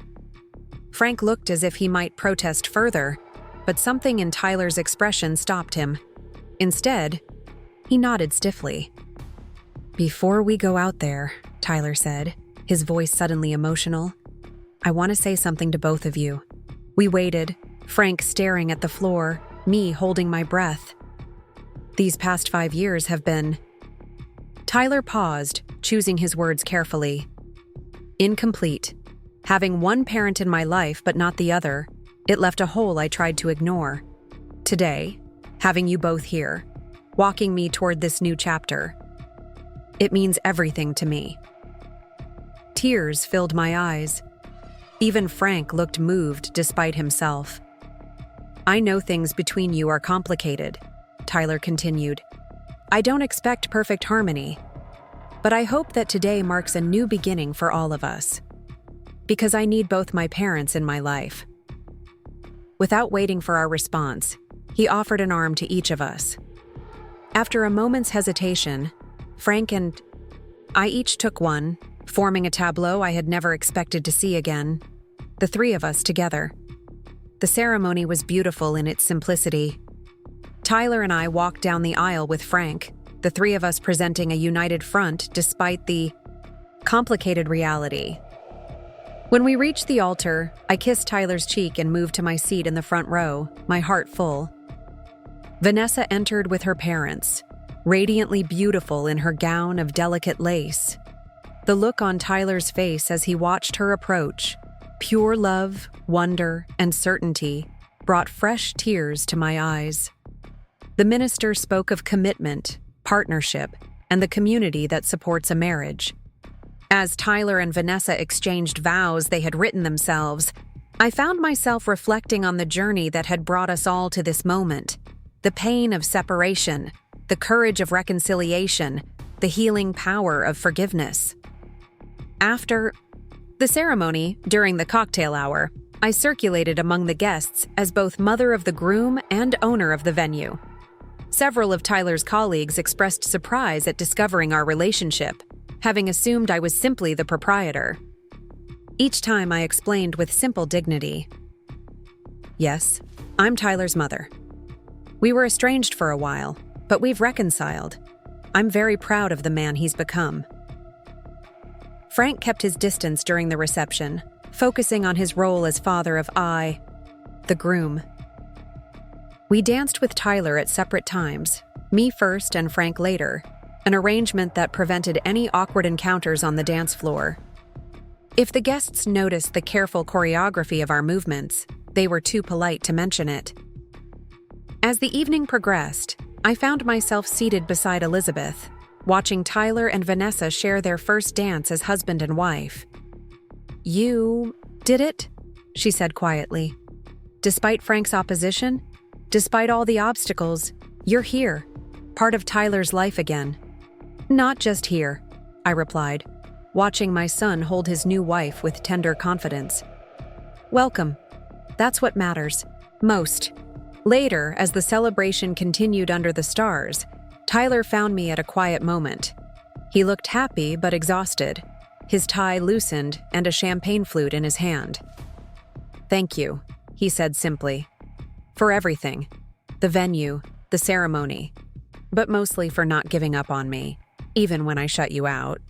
Frank looked as if he might protest further, but something in Tyler's expression stopped him. Instead, he nodded stiffly. "Before we go out there," Tyler said, his voice suddenly emotional, "I want to say something to both of you." We waited, Frank staring at the floor, me holding my breath. "These past 5 years have been..." Tyler paused, choosing his words carefully. "Incomplete. Having one parent in my life but not the other, it left a hole I tried to ignore. Today, having you both here, walking me toward this new chapter, it means everything to me." Tears filled my eyes. Even Frank looked moved despite himself. "I know things between you are complicated," Tyler continued. "I don't expect perfect harmony, but I hope that today marks a new beginning for all of us. Because I need both my parents in my life." Without waiting for our response, he offered an arm to each of us. After a moment's hesitation, Frank and I each took one, forming a tableau I had never expected to see again. The three of us together. The ceremony was beautiful in its simplicity. Tyler and I walked down the aisle with Frank, the three of us presenting a united front despite the complicated reality. When we reached the altar, I kissed Tyler's cheek and moved to my seat in the front row, my heart full. Vanessa entered with her parents, radiantly beautiful in her gown of delicate lace. The look on Tyler's face as he watched her approach, pure love, wonder, and certainty, brought fresh tears to my eyes. The minister spoke of commitment, partnership, and the community that supports a marriage. As Tyler and Vanessa exchanged vows they had written themselves, I found myself reflecting on the journey that had brought us all to this moment. The pain of separation, the courage of reconciliation, the healing power of forgiveness. After the ceremony, during the cocktail hour, I circulated among the guests as both mother of the groom and owner of the venue. Several of Tyler's colleagues expressed surprise at discovering our relationship, having assumed I was simply the proprietor. Each time I explained with simple dignity. Yes, I'm Tyler's mother. We were estranged for a while, but we've reconciled. I'm very proud of the man he's become. Frank kept his distance during the reception, focusing on his role as father of I, the groom. We danced with Tyler at separate times, me first and Frank later, an arrangement that prevented any awkward encounters on the dance floor. If the guests noticed the careful choreography of our movements, they were too polite to mention it. As the evening progressed, I found myself seated beside Elizabeth, watching Tyler and Vanessa share their first dance as husband and wife. "You did it?" she said quietly. "Despite Frank's opposition, despite all the obstacles, you're here, part of Tyler's life again." "Not just here," I replied, watching my son hold his new wife with tender confidence. "Welcome. That's what matters most." Later, as the celebration continued under the stars, Tyler found me at a quiet moment. He looked happy but exhausted, his tie loosened and a champagne flute in his hand. "Thank you," he said simply. "For everything. The venue, the ceremony, but mostly for not giving up on me, even when I shut you out."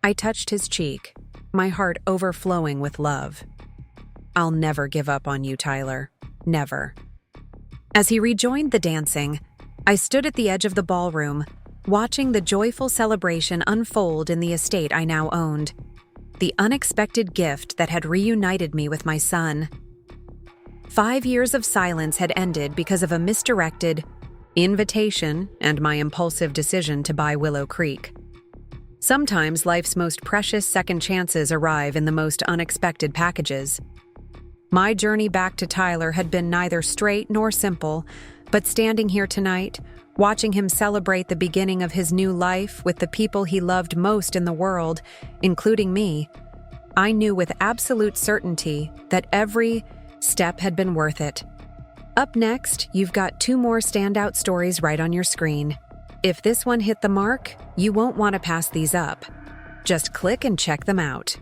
I touched his cheek, my heart overflowing with love. "I'll never give up on you, Tyler. Never." As he rejoined the dancing, I stood at the edge of the ballroom, watching the joyful celebration unfold in the estate I now owned, the unexpected gift that had reunited me with my son. 5 years of silence had ended because of a misdirected invitation and my impulsive decision to buy Willow Creek. Sometimes life's most precious second chances arrive in the most unexpected packages. My journey back to Tyler had been neither straight nor simple, but standing here tonight, watching him celebrate the beginning of his new life with the people he loved most in the world, including me, I knew with absolute certainty that every step had been worth it. Up next, you've got 2 more standout stories right on your screen. If this one hit the mark, you won't want to pass these up. Just click and check them out.